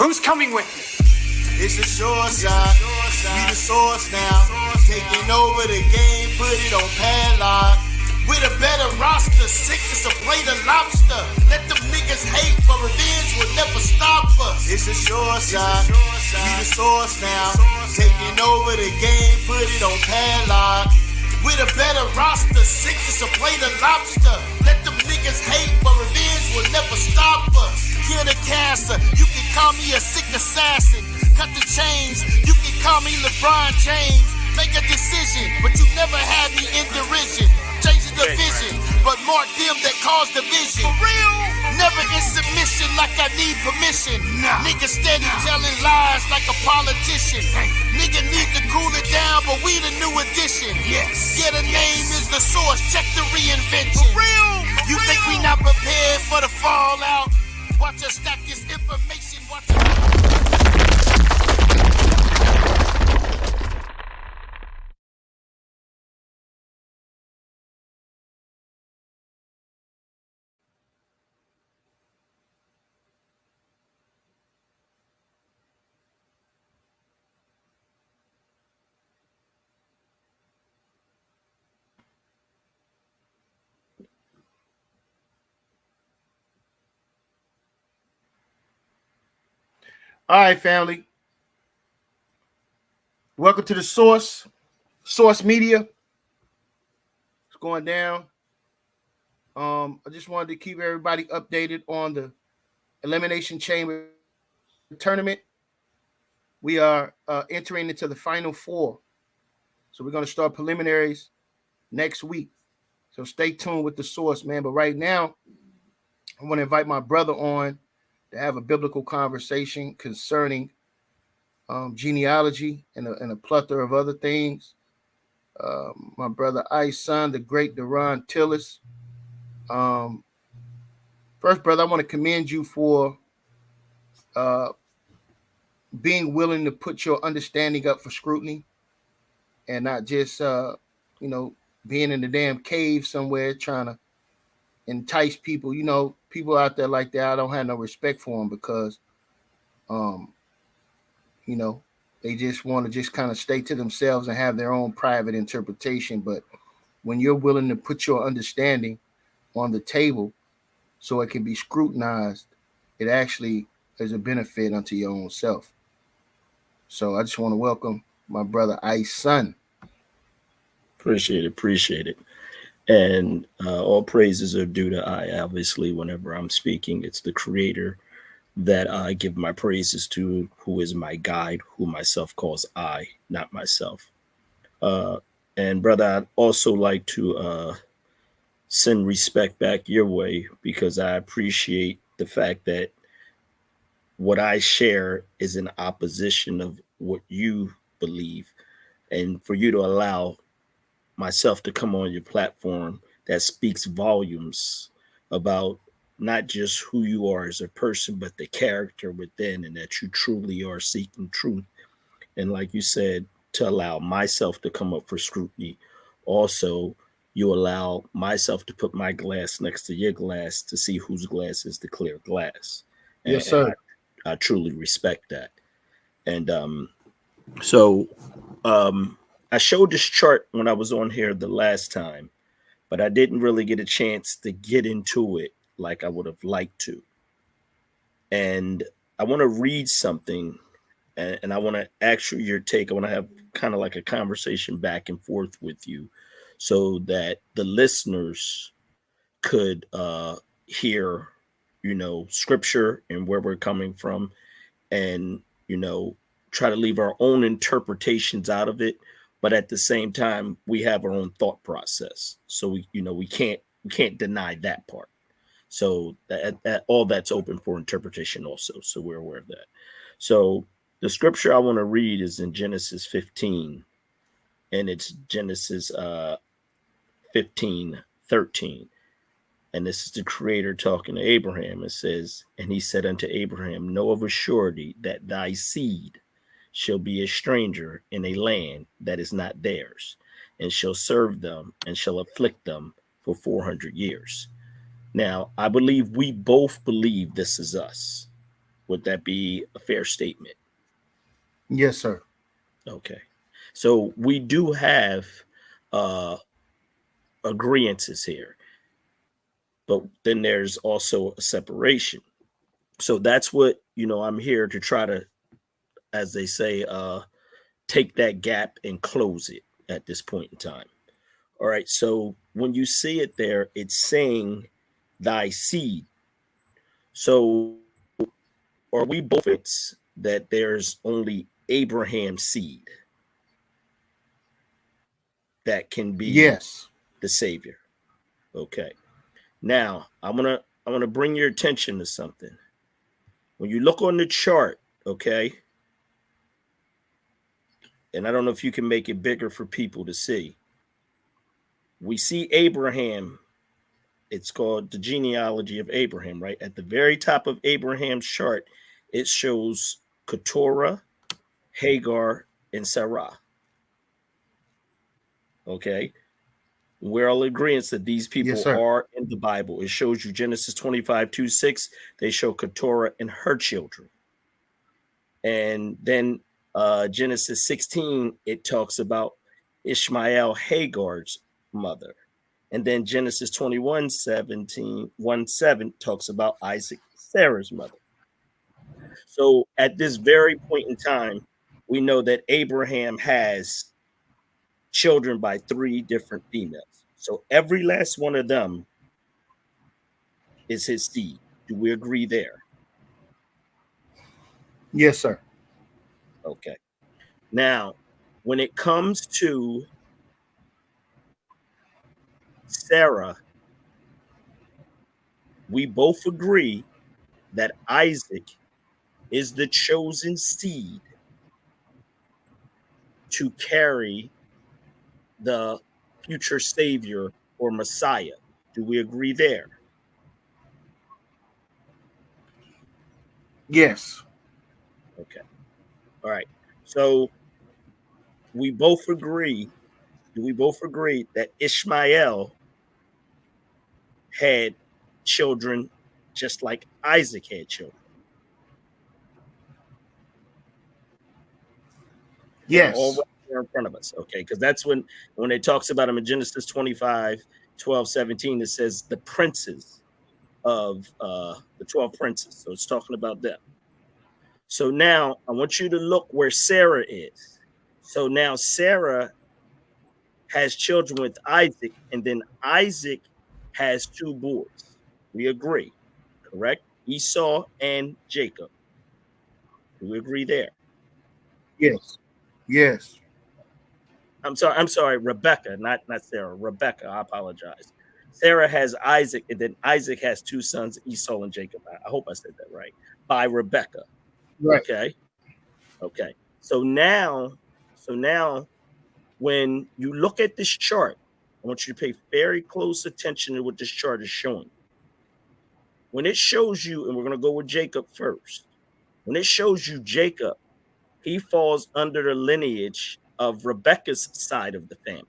Who's coming with me? It's a short shot. We the source now. Taking over the game, put it on padlock. With a better roster, sick as a plate of lobster. Let them niggas hate, but revenge will never stop us. It's a short shot. We the source now. Taking over the game, put it on padlock. With a better roster, sick as a plate of lobster. Let them niggas hate, but revenge will never stop us. Kill the cancer, you can call me a sick assassin. Cut the chains, you can call me LeBron James. Make a decision, but you never had me in derision. Changing the vision, but mark them that cause division. For real? Never in submission like I need permission. Nigga steady telling lies like a politician. Nigga need to cool it down, but we the new addition. Yes. Yeah, the name is the source, check the reinvention. For real? You think we not prepared for the fallout? Watch us stack this information, watch us. All right, family. Welcome to the Source Media. It's going down. I just wanted to keep everybody updated on the Elimination Chamber tournament. We are entering into the final four. So we're going to start preliminaries next week. So stay tuned with the Source, man. But right now, I want to invite my brother on to have a biblical conversation concerning genealogy and a plethora of other things. My brother I's son, the great Deron Tillis. First, brother, I want to commend you for being willing to put your understanding up for scrutiny and not just, being in the damn cave somewhere trying to entice people. You know, people out there like that, I don't have no respect for them because, they just want to just kind of stay to themselves and have their own private interpretation. But when you're willing to put your understanding on the table so it can be scrutinized, it actually is a benefit unto your own self. So I just want to welcome my brother I's son. Appreciate it. And all praises are due to I. Obviously, whenever I'm speaking, it's the creator that I give my praises to, who is my guide, who myself calls I, not myself. And brother, I'd also like to send respect back your way because I appreciate the fact that what I share is in opposition of what you believe. And for you to allow myself to come on your platform, that speaks volumes about not just who you are as a person, but the character within, and that you truly are seeking truth. And like you said, to allow myself to come up for scrutiny. Also, you allow myself to put my glass next to your glass to see whose glass is the clear glass. Yes, sir. And I truly respect that. And so I showed this chart when I was on here the last time, but I didn't really get a chance to get into it like I would have liked to. And I want to read something, and I want to ask you your take. I want to have kind of like a conversation back and forth with you so that the listeners could hear, scripture and where we're coming from, and, try to leave our own interpretations out of it. But at the same time, we have our own thought process. So we can't deny that part. So that all that's open for interpretation also. So we're aware of that. So the scripture I want to read is in Genesis 15, and it's Genesis 15:13. And this is the creator talking to Abraham. It says, and he said unto Abraham, know of a surety that thy seed shall be a stranger in a land that is not theirs, and shall serve them and shall afflict them for 400 years. Now, I believe we both believe this is us, Would that be a fair statement? Yes, sir. Okay. So we do have uh agreeances here, but then there's also a separation. So that's what, I'm here to try to, as they say, take that gap and close it at this point in time. All right. So when you see it there, it's saying thy seed. So are we both that there's only Abraham's seed that can be Yes. the savior? Okay. Now I wanna bring your attention to something. When you look on the chart, okay, and I don't know if you can make it bigger for people to see. We see Abraham. It's called the genealogy of Abraham, right? At the very top of Abraham's chart, it shows Keturah, Hagar, and Sarah. Okay. We're all in agreement that these Yes, people sir. are in the Bible. It shows you Genesis 25:2-6. They show Keturah and her children. And then Genesis 16, it talks about Ishmael, Hagar's mother. And then Genesis 21:17 talks about Isaac, Sarah's mother. So at this very point in time, we know that Abraham has children by 3 different females. So every last one of them is his seed. Do we agree there? Yes, sir. Okay. Now, when it comes to Sarah, we both agree that Isaac is the chosen seed to carry the future savior or Messiah. Do we agree there? Yes. Okay. All right. So we both agree. Do we both agree that Ishmael had children just like Isaac had children? They're all Yes. right there in front of us. Okay. Because that's when it talks about him in Genesis 25:12-17, it says the princes of the 12 princes. So it's talking about them. So now I want you to look where Sarah is. So now Sarah has children with Isaac, and then Isaac has 2 boys. We agree, correct? Esau and Jacob. Do we agree there? Yes. Yes. I'm sorry, Rebecca, not Sarah. Rebecca, I apologize. Sarah has Isaac, and then Isaac has 2 sons, Esau and Jacob. I hope I said that right. By Rebecca. Right. Okay. Okay. So now when you look at this chart, I want you to pay very close attention to what this chart is showing. When it shows you, and we're going to go with Jacob first, when it shows you Jacob, he falls under the lineage of Rebecca's side of the family.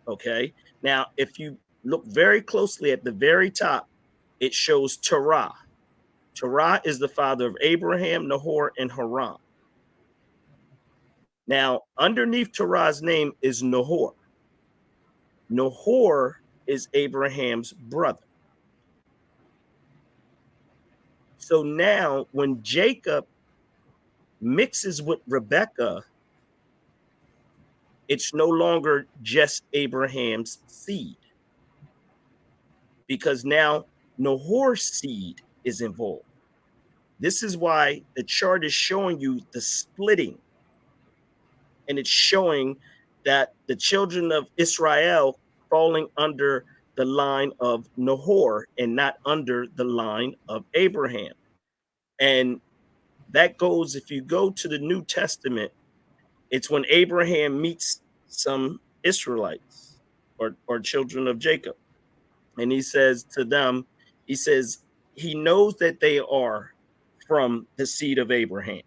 Okay. Now, if you look very closely at the very top, it shows Terah. Terah is the father of Abraham, Nahor, and Haran. Now, underneath Terah's name is Nahor. Nahor is Abraham's brother. So now, when Jacob mixes with Rebecca, it's no longer just Abraham's seed, because now Nahor's seed is involved. This is why the chart is showing you the splitting, and it's showing that the children of Israel falling under the line of Nahor and not under the line of Abraham. And that goes, if you go to the New Testament, it's when Abraham meets some Israelites or children of Jacob. And he says to them, he says, he knows that they are from the seed of Abraham.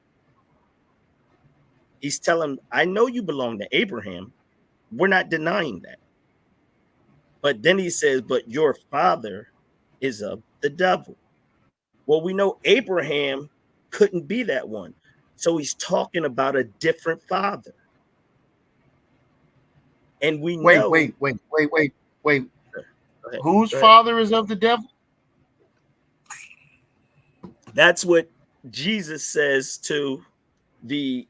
He's telling them, I know you belong to Abraham. We're not denying that. But then he says, but your father is of the devil. Well, we know Abraham couldn't be that one. So he's talking about a different father. And we Wait. know. Whose father is of the devil? That's what Jesus says to the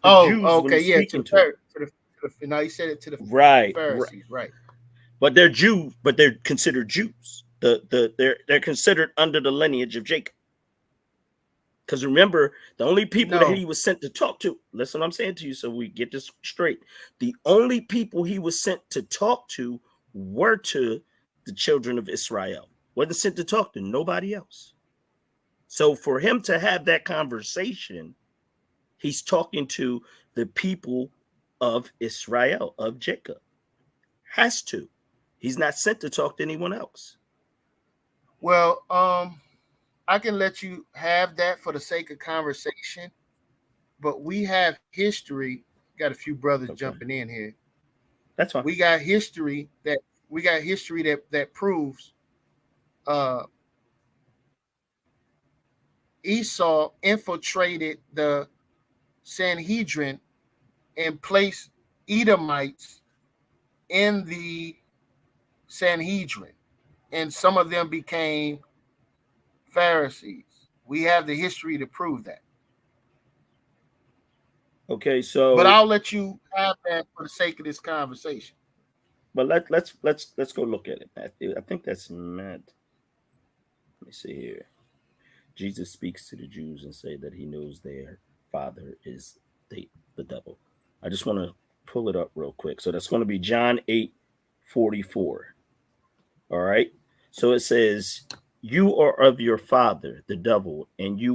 Oh, Jews when okay, he's yeah, speaking to them. no, he said it to the Right. Pharisees, right? But they're Jews, but they're considered Jews. They're considered under the lineage of Jacob. Because remember, the only people that he was sent to talk to, listen what I'm saying to you so we get this straight. The only people he was sent to talk to were to the children of Israel. Wasn't sent to talk to nobody else. So for him to have that conversation, he's talking to the people of Israel, of Jacob. Has to. He's not sent to talk to anyone else. Well, I can let you have that for the sake of conversation, but we have history. Got a few brothers jumping in here. That's fine. We got history that proves Esau infiltrated the Sanhedrin and placed Edomites in the Sanhedrin, and some of them became Pharisees. We have the history to prove that. Okay, so but I'll let you have that for the sake of this conversation. But let's go look at it, Matthew. I think that's Matt. Let me see here. Jesus speaks to the Jews and say that he knows their father is the devil. I just want to pull it up real quick. So that's going to be John 8:44. All right. So it says, "You are of your father, the devil, and your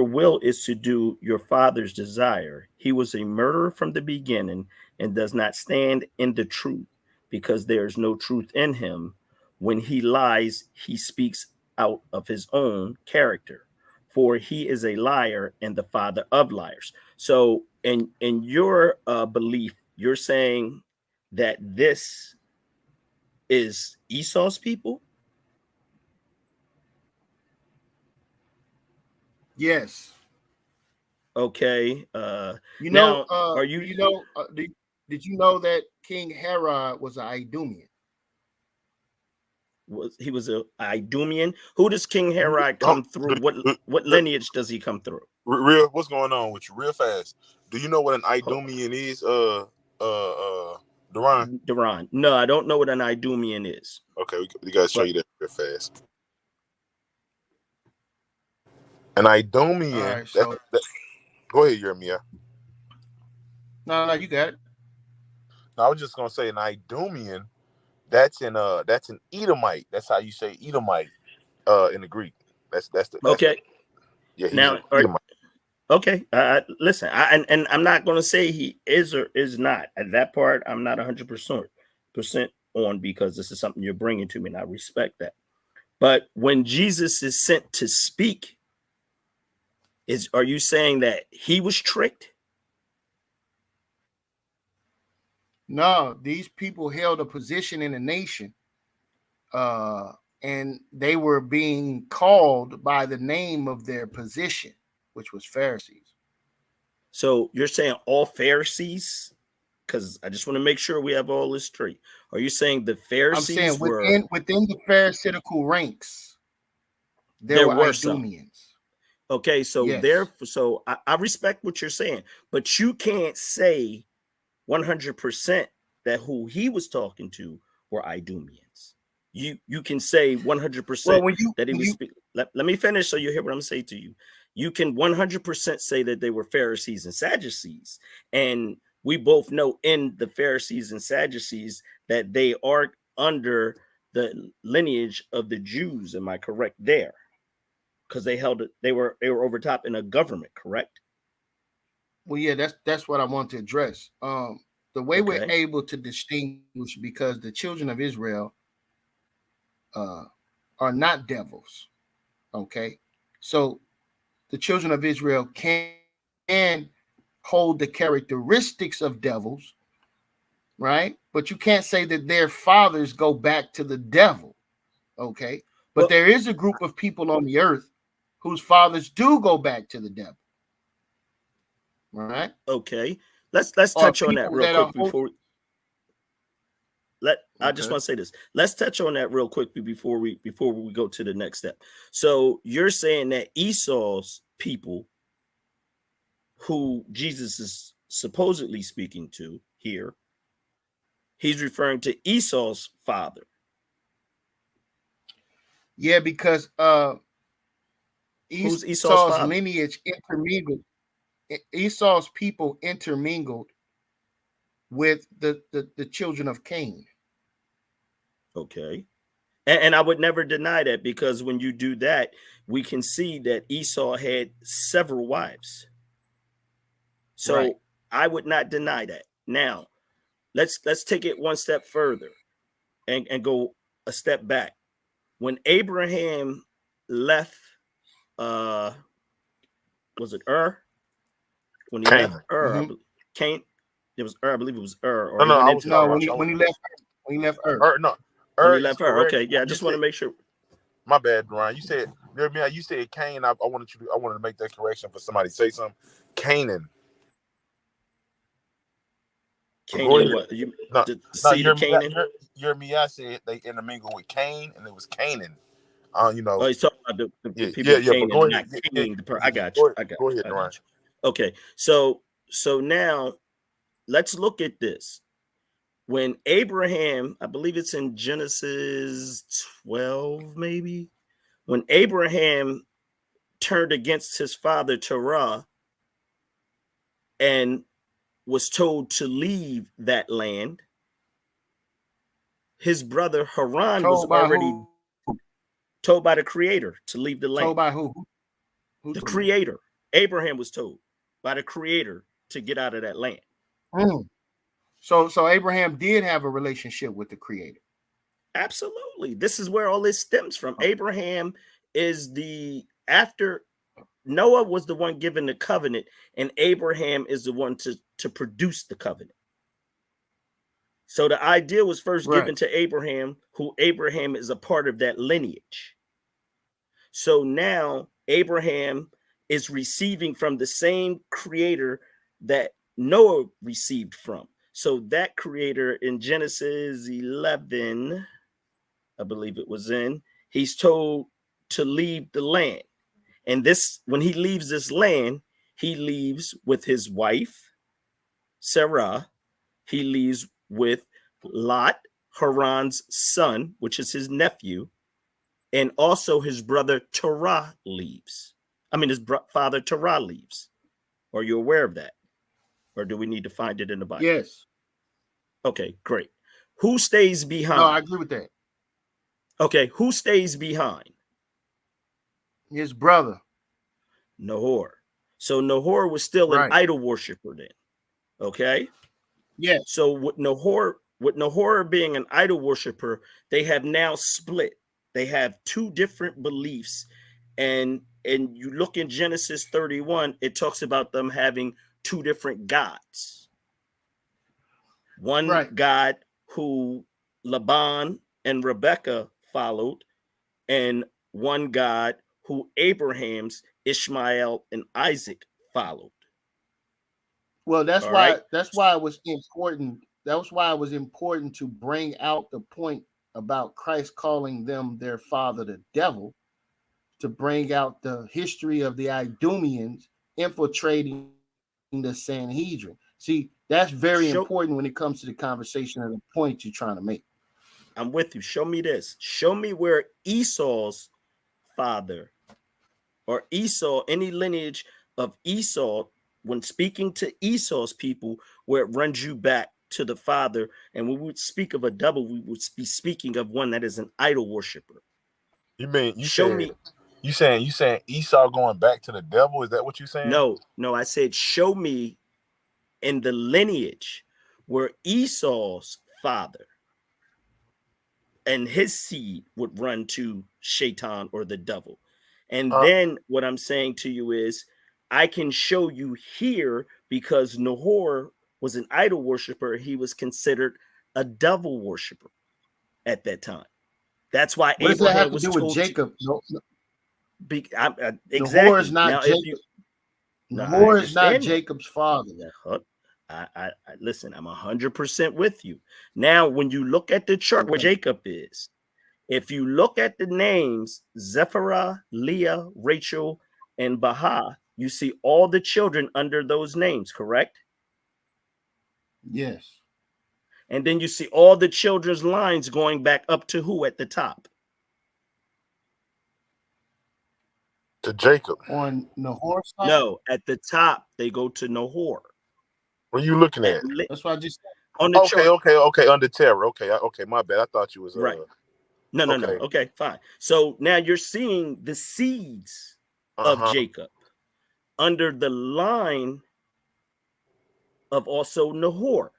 will is to do your father's desire. He was a murderer from the beginning and does not stand in the truth because there is no truth in him. When he lies, he speaks out of his own character, for he is a liar and the father of liars." So in your belief, you're saying that this is Esau's people? Yes. Okay. You now, know, are you? Did you know that King Herod was an Idumean? He was a Idumean? Who does King Herod come through? What lineage does he come through? Real, what's going on with you? Real fast. Do you know what an Idumean is? Duran? Duran. No, I don't know what an Idumean is. Okay, we gotta show you that real fast. An Idumean. Right, so go ahead, YirmeYah. No, you got it. No, I was just gonna say an Idumean. That's an Edomite. That's how you say Edomite in the Greek. That's okay. Yeah. Now, okay. Listen, and I'm not going to say he is or is not. At that part, I'm not 100% on, because this is something you're bringing to me, and I respect that. But when Jesus is sent to speak, are you saying that he was tricked? No, these people held a position in the nation, and they were being called by the name of their position, which was Pharisees. So you're saying all Pharisees? Because I just want to make sure we have all this straight. Are you saying the Pharisees I'm saying within the Pharisaical ranks, there were Idumeans. Some. Okay, so yes. So I respect what you're saying, but you can't say 100% that who he was talking to were Idumeans. You can say 100% that he was speaking. Let me finish so you hear what I'm saying to you. You can 100% say that they were Pharisees and Sadducees, and we both know in the Pharisees and Sadducees that they are under the lineage of the Jews. Am I correct there? Because they were over top in a government, correct? Well, yeah, that's what I want to address. The way we're able to distinguish, because the children of Israel are not devils. Okay, so the children of Israel can hold the characteristics of devils, right? But you can't say that their fathers go back to the devil. Okay. But there is a group of people on the earth whose fathers do go back to the devil. Right? Okay. Let's touch on that real quick before I just want to say this. Let's touch on that real quickly before we go to the next step. So you're saying that Esau's people, who Jesus is supposedly speaking to here, he's referring to Esau's father. Yeah, because who's Esau's father? Lineage intermingled. Esau's people intermingled with the children of Cain. Okay. And I would never deny that, because when you do that, we can see that Esau had several wives. So right. I would not deny that. Now, let's take it one step further and go a step back. When Abraham left, was it Ur? When he left Ur, Cain, it was Ur. I believe it was Ur. Or when he left Ur. When he left Ur. Okay, yeah. I just want to make sure. My bad, Ryan. You said Cain. I wanted to make that correction for somebody to say something. Canaan. Canaan. What? YirmeYah said they intermingled with Cain, and it was Canaan. Oh, he's talking about the people of Canaan, go not ahead. Cain. I got you. Go ahead, Ryan. Okay, so now let's look at this. When Abraham, I believe it's in Genesis 12, maybe, when Abraham turned against his father Terah and was told to leave that land, his brother Haran was already told by the Creator to leave the land. Told by who? The Creator. Abraham was told by the Creator to get out of that land. So Abraham did have a relationship with the Creator. Absolutely. This is where all this stems from. Abraham is after Noah was the one given the covenant, and Abraham is the one to produce the covenant. So the idea was first given to Abraham, who Abraham is a part of that lineage. So now Abraham is receiving from the same Creator that Noah received from. So that Creator in Genesis 11, I believe it was he's told to leave the land. And when he leaves this land, he leaves with his wife, Sarah. He leaves with Lot, Haran's son, which is his nephew. And also his brother Terah leaves. I mean, his father Terah leaves. Are you aware of that? Or do we need to find it in the Bible? Yes. Okay, great. Who stays behind? No, I agree with that. Okay, who stays behind? His brother. Nahor. So Nahor was still an idol worshiper then. Okay? Yes. So with Nahor being an idol worshiper, they have now split. They have two different beliefs. And you look in Genesis 31, it talks about them having two different gods. One God who Laban and Rebekah followed, and one God who Abraham's Ishmael and Isaac followed. Well, that's why it was important. That was why it was important to bring out the point about Christ calling them their father, the devil, to bring out the history of the Idumeans infiltrating the Sanhedrin. See, that's very important when it comes to the conversation and the point you're trying to make. I'm with you. Show me this. Show me where Esau's father or Esau, any lineage of Esau, when speaking to Esau's people, where it runs you back to the father. And when we would speak of a double, we would be speaking of one that is an idol worshiper. You mean you saying Esau going back to the devil? Is that what you're saying? No, I said show me in the lineage where Esau's father and his seed would run to Shaitan or the devil. And then what I'm saying to you is I can show you here, because Nahor was an idol worshiper. He was considered a devil worshiper at that time. That's why What does that have Abraham to was do with told Jacob? No, Nahor is exactly. not Now, if Jacob. you no, I Nahor is not understand that. Jacob's father. I listen. I'm 100% with you. Now, when you look at the chart where Okay. Jacob is, if you look at the names Zephyrah, Leah, Rachel, and Baha, you see all the children under those names, correct? Yes. And then you see all the children's lines going back up to who at the top? To Jacob. On Nahor's side? No, at the top they go to Nahor. What are you looking at? That's what I just said. On the chart. Okay. Under terror. Okay. My bad. I thought you was Right. No. Okay. Okay, fine. So now you're seeing the seeds of Jacob under the line of also Nahor.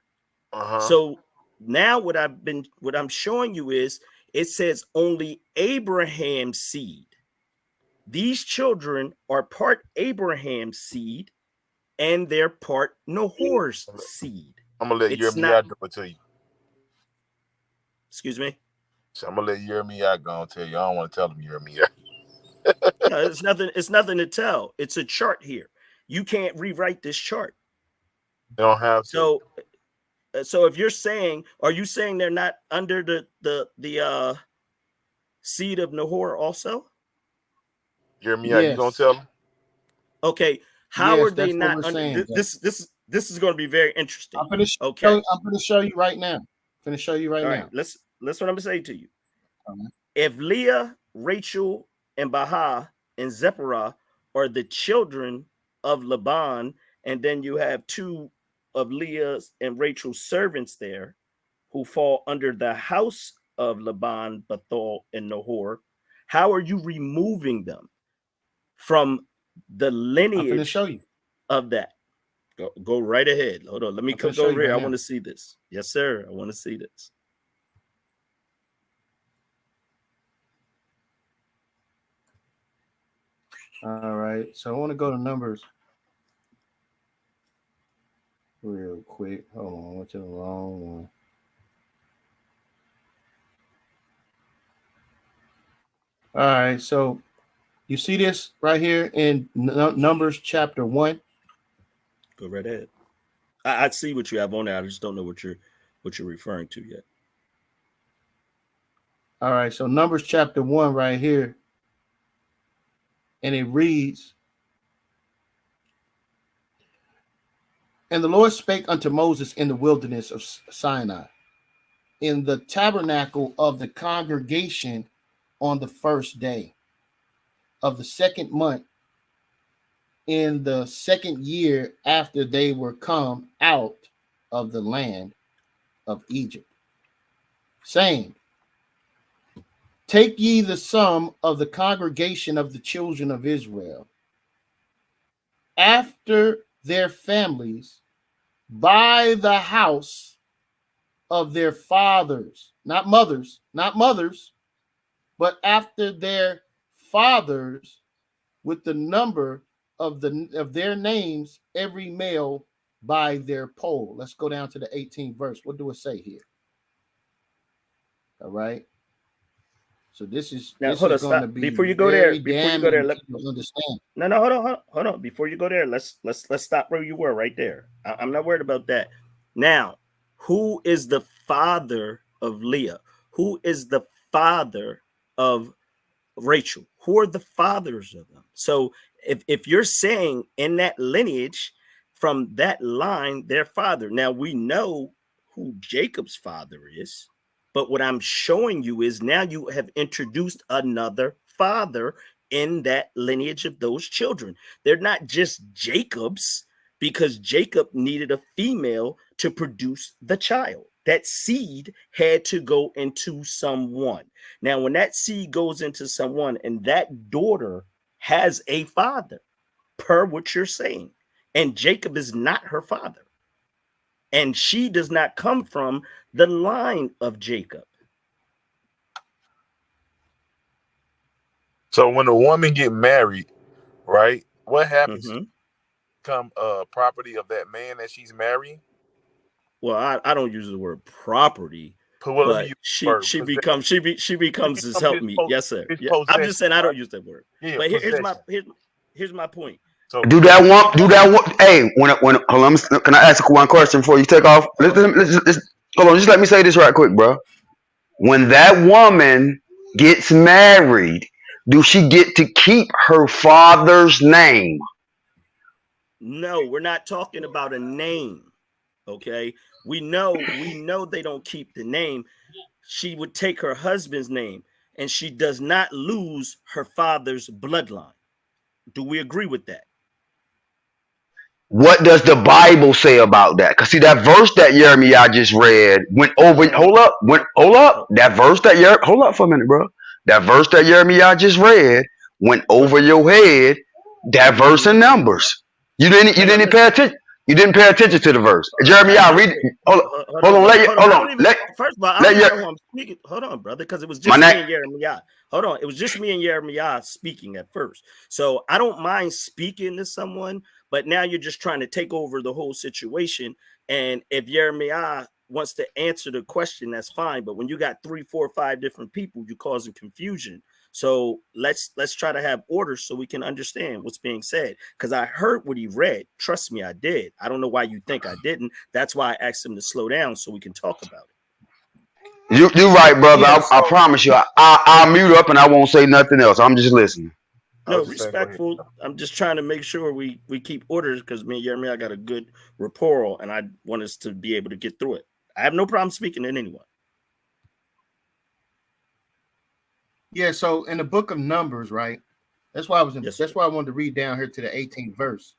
So now what I'm showing you is it says only Abraham's seed. These children are part Abraham's seed and they're part Nahor's seed. I'm gonna let YirmeYah do it to you. Excuse me. So I'm gonna let YirmeYah go and tell you. I don't want to tell him YirmeYah. No, it's nothing to tell. It's a chart here. You can't rewrite this chart. You don't have to. So if you're saying, are you saying they're not under the seed of Nahor also? YirmeYah, you gonna tell him? Okay, how are they that's what not we're under saying, this is going to be very interesting. I'm gonna show you right now. I'm gonna show you right now. Right, let's what I'm gonna say to you. If Leah, Rachel, and Baha and Zephyra are the children of Laban, and then you have two of Leah's and Rachel's servants there who fall under the house of Laban, Bethuel, and Nahor, how are you removing them from the lineage I'm gonna show you of that? Go right ahead. Hold on. Let me go over here. I want to see this. Yes, sir. I want to see this. All right. So I want to go to Numbers real quick. Hold on. I went to the wrong one. All right. So you see this right here in Numbers chapter 1. Go right ahead. I see what you have on there. I just don't know what you're referring to yet. All right. So Numbers chapter 1 right here. And it reads, and the Lord spake unto Moses in the wilderness of Sinai, in the tabernacle of the congregation on the first day of the second month, in the second year after they were come out of the land of Egypt, saying, take ye the sum of the congregation of the children of Israel, after their families, by the house of their fathers, not mothers, but after their fathers, with the number of their names, every male by their poll. Let's go down to the 18th verse. What do it say here? All right. So this is going to be before you go there. Let me understand. No, hold on. Before you go there, let's stop where you were right there. I'm not worried about that. Now, who is the father of Leah? Who is the father of Rachel? Who are the fathers of them? So if you're saying in that lineage, from that line, their father. Now we know who Jacob's father is. But what I'm showing you is now you have introduced another father in that lineage of those children. They're not just Jacob's, because Jacob needed a female to produce the child. That seed had to go into someone. Now, when that seed goes into someone and that daughter has a father, per what you're saying, and Jacob is not her father, and she does not come from the line of Jacob. So when a woman get married, right, what happens? Become property of that man that she's marrying? Well, I don't use the word property, Put well, let me but use the she word she possess. becomes she be, she It becomes his becomes help me. Yes, sir. his Yeah, I'm possession, just saying I right? don't use that word. Yeah, But possession. here's my point. So Do that one. Do that one. Hey, when hold on. Can I ask one question before you take off? Hold on. Just let me say this right quick, bro. When that woman gets married, do she get to keep her father's name? No, we're not talking about a name. Okay. We know they don't keep the name. She would take her husband's name and she does not lose her father's bloodline. Do we agree with that? What does the Bible say about that? Cause see that verse that YirmeYah just read went over. Hold on. Hold up. Oh, That verse that hold up for a minute, bro. That verse that YirmeYah just read went what over your head. That verse in Numbers. You no no didn't pay listen. attention. You didn't pay attention to the verse. I YirmeYah, did. read it. Hold, Hold hold on, on. brother. Hold on. I don't even. Let First of all, I don't let even your know who I'm speaking. Hold on, brother, because it was my just name. me and YirmeYah. Hold on, it was just me and YirmeYah speaking at first. So I don't mind speaking to someone, but now you're just trying to take over the whole situation. And if YirmeYah wants to answer the question, that's fine. But when you got 3, 4, 5 different people, you're causing confusion. So let's try to have order so we can understand what's being said. Because I heard what he read. Trust me, I did. I don't know why you think I didn't. That's why I asked him to slow down so we can talk about it. You right, brother. Yeah, I so promise you. I'll mute up and I won't say nothing else. I'm just listening. I No, was just saying, go ahead. respectful. I'm just trying to make sure we keep orders because me and Jeremy, I got a good rapport and I want us to be able to get through it. I have no problem speaking to anyone. yeah, so in the book of Numbers, right? That's why I was Yes, that's sir. why I wanted to read down here to the 18th verse.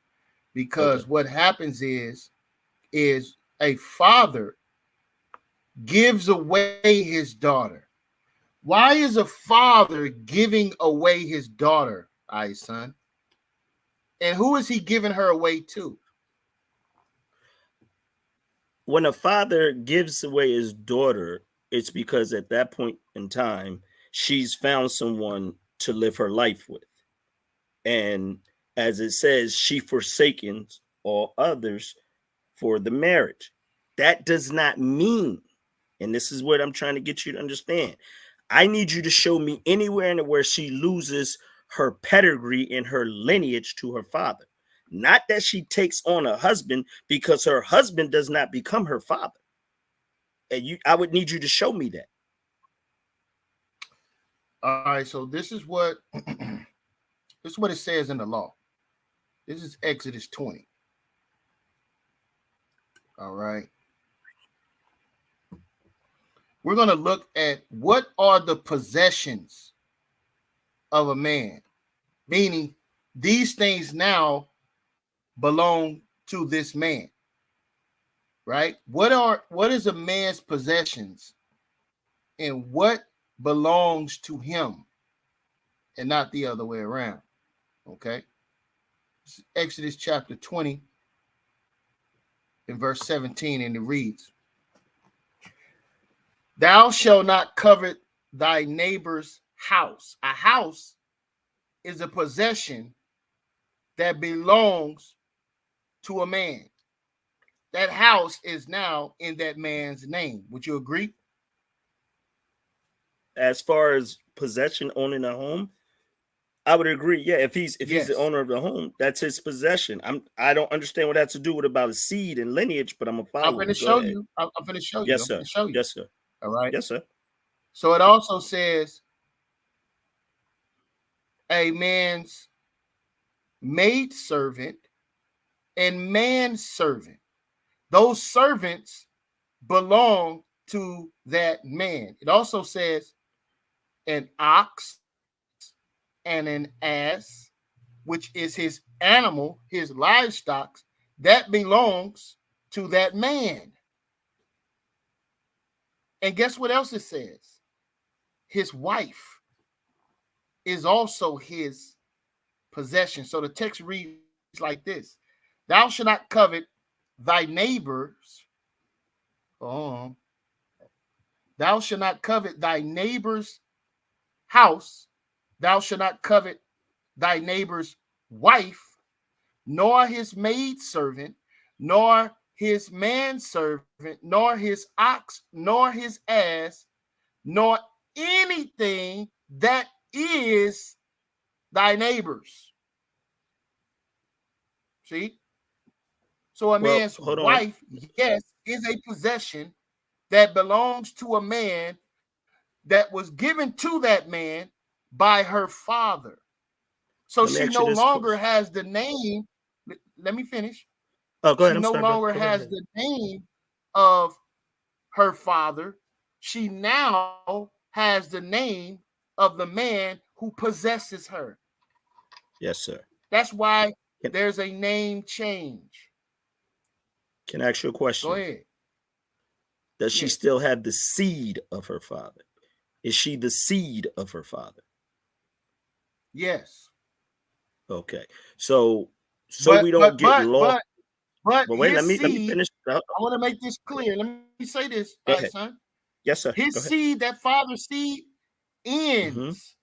Okay. Because what happens is a father gives away his daughter. Why is a father giving away his daughter, son? And who is he giving her away to? When a father gives away his daughter, it's because at that point in time, she's found someone to live her life with. And as it says, she forsakens all others for the marriage. That does not mean, and this is what I'm trying to get you to understand. I need you to show me anywhere in where she loses her pedigree and her lineage to her father. Not that she takes on a husband because her husband does not become her father. And I would need you to show me that. All right, so this is what this is what it says in the law. This is Exodus 20. All right. We're going to look at what are the possessions of a man, meaning these things now belong to this man, right? What is a man's possessions and what belongs to him and not the other way around? Okay. Exodus chapter 20 in verse 17, and it reads, "Thou shalt not covet thy neighbor's house." A house is a possession that belongs to a man. That house is now in that man's name. Would you agree? As far as possession, owning a home, I would agree. Yeah, if he's the Yes. owner of the home, that's his possession. I don't understand what that's to do with about a seed and lineage, but I'm gonna I'm follow going to it. Go show ahead. you. I'm going to show you. Yes, I'm going sir. to show you. Yes, sir. All right. Yes, sir. So it also says a man's maid servant and manservant. Those servants belong to that man. It also says an ox and an ass, which is his animal, his livestock, that belongs to that man. And guess what else it says? His wife is also his possession. So the text reads like this: Thou shalt not covet thy neighbor's. Oh, thou shalt not covet thy neighbor's house. Thou shalt not covet thy neighbor's wife, nor his maidservant, nor his manservant, nor his ox, nor his ass, nor anything that is thy neighbor's. See? So a Well, man's hold on. wife, yes, is a possession that belongs to a man that was given to that man by her father. So Let me she ask you no this longer question. has the name. Let me finish. Oh, go ahead. She I'm no sorry, brother. longer Go right has ahead. the name of her father. She now has the name of the man who possesses her. Yes, sir. That's why Can, there's a name change. can I ask you a Go question? ahead. Does she Yes. still have the seed of her father? Is she the seed of her father? Yes. Okay. So But we but don't get but lost. but but But wait, his let me seed, finish. I want to make this clear. Let me say this, all Go right, ahead. son. Yes, sir. His Go ahead. seed, that father's seed, Mm-hmm. ends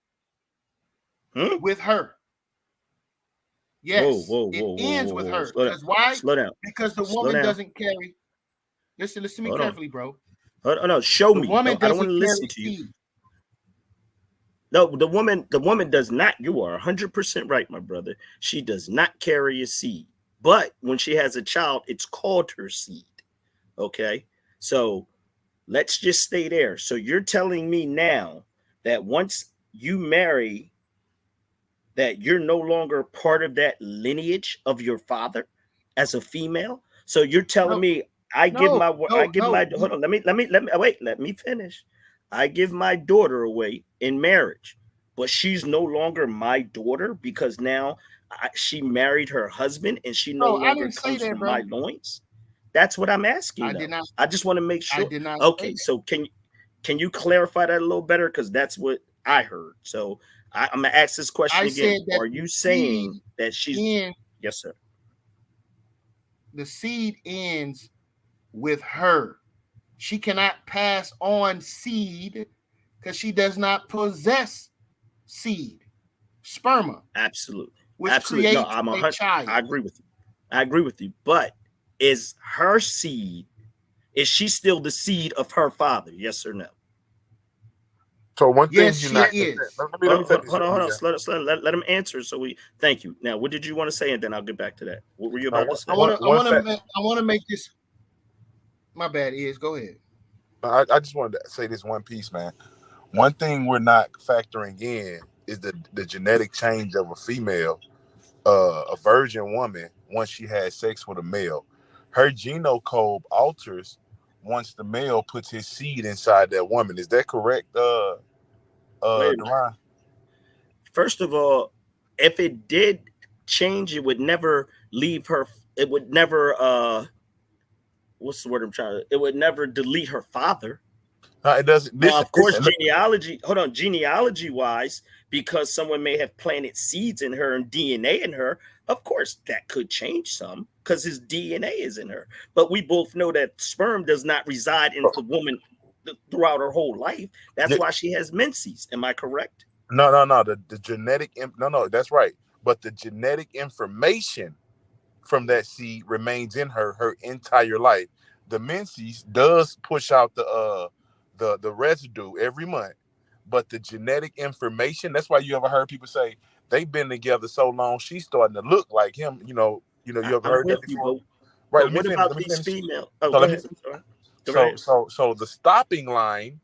Hmm? with her. Whoa, Yes, whoa, it whoa, whoa, ends whoa, with whoa. her. Slow down. Because why? Slow down. Because the Slow woman down. doesn't carry. Listen to me Hold on. carefully, bro. Hold on. No, show The me. woman I don't want doesn't to listen carry to you. seed. No, the woman does not. You are 100% right, my brother. She does not carry a seed. But when she has a child, it's called her seed. Okay. So let's just stay there. So you're telling me now that once you marry, that you're no longer part of that lineage of your father as a female. So you're telling No, me no, I no, give no. my hold on, let me wait, let me finish. I give my daughter away in marriage, but she's no longer my daughter because now she married her husband and she no No, I longer didn't say comes that, from my brother. loins. That's what I'm asking I did though. not. I just want to make I sure. did not say Okay, that. so can you clarify that a little better? Because that's what I heard. So I'm gonna ask this question I again. said that Are the you seed saying that she's in yes, sir? the seed ends with her. She cannot pass on seed because she does not possess seed, sperma, Absolutely, which absolutely. No, creates I'm a a hundred. child. I agree with you. I agree with you. But is her seed? Is she still the seed of her father? Yes or no? So one thing Yes, you're she not is. let me say this, Hold on, hold on. yeah. Let him answer. So we thank you. Now, what did you want to say? And then I'll get back to that. What were you Now, about to I say? want to. I one want fact. to. I want to make this. My bad. Is go ahead. I just wanted to say this one piece, man. One thing we're not factoring in is the genetic change of a female, a virgin woman, once she has sex with a male. Her genome code alters once the male puts his seed inside that woman. Is that correct, Wait a minute. Duran? First of all, if it did change, it would never leave her. It would never. What's the word I'm trying to? It would never delete her father. No, it doesn't. Now, Listen, of course, listen. genealogy. Hold on, genealogy wise, because someone may have planted seeds in her and DNA in her. Of course, that could change some because his DNA is in her. But we both know that sperm does not reside in the woman throughout her whole life. That's Yeah, why she has menses. Am I correct? no. The genetic. No. That's right. But the genetic information from that seed remains in her entire life. The menses does push out the residue every month, but the genetic information. That's why you ever heard people say they've been together so long she's starting to look like him. You ever I'm heard with that you, before? Right. but Let me what finish. about Let me these finish. female? Oh, So go let me. ahead. I'm sorry. Go right So ahead. the stopping line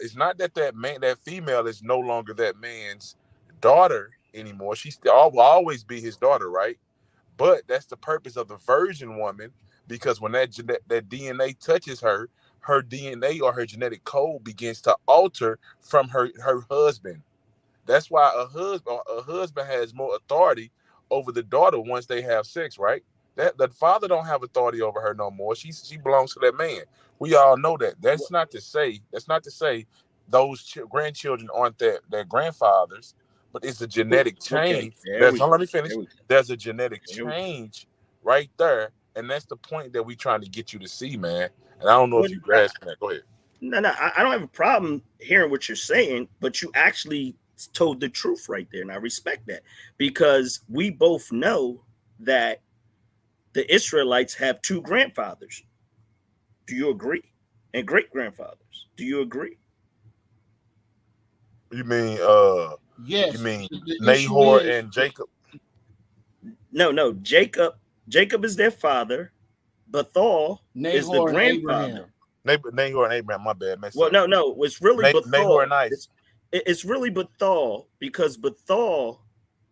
it's not that man, that female is no longer that man's daughter anymore. She still will always be his daughter, right? But that's the purpose of the virgin woman, because when that DNA touches her, her DNA or her genetic code begins to alter from her husband. That's why a husband has more authority over the daughter once they have sex, right? That the father don't have authority over her no more. She belongs to that man. We all know that. That's not to say those grandchildren aren't their grandfathers, but it's a genetic Okay, change. there There's we go. let me finish. There we go. There's a genetic There we go. change right there, and that's the point that we trying to get you to see, man. And I don't know Well, if you grasp that. Go ahead. no, I don't have a problem hearing what you're saying, but you actually told the truth right there, and I respect that because we both know that the Israelites have two grandfathers. Do you agree? And great grandfathers. Do you agree? You mean Yes. you mean The issue Nahor is and Jacob? No. Jacob is their father. Bethel is the Nahor and grandfather. Abraham. Nahor and Abraham. My bad, mess Well, up. no. It's really Nahor Bethel. and Isaac. It's really Bethel because Bethel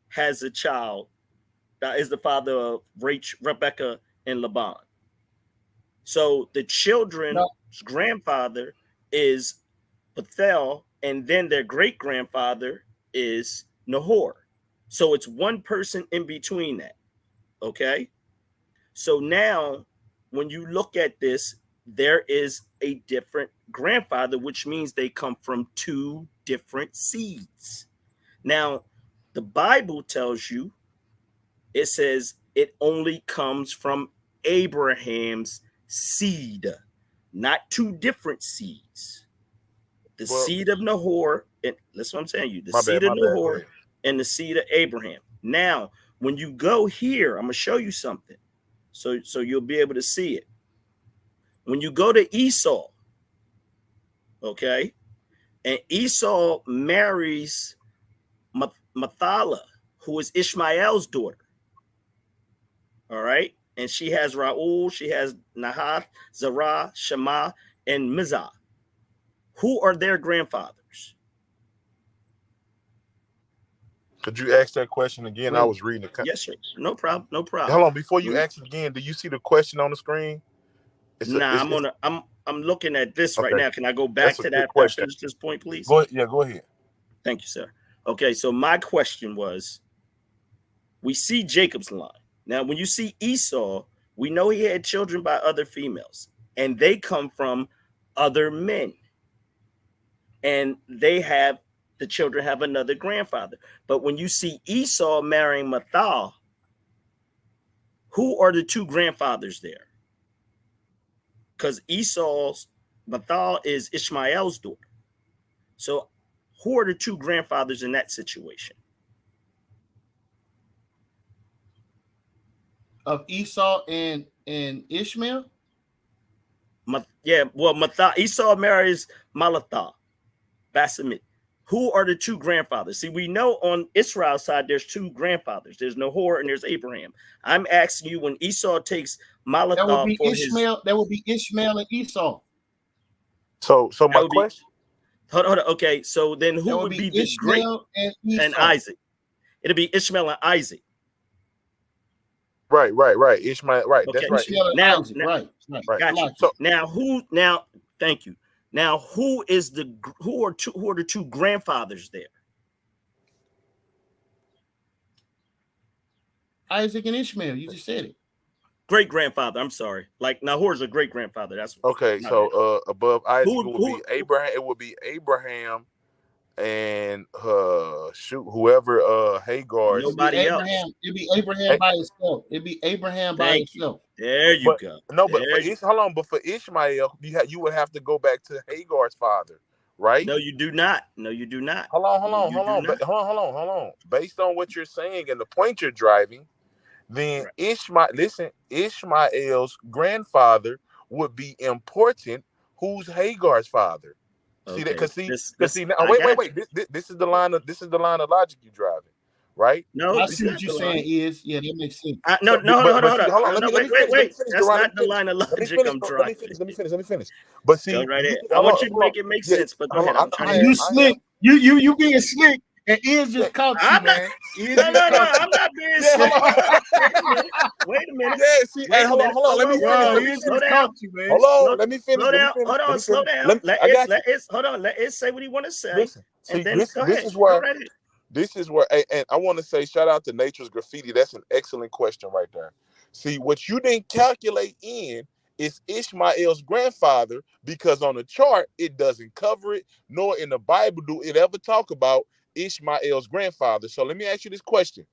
has a child that is the father of Rebecca and Laban. So the children's grandfather is Bethel, and then their great grandfather is Nahor. So it's one person in between that. Okay. So now, when you look at this, there is a different grandfather, which means they come from two different seeds. Now, the Bible tells you, it says it only comes from Abraham's seed, not two different seeds. The seed of Nahor, and that's what I'm saying to you, the seed of Nahor and the seed of Abraham. Now, when you go here, I'm going to show you something. So you'll be able to see it. When you go to Esau, okay, and Esau marries Mathala, who is Ishmael's daughter. All right. And she has Ra'ul, she has Nahath, Zerah, Shema, and Mizah. Who are their grandfathers? Could you ask that question again? Wait. I was reading it. Yes, sir. No problem. No problem. Hold on, before you ask it again, do you see the question on the screen? I'm looking at this right now. Can I go back to that after I finish this point, please? Go ahead. Thank you, sir. Okay, so my question was, we see Jacob's line. Now, when you see Esau, we know he had children by other females, and they come from other men. And the children have another grandfather. But when you see Esau marrying Mathal, who are the two grandfathers there? Because Mathal is Ishmael's daughter. So who are the two grandfathers in that situation? Of Esau and Ishmael? Esau marries Malathah, Basamit. Who are the two grandfathers? See, we know on Israel's side, there's two grandfathers. There's Nahor and there's Abraham. I'm asking you, when Esau takes Malathah, that would be Ishmael. That would be Ishmael and Esau. So my question. Hold on. Okay, so then who would be the Ishmael great and Isaac? It'll be Ishmael and Isaac. Right. Ishmael. Right. Okay. That's right. Ishmael and Isaac. Right. Got you. So thank you. Now, who are the two grandfathers there? Isaac and Ishmael. You just said it. Great grandfather. I'm sorry. Like Nahor's a great grandfather. That's okay. So above Isaac be Abraham. It would be Abraham and whoever Hagar. Nobody else. It'd be Abraham by himself. It'd be Abraham by himself. There you go. No, but but for Ishmael, you would have to go back to Hagar's father, right? No, you do not. Hold on. Based on what you're saying and the point you're driving, then Ishmael's grandfather would be important. Who's Hagar's father? See that? Because wait. This is the line of logic you're driving, right? No, I see what you're saying. That makes sense. Hold on. Wait. That's not the line of logic I'm driving. Let me finish. But see, go right ahead. I want you to make it make sense. But go ahead. You slick. You being slick. And Iz just caught you, man. No, I'm not being slick. Wait a minute. Yeah, see, hold on. Let me finish. Slow down. You, man. Hold on. Let me finish. Slow down. Let Iz say what he want to say. Listen, and then this is where, and I want to say shout out to Nature's Graffiti. That's an excellent question right there. See, what you didn't calculate in is Ishmael's grandfather, because on the chart it doesn't cover it, nor in the Bible do it ever talk about Ishmael's grandfather. So let me ask you this question.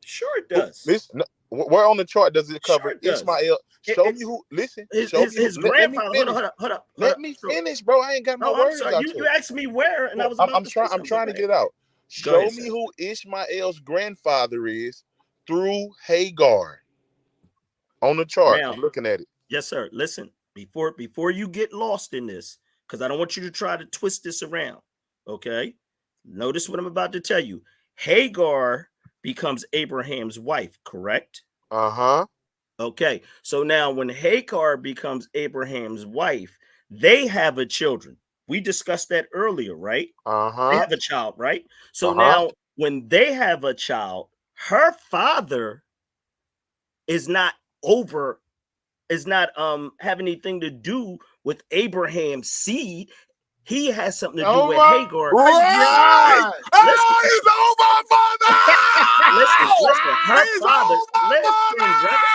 Sure it does. Listen, where on the chart does it cover Ishmael? Show me who. Listen, his grandfather. Hold up. Let me finish, bro. I ain't got my words out. You asked me where, and I'm trying to get it out. Show me who Ishmael's grandfather is through Hagar. On the chart. Now, I'm looking at it. yes, sir. Listen, before you get lost in this, because I don't want you to try to twist this around. Okay. Notice what I'm about to tell you. Hagar becomes Abraham's wife, correct? Uh-huh. Okay. So now when Hagar becomes Abraham's wife, they have a children. We discussed that earlier, right? They Uh-huh. have a child, right? So Uh-huh. now when they have a child, her father is not over, is not have anything to do with Abraham's seed. He has something to do Oh with my Hagar. Right! God. Oh, he's over, father! Listen. Her He's father. over, Listen, brother.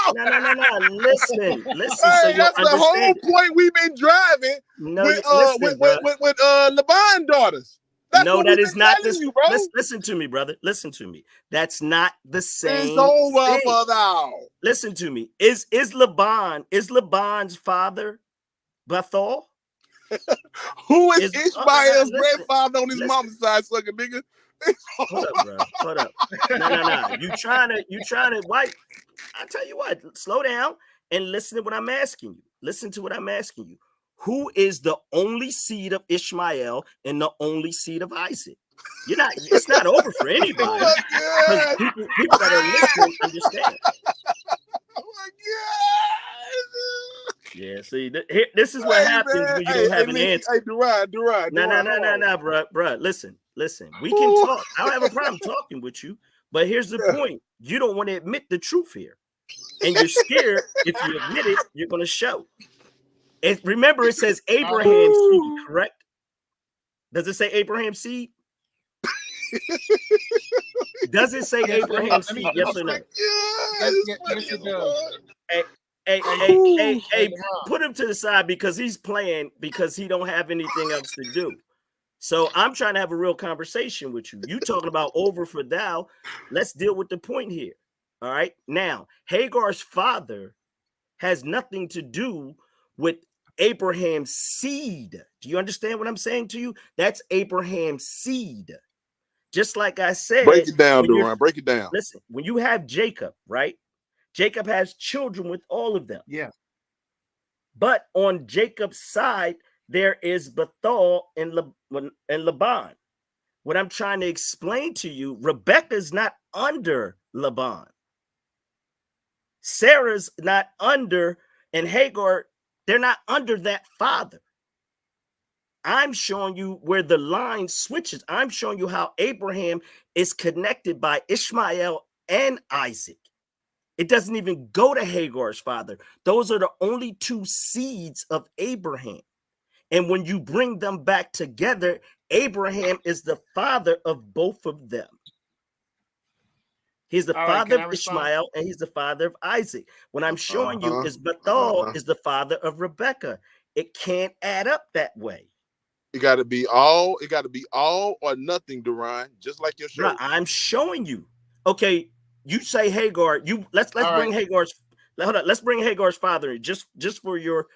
father! No. Listen. So Hey, you'll that's the whole understand it. point we've been driving No, listen, bro. with Laban daughters. That's No, what that we've is been not telling this. you, bro. Listen to me, brother. Listen to me. That's not the It's same over thing. for thou. Listen to me. Is Laban's father Bethel? Who is No, Ishmael's grandfather on his mama's side, sucker nigga? Hold up, bro. Hold up. No. You trying to wipe. I tell you what, slow down and listen to what I'm asking you. Listen to what I'm asking you. Who is the only seed of Ishmael and the only seed of Isaac? It's not over for anybody. Oh my Because God. people that are listening understand. Oh my God. Yeah, see, this is what happens man. when you don't have an answer. Hey, Durant. No, bro. Listen. We can talk. I don't have a problem talking with you. But here's the point. You don't want to admit the truth here. And you're scared if you admit it, you're going to show. And remember, it says Abraham's seed, correct? Does it say Abraham's seed? Does it say Abraham's seed? Yes or no? Yes, it does. Hey, put him to the side because he's playing because he don't have anything else to do. So I'm trying to have a real conversation with you. You talking about over for thou. Let's deal with the point here. All right. Now, Hagar's father has nothing to do with Abraham's seed. Do you understand what I'm saying to you? That's Abraham's seed. Just like I said. Break it down, Durant. Break it down. Listen, when you have Jacob, right? Jacob has children with all of them. Yeah. But on Jacob's side, there is Bethel and Laban. What I'm trying to explain to you, Rebecca's not under Laban. Sarah's not under, and Hagar, they're not under that father. I'm showing you where the line switches. I'm showing you how Abraham is connected by Ishmael and Isaac. It doesn't even go to Hagar's father. Those are the only two seeds of Abraham. And when you bring them back together, Abraham is the father of both of them. He's the father of Ishmael and he's the father of Isaac. What I'm showing you is Bethel is the father of Rebecca. It can't add up that way. It got to be all or nothing, Durant, just like your show. Bruh, I'm showing you. Okay, you say Hagar. Let's bring Hagar's. Hold on. Let's bring Hagar's father just for your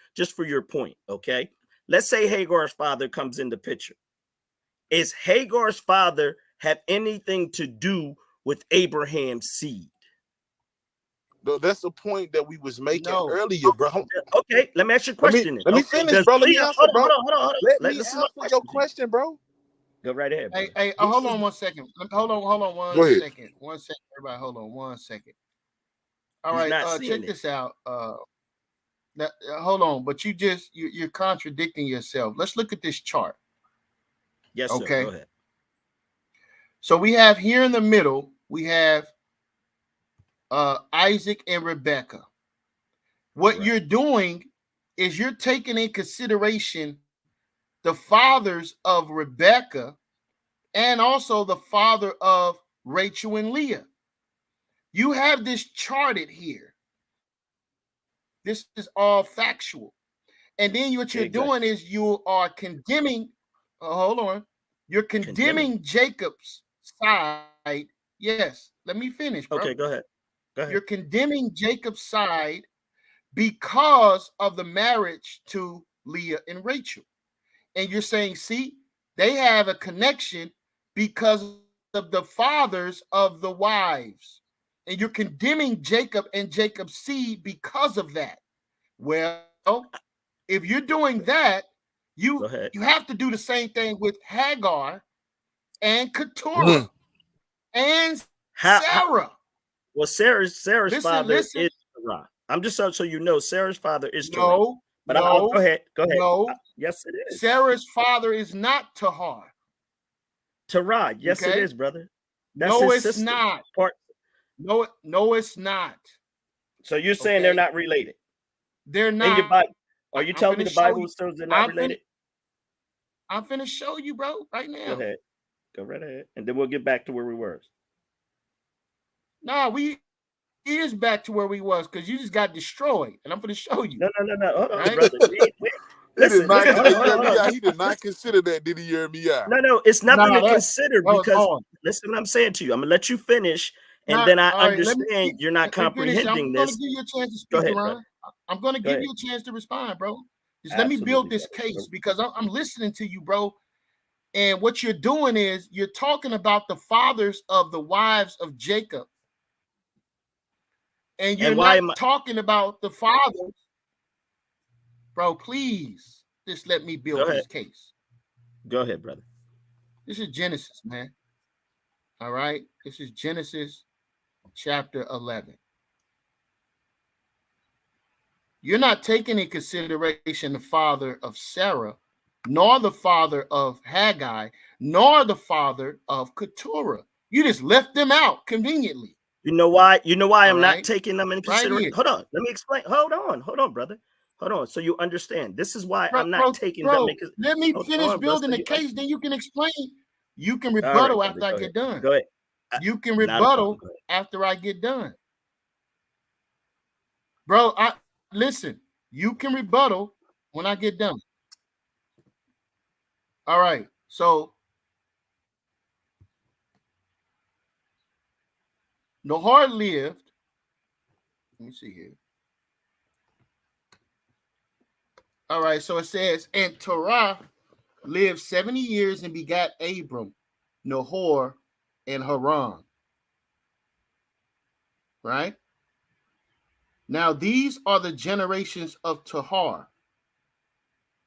point. Okay. Let's say Hagar's father comes in the picture. Is Hagar's father have anything to do with Abraham's seed? That's the point that we was making earlier, bro. Okay, let me ask you a question. Let me finish, bro. Let me answer, bro. Let me answer your question, bro. Go right ahead, bro. Hey, hold on 1 second. Hold on 1 second. 1 second, everybody. Hold on 1 second. All right, check this out. Hold on, but you're contradicting yourself. Let's look at this chart. Yes, sir. Okay. Go ahead. So we have here in the middle, we have Isaac and Rebecca. What you're doing is you're taking in consideration the fathers of Rebecca and also the father of Rachel and Leah. You have this charted here. This is all factual. And then what you're doing is you are condemning, hold on, you're condemning Jacob's side. Yes, let me finish, bro. Okay, go ahead. You're condemning Jacob's side because of the marriage to Leah and Rachel. And you're saying, see, they have a connection because of the fathers of the wives. and you're condemning Jacob and Jacob's seed because of that. Well, if you're doing that, you have to do the same thing with Hagar and Keturah and Sarah. Well, Sarah's father is Terah. I'm just so you know, Sarah's father is Terah. But go ahead. No. Yes, it is. Sarah's father is not Tahar. Terah. Yes, it is, brother. That's no, it's not. No, it's not. So you're saying they're not related? They're not. In your Bible, are you telling me the Bible says they're not related? I'm finna show you, bro, right now. Go ahead. Go right ahead. And then we'll get back to where we were. Nah, we is back to where we was because you just got destroyed. And I'm finna show you. No. Hold on, right? brother. Listen, he did not consider that, did he, YirmeYah? No, it's nothing to consider because listen what I'm saying to you. I'm gonna let you finish, and then I understand you're not comprehending this. I'm gonna give you a chance to speak, Ron. I'm gonna give you a chance to respond, bro. Just let me build this case because I'm listening to you, bro. And what you're doing is you're talking about the fathers of the wives of Jacob. And you're not talking about the fathers. Bro, please just let me build this case. Go ahead, brother. This is Genesis, man. All right. This is Genesis chapter 11. You're not taking in consideration the father of Sarah, nor the father of Haggai, nor the father of Keturah. You just left them out conveniently. You know why? I'm not taking them in consideration. Hold on. Let me explain. Hold on, brother. Hold on. So you understand. This is why I'm not taking them in consideration. Let me finish building the case, then you can explain. You can rebuttal after I get done. Go ahead. You can rebuttal after I get done. Bro, listen, you can rebuttal when I get done. All right. So Nahor lived. Let me see here. All right. So it says, and Terah lived 70 years and begat Abram, Nahor, and Haran. Right? Now, these are the generations of Tahar.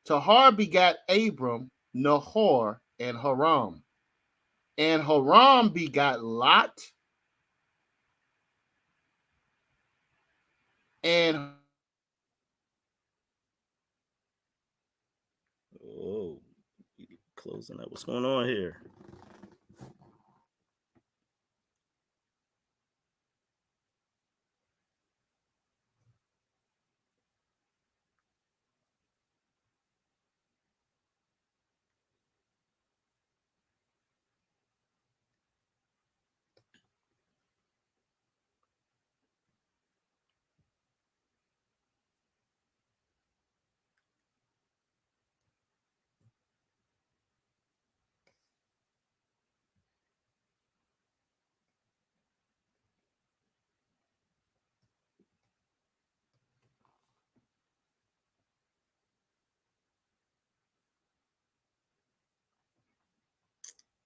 Tahar begat Abram, Nahor, and Haran. And Haran begat Lot. And closing up. What's going on here?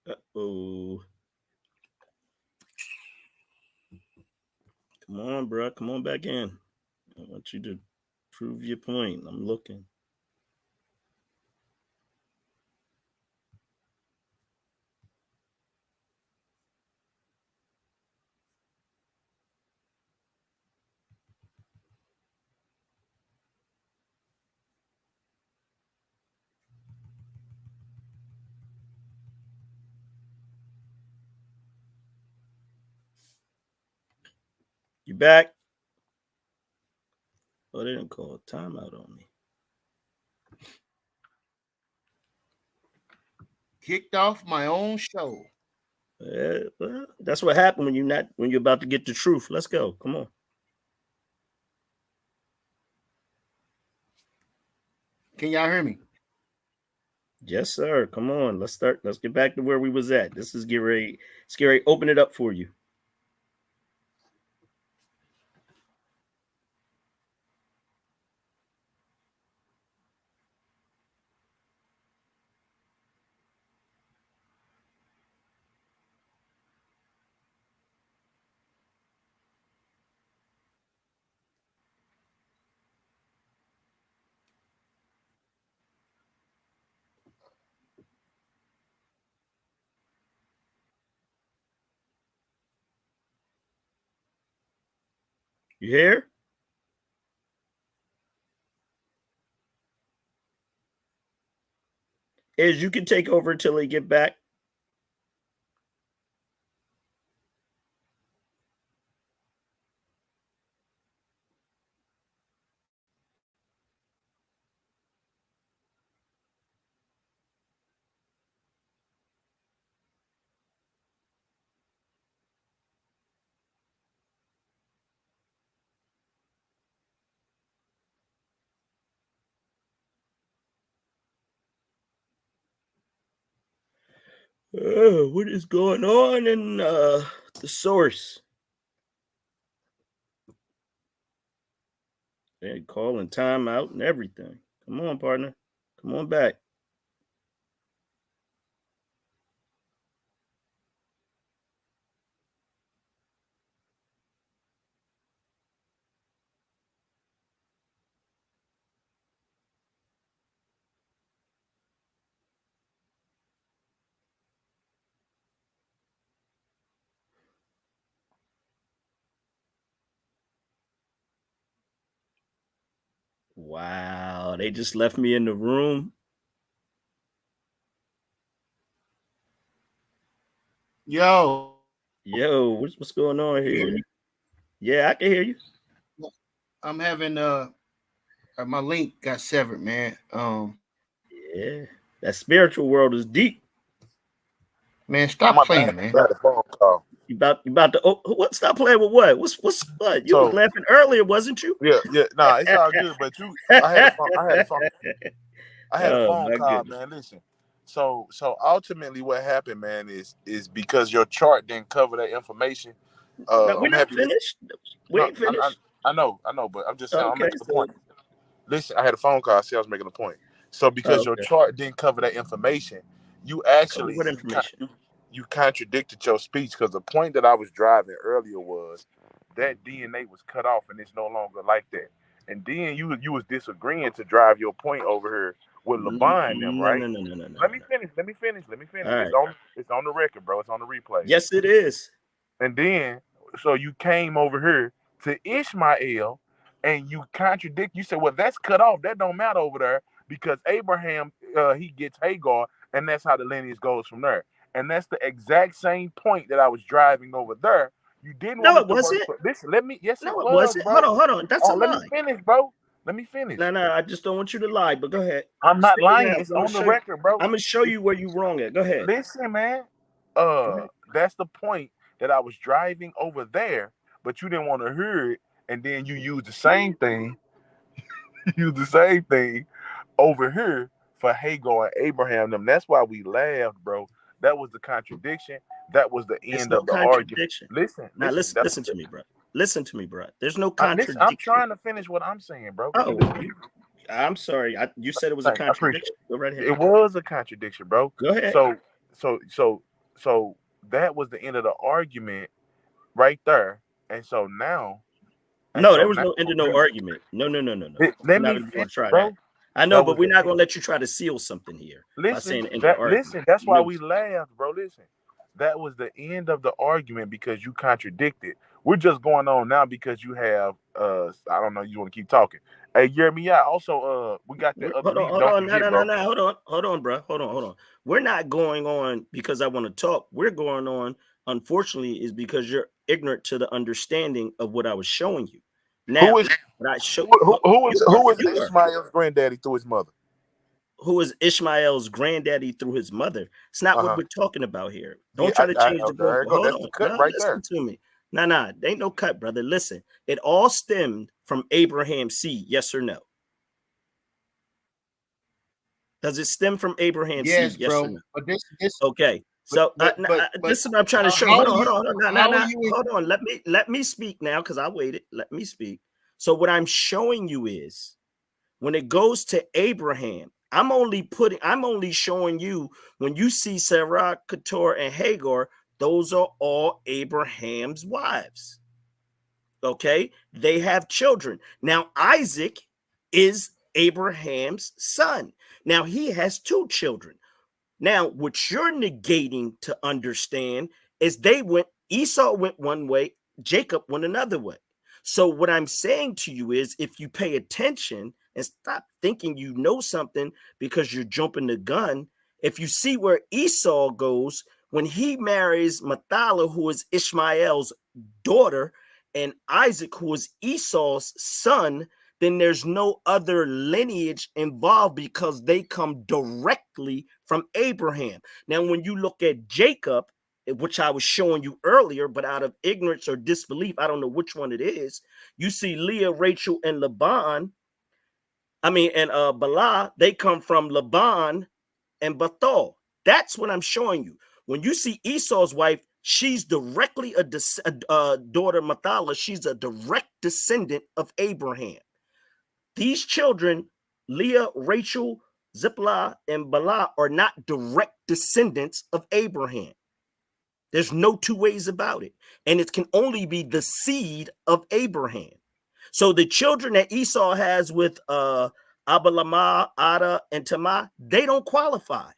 Uh-oh. Come on, bro. Come on back in. I want you to prove your point. I'm looking. You back? Oh, they didn't call a timeout on me. Kicked off my own show. Well, that's what happened when you're about to get the truth. Let's go. Come on. Can y'all hear me? Yes, sir. Come on. Let's start. Let's get back to where we was at. This is scary. Scary. Open it up for you. You hear? You can take over until they get back. What is going on in the source? They're calling timeout and everything. Come on, partner. Come on back. Wow, they just left me in the room. Yo, What's going on here? Yeah, I can hear you. I'm having my link got severed, man. Yeah, that spiritual world is deep. Man, stop playing, man. I had a phone call. You about to what? Stop playing with what? What's what? You was laughing earlier, wasn't you? Yeah. Nah, it's all good. But I had a phone call, man. Listen. So ultimately, what happened, man, is because your chart didn't cover that information. No, we're not finished. We ain't finished. I know, but I'm just saying. Okay, I'm making the point. Listen, I had a phone call. I was making a point. So because your chart didn't cover that information, you actually what information? You contradicted your speech, because the point that I was driving earlier was that DNA was cut off and it's no longer like that. And then you was disagreeing to drive your point over here with LeBron and them, right? No. Let me finish. Right. It's on the record, bro. It's on the replay. Yes, it is. And then, so you came over here to Ishmael and you contradict. You said, well, that's cut off. That don't matter over there because Abraham, he gets Hagar, and that's how the lineage goes from there. And that's the exact same point that I was driving over there. You didn't want it wasn't. Listen, let me. Yes, no, it was, wasn't. Bro. Hold on. That's a lie. Let me finish, bro. Let me finish. No, I just don't want you to lie. But go ahead. I'm not lying. It's on the record, bro. I'm gonna show you where you're wrong at. Go ahead. Listen, man. That's the point that I was driving over there, but you didn't want to hear it, and then you use the same thing. Over here for Hagar and Abraham. Them. That's why we laughed, bro. That was the contradiction. That was the end of the argument. Listen to me, bro. Listen to me, bro. There's no contradiction. I'm trying to finish what I'm saying, bro. Oh, I'm sorry. You said it was a contradiction. Go right ahead. It was a contradiction, bro. Go ahead. So that was the end of the argument right there. And so now. No, there was no end of no argument. No. Let me finish, bro. I know, but we're not gonna let you try to seal something here. Listen, that's why we laughed, bro. Listen, that was the end of the argument because you contradicted. We're just going on now because you have I don't know, you want to keep talking. Hey, YirmeYah, also we got the other hold on, bro. Hold on. We're not going on because I want to talk. We're going on, unfortunately, is because you're ignorant to the understanding of what I was showing you. Now, who is Ishmael's granddaddy through his mother? Who is Ishmael's granddaddy through his mother? It's not what we're talking about here. Don't try to change the goal. Hold on. The cut right listen to me. Nah. There ain't no cut, brother. Listen, it all stemmed from Abraham's seed. Yes or no? Does it stem from Abraham's seed? Yes or no? But this okay. So this is what I'm trying to show. Hold on. Let me speak now because I waited. Let me speak. So what I'm showing you is when it goes to Abraham, I'm only showing you when you see Sarah, Keturah, and Hagar, those are all Abraham's wives. Okay, they have children. Now Isaac is Abraham's son. Now he has 2 children. Now, what you're negating to understand is Esau went one way, Jacob went another way. So what I'm saying to you is, if you pay attention and stop thinking you know something because you're jumping the gun, if you see where Esau goes when he marries Mathala, who is Ishmael's daughter, and Isaac, who is Esau's son, then there's no other lineage involved because they come directly from Abraham. Now, when you look at Jacob, which I was showing you earlier, but out of ignorance or disbelief, I don't know which one it is, you see Leah, Rachel, and Laban, and Bala, they come from Laban and Bethel. That's what I'm showing you. When you see Esau's wife, she's directly a daughter Mathala. She's a direct descendant of Abraham. These children, Leah, Rachel, Ziplah, and Bala, are not direct descendants of Abraham. There's no two ways about it. And it can only be the seed of Abraham. So the children that Esau has with Abalamah, Ada, and Tamar, they don't qualify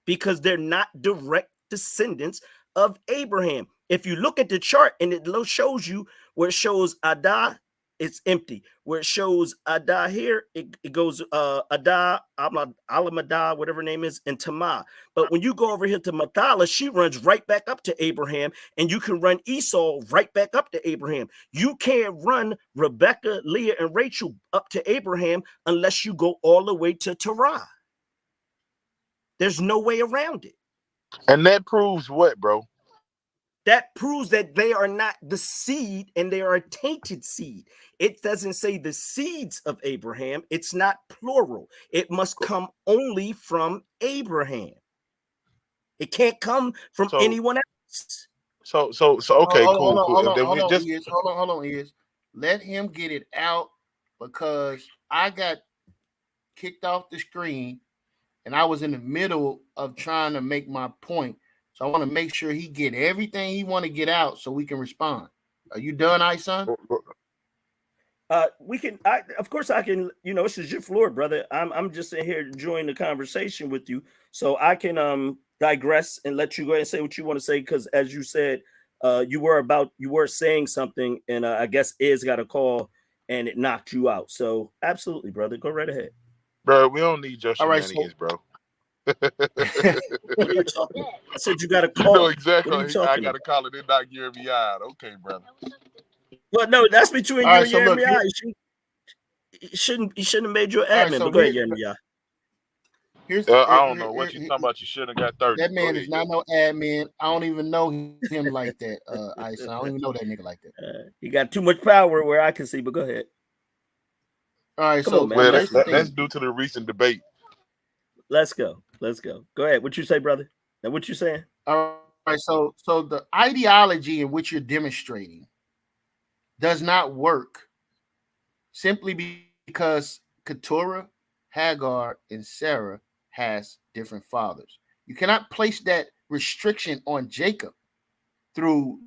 because they're not direct descendants of Abraham. If you look at the chart and it shows you where it shows Ada, it's empty. Where it shows Ada here, it goes Ada, Alamadah, whatever her name is, and Tamar. But when you go over here to Mathala, she runs right back up to Abraham, and you can run Esau right back up to Abraham. You can't run Rebecca, Leah, and Rachel up to Abraham unless you go all the way to Terah. There's no way around it. And that proves what, bro? That proves that they are not the seed and they are a tainted seed. It doesn't say the seeds of Abraham. It's not plural. It must come only from Abraham. It can't come from anyone else. So okay, cool. Hold on, Iz. Let him get it out because I got kicked off the screen and I was in the middle of trying to make my point. So I want to make sure he get everything he want to get out so we can respond. Are you done, Ison? We can. Of course, I can. This is your floor, brother. I'm just in here enjoying the conversation with you, so I can digress and let you go ahead and say what you want to say. Because as you said, you were saying something, and I guess Iz got a call and it knocked you out. So absolutely, brother, go right ahead. Bro, we don't need your shenanigans, bro. What are you talking about? I said you got a call. You know exactly. I got to call it and not YirmeYah. Okay, brother. Well, no, that's between you and YirmeYah. He shouldn't have made you an admin. But go ahead, YirmeYah. I don't know what you're talking about. You shouldn't have got 30. That man is not no admin. I don't even know him like that. I don't even know that nigga like that. He got too much power where I can see. But go ahead. All right, come on, man. That's due to the recent debate. Let's go. Go ahead. What you say, brother? Now, what you saying? All right. So the ideology in which you're demonstrating does not work simply because Keturah, Hagar, and Sarah has different fathers. You cannot place that restriction on Jacob through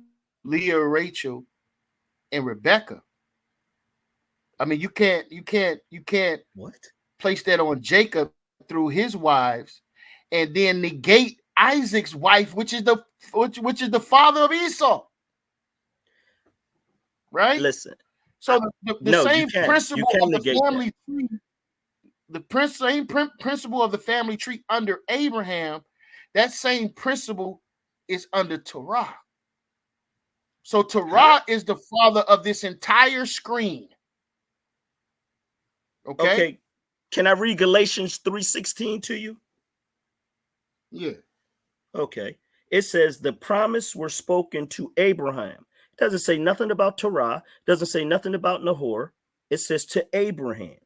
Leah, Rachel, and Rebecca. I mean, you can't what? Place that on Jacob through his wives, and then negate Isaac's wife, which is the father of Esau. Right? Listen. So the same principle of the family tree, same principle of the family tree under Abraham, that same principle is under Terah. So Terah is the father of this entire screen. Okay. Can I read Galatians 3:16 to you? Yeah. Okay. It says the promise were spoken to Abraham. It doesn't say nothing about Terah. It doesn't say nothing about Nahor. It says to Abraham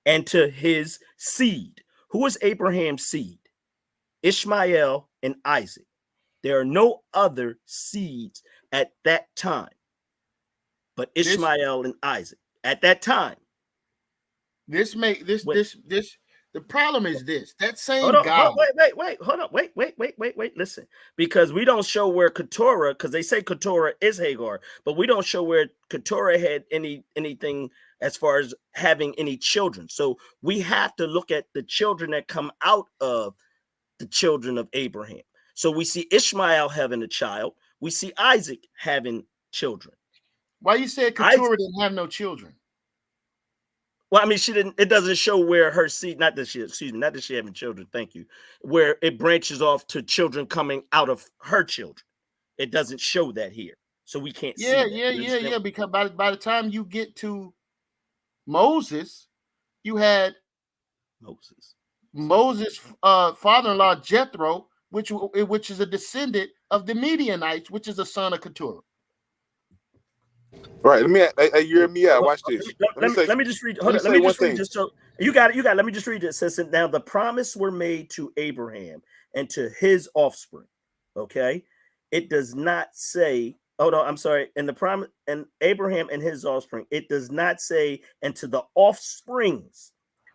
and to his seed. Who is Abraham's seed? Ishmael and Isaac. There are no other seeds at that time but Ishmael and Isaac at that time. The problem is this. That same hold on, God. Wait. Listen, because we don't show where Keturah, because they say Keturah is Hagar, but we don't show where Keturah had anything as far as having any children. So we have to look at the children that come out of the children of Abraham. So we see Ishmael having a child. We see Isaac having children. Why you said Keturah didn't have no children? Well, I mean, she didn't. It doesn't show where her seed. Not that she, excuse me, not that she having children. Thank you. Where it branches off to children coming out of her children. It doesn't show that here, so we can't see that. Yeah. Because by the time you get to Moses, you had Moses' father-in-law Jethro, which is a descendant of the Midianites, which is a son of Keturah. Right. Let me, YirmeYah, watch this. Let me just read. Hold on. Let me just read this. So you got it. Let me just read it. It says, now the promise were made to Abraham and to his offspring. Okay. It does not say, oh no, I'm sorry. And the promise and Abraham and his offspring, it does not say, and to the offsprings,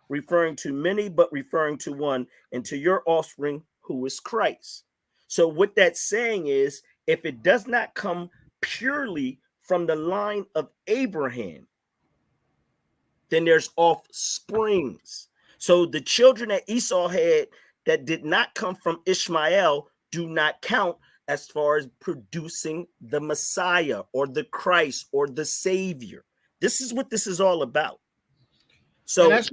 referring to many, but referring to one, and to your offspring, who is Christ. So what that's saying is, if it does not come purely from the line of Abraham, then there's offsprings. So the children that Esau had that did not come from Ishmael do not count as far as producing the Messiah or the Christ or the Savior. This is what this is all about. So that's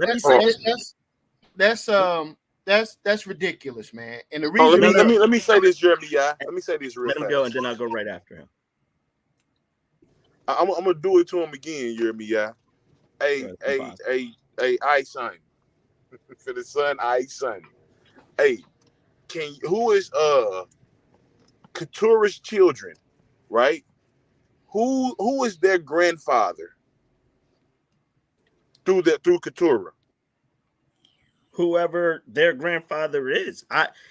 ridiculous, man. And the reason let me say this, YirmeYah. Let me say this real fast. Let him go, and then I'll go right after him. I'm gonna do it to him again, YirmeYah. Hey, I son. For the son, I son. Hey, who is Keturah's children, right? Who is their grandfather through Keturah? Whoever their grandfather is.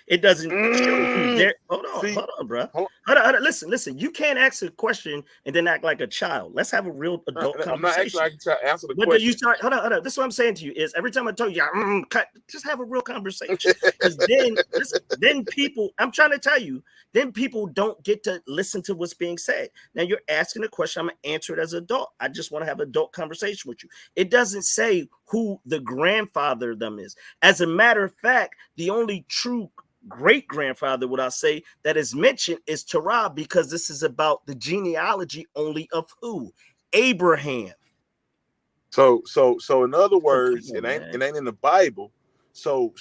It doesn't show who their, hold on, bro. Hold on. Listen. You can't ask a question and then act like a child. Let's have a real adult conversation. I'm not actually like to answer the question. But you start, hold on. This is what I'm saying to you is every time I tell you, just have a real conversation. Because then people, I'm trying to tell you, then people don't get to listen to what's being said. Now you're asking a question, I'm gonna answer it as an adult. I just want to have an adult conversation with you. It doesn't say who the grandfather of them is. As a matter of fact, the only true great grandfather, what I say, that is mentioned is Terah, because this is about the genealogy only of who? Abraham. So in other words, it ain't in the Bible. So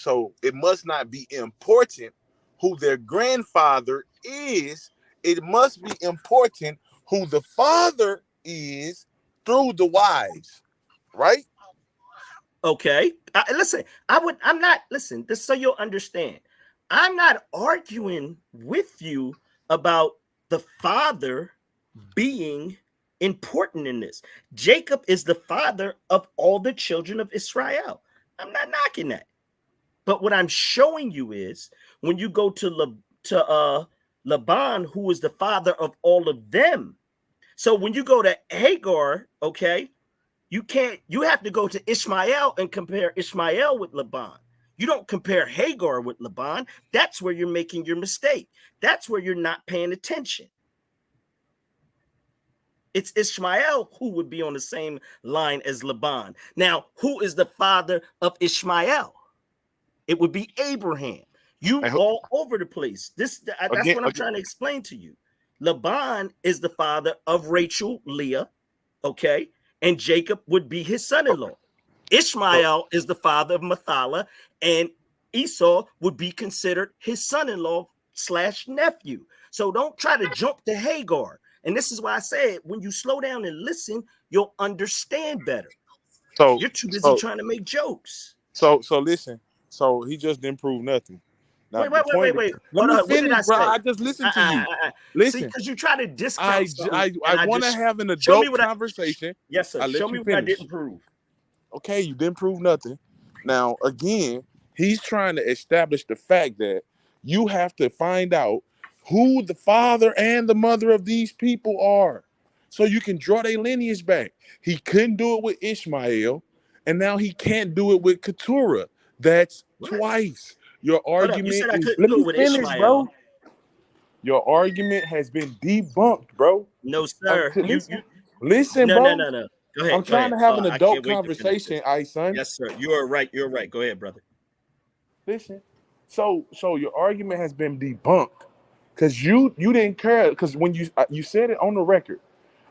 it must not be important who their grandfather is. It must be important who the father is through the wives, right? Okay. Listen, listen, just so you'll understand, I'm not arguing with you about the father being important in this. Jacob is the father of all the children of Israel. I'm not knocking that. But what I'm showing you is when you go to Laban, who is the father of all of them. So when you go to Hagar, okay, you have to go to Ishmael and compare Ishmael with Laban. You don't compare Hagar with Laban. That's where you're making your mistake. That's where you're not paying attention. It's Ishmael who would be on the same line as Laban. Now, who is the father of Ishmael? It would be Abraham. You all over the place. That's what I'm trying to explain to you. Laban is the father of Rachel, Leah, okay? And Jacob would be his son-in-law. Ishmael is the father of Mathala, and Esau would be considered his son-in-law / nephew. So don't try to jump to Hagar. And this is why I said, when you slow down and listen, you'll understand better. So you're too busy trying to make jokes. So listen. So he just didn't prove nothing. Now, wait. Let me finish, bro. I just listened to you. Listen, because you try to discount I want to have an adult conversation. Yes, sir. Show me what I didn't prove. Okay, you didn't prove nothing. Now, again, he's trying to establish the fact that you have to find out who the father and the mother of these people are, so you can draw their lineage back. He couldn't do it with Ishmael, and now he can't do it with Keturah. That's twice. Your argument you said I couldn't let do me it with finish, Ishmael. bro. Your argument has been debunked, bro. No, sir. Listen, bro. No. Go ahead. I'm trying to have an adult conversation, son. Yes, sir. You're right. Go ahead, brother. Listen. So your argument has been debunked because you didn't care, because when you said it on the record.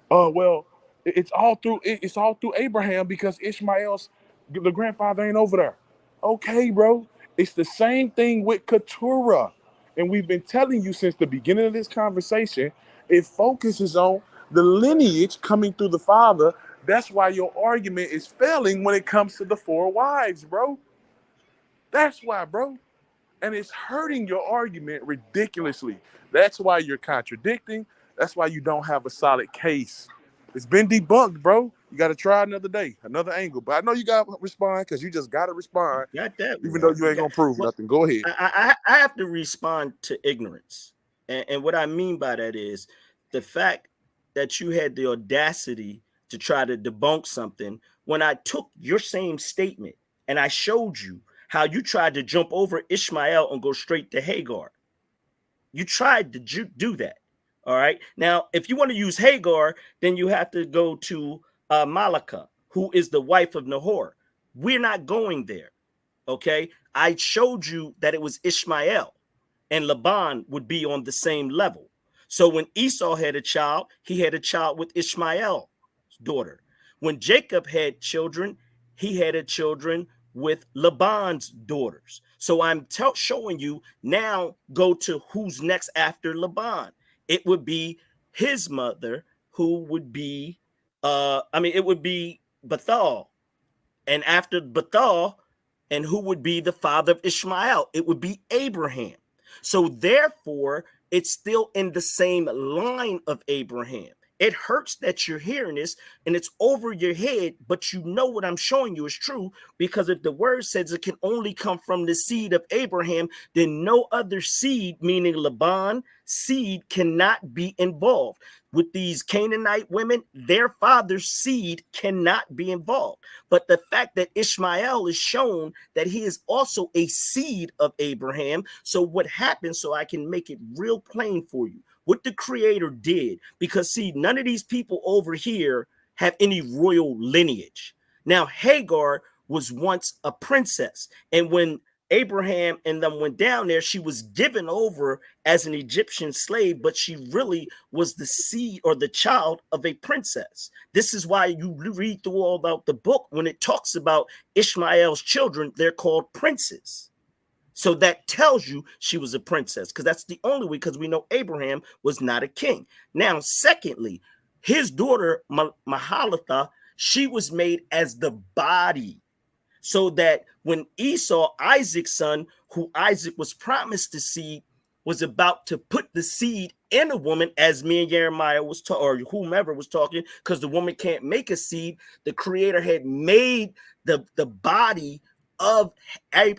Well, It's all through Abraham because Ishmael's the grandfather ain't over there. Okay, bro. It's the same thing with Keturah. And we've been telling you since the beginning of this conversation, it focuses on the lineage coming through the father. That's why your argument is failing when it comes to the 4 wives, bro. That's why, bro. And it's hurting your argument ridiculously. That's why you're contradicting. That's why you don't have a solid case. It's been debunked, bro. You got to try another day, another angle. But I know you got to respond because you just got to respond, Got that even though right. you ain't going to prove Well, nothing. Go ahead. I have to respond to ignorance. And what I mean by that is the fact that you had the audacity to try to debunk something when I took your same statement and I showed you how you tried to jump over Ishmael and go straight to Hagar. You tried to do that. All right. Now, if you want to use Hagar, then you have to go to Malika, who is the wife of Nahor. We're not going there. Okay. I showed you that it was Ishmael and Laban would be on the same level. So when Esau had a child, he had a child with Ishmael's daughter. When Jacob had children, he had a children with Laban's daughters. So I'm showing you now go to who's next after Laban. It would be his mother, who would be, it would be Bethal. And after Bethal, and who would be the father of Ishmael? It would be Abraham. So therefore, it's still in the same line of Abraham. It hurts that you're hearing this and it's over your head, but you know what I'm showing you is true, because if the word says it can only come from the seed of Abraham, then no other seed, meaning Laban seed, cannot be involved. With these Canaanite women, their father's seed cannot be involved. But the fact that Ishmael is shown that he is also a seed of Abraham. So what happens, so I can make it real plain for you, what the Creator did, because see, none of these people over here have any royal lineage. Now, Hagar was once a princess, and when Abraham and them went down there, she was given over as an Egyptian slave, but she really was the seed or the child of a princess. This is why you read through all about the book. When it talks about Ishmael's children, they're called princes. So that tells you she was a princess, because that's the only way, because we know Abraham was not a king. Now, secondly, his daughter, Mahalath, she was made as the body. So that when Esau, Isaac's son, who Isaac was promised the seed, was about to put the seed in a woman, as me and YirmeYah was talking, or whomever was talking, because the woman can't make a seed, the Creator had made the body of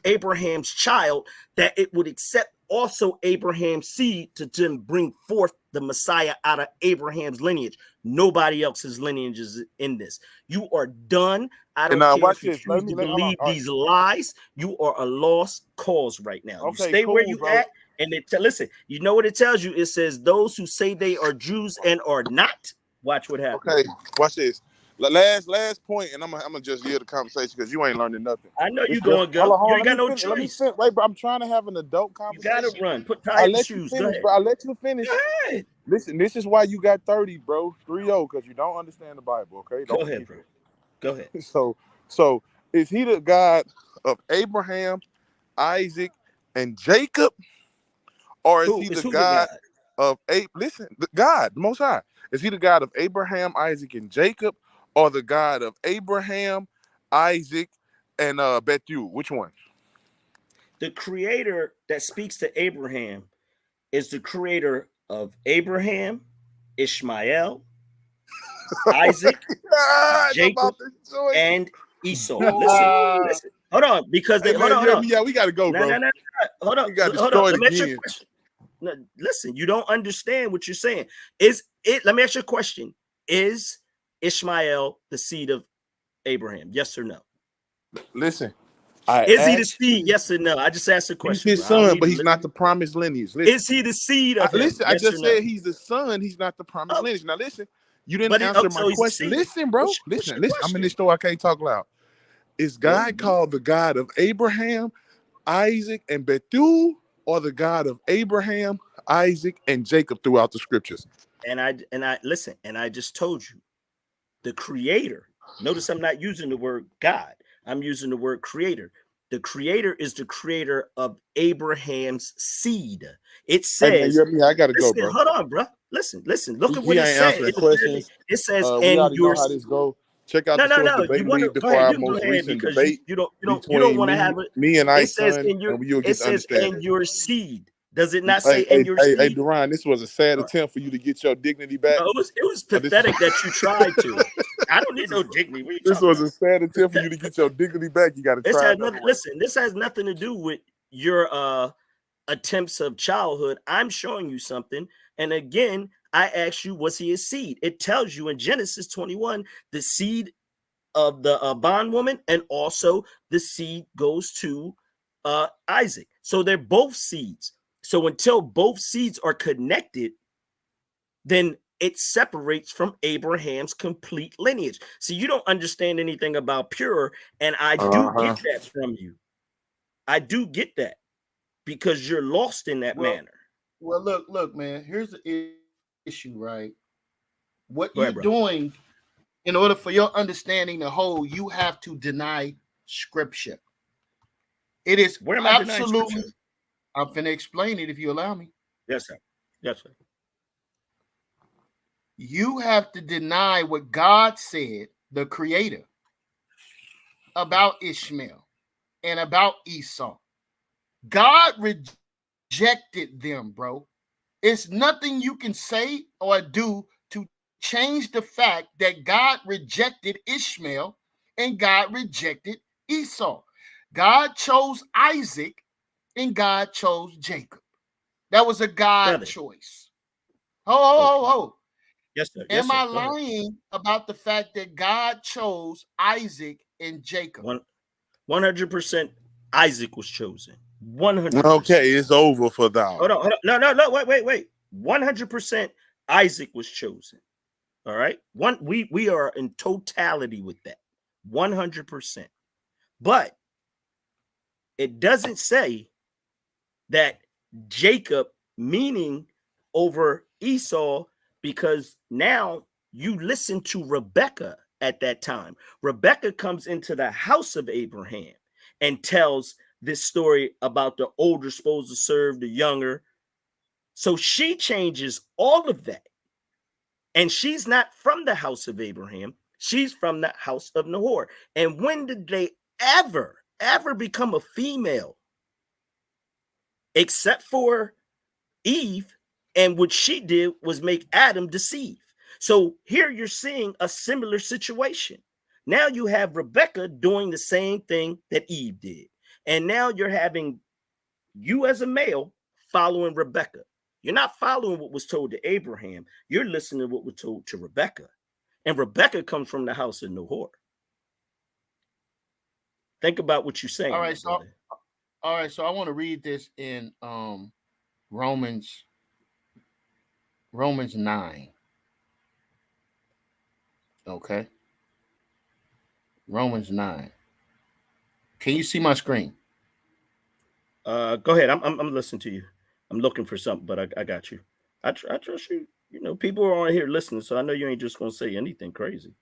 Abraham's child, that it would accept also Abraham's seed to then bring forth the Messiah out of Abraham's lineage. Nobody else's lineage is in this. You are done. I don't care Watch if you this. choose to believe these lies. You are a lost cause right now. You stay cool, where you bro. at. And listen, you know what it tells you? It says those who say they are Jews and are not. Watch what happens. Okay, watch this. Last point, and I'm gonna just yield the conversation because you ain't learning nothing. I know you're going to go. Hold on, You ain't got no Let me choice. finish. Wait, bro, I'm trying to have an adult You conversation. got to run. Put I'll tight let shoes. you Go finish, ahead. bro. I'll let you finish. Go ahead. Listen, this is why you got 30, bro. 3-0, because you don't understand the Bible, okay? Go ahead, bro. Go ahead. So is he the God of Abraham, Isaac, and Jacob? Or is he the God of the God, the Most High? Is he the God of Abraham, Isaac, and Jacob, or the God of Abraham, Isaac, and Bethu? Which one? The Creator that speaks to Abraham is the Creator of Abraham, Ishmael, Isaac, Jacob, and Esau. Listen. Hold on, because hold on. Yeah, we gotta go, bro. No. Hold on. We got Hold on. destroyed Let me ask you again. a question. No, listen, you don't understand what you're saying. Let me ask you a question. Is Ishmael the seed of Abraham? Yes or no? Listen. Is he the seed? Yes or no? I just asked a question. He's his son, but he's not the promised lineage. Listen. Is he the seed of him? Listen, I just said he's the son. He's not the promised lineage. Now listen, you didn't answer my question. Listen, bro. Listen. I'm in this store. I can't talk loud. Is God called the God of Abraham, Isaac, and Bethu, or the God of Abraham, Isaac, and Jacob throughout the scriptures? And I listen, and I just told you The creator. Notice I'm not using the word God. I'm using the word creator. The creator is the creator of Abraham's seed. It Hey man, says, YirmeYah, I gotta go, listen, bro. hold on, bro. Listen. Look at He what it ain't said in answering the very beginning. questions. It says, We and already know your how this go. Check out no, the no, source no. You debate want to league go for ahead? our You can go most ahead recent because you debate don't between want to have it. me and It Ike, says son, and you'll get the and understanding. your seed. Does it not Hey, say hey, and your hey, hey, seed? Duran, this was a sad attempt for you to get your dignity back. No, it was This pathetic that you tried to. I don't need no dignity. What are you this talking was about? a sad attempt for you to get your dignity back. You got to This try has another nothing. way. Listen, this has nothing to do with your attempts of childhood. I'm showing you something, and again, I asked you, was he a seed? It tells you in Genesis 21, the seed of the bondwoman, and also the seed goes to Isaac. So they're both seeds. So until both seeds are connected, then it separates from Abraham's complete lineage. See, you don't understand anything about pure, and I do get that from you. I do get that because you're lost in that Well, manner. look, man. Here's the issue, right? What Go you're ahead, bro. doing in order for your understanding to hold, you have to deny scripture. It is Where am I denying absolutely. scripture? I'm finna explain it if you allow me. Yes, sir. Yes, sir. You have to deny what God said, the creator, about Ishmael and about Esau. God rejected them, bro. It's nothing you can say or do to change the fact that God rejected Ishmael and God rejected Esau. God chose Isaac and God chose Jacob. That was a God Brother. choice. Ho. Okay. Yes, sir. Yes, Am sir. I Go ahead. lying about the fact that God chose Isaac and Jacob? 100% Isaac was chosen. 100%. Okay, it's over for thou. Hold on. No. Wait. 100% Isaac was chosen. All right. We are in totality with that. 100%. But it doesn't say that Jacob meaning over Esau, because now you listen to Rebekah at that time. Rebekah comes into the house of Abraham and tells this story about the older supposed to serve the younger. So she changes all of that. And she's not from the house of Abraham. She's from the house of Nahor. And when did they ever become a female? Except for Eve, and what she did was make Adam deceive. So here you're seeing a similar situation. Now you have Rebecca doing the same thing that Eve did. And now you're having you as a male following Rebecca. You're not following what was told to Abraham. You're listening to what was told to Rebecca. And Rebecca comes from the house of Nahor. Think about what you're saying. All right, brother. So I want to read this in Romans 9. Okay. Romans 9. Can you see my screen? Go ahead. I'm listening to you. I'm looking for something, but I got you. I trust you. You know, people are on here listening, so I know you ain't just gonna say anything crazy.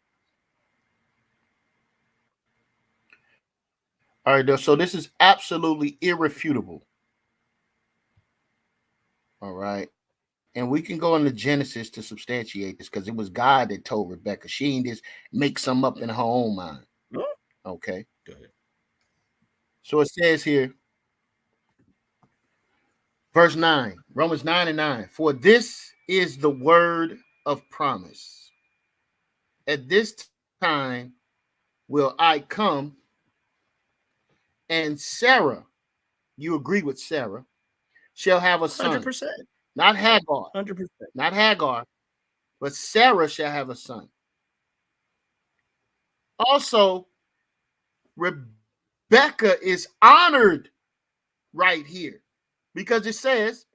All right, so this is absolutely irrefutable. All right. And we can go into Genesis to substantiate this because it was God that told Rebecca. She ain't just make something up in her own mind. Okay. Go ahead. So it says here, verse 9, Romans 9:9. For this is the word of promise. At this time will I come, and Sarah, you agree with Sarah, shall have a son. 100%. Not Hagar. 100%. Not Hagar, but Sarah shall have a son. Also, Rebecca is honored right here because it says,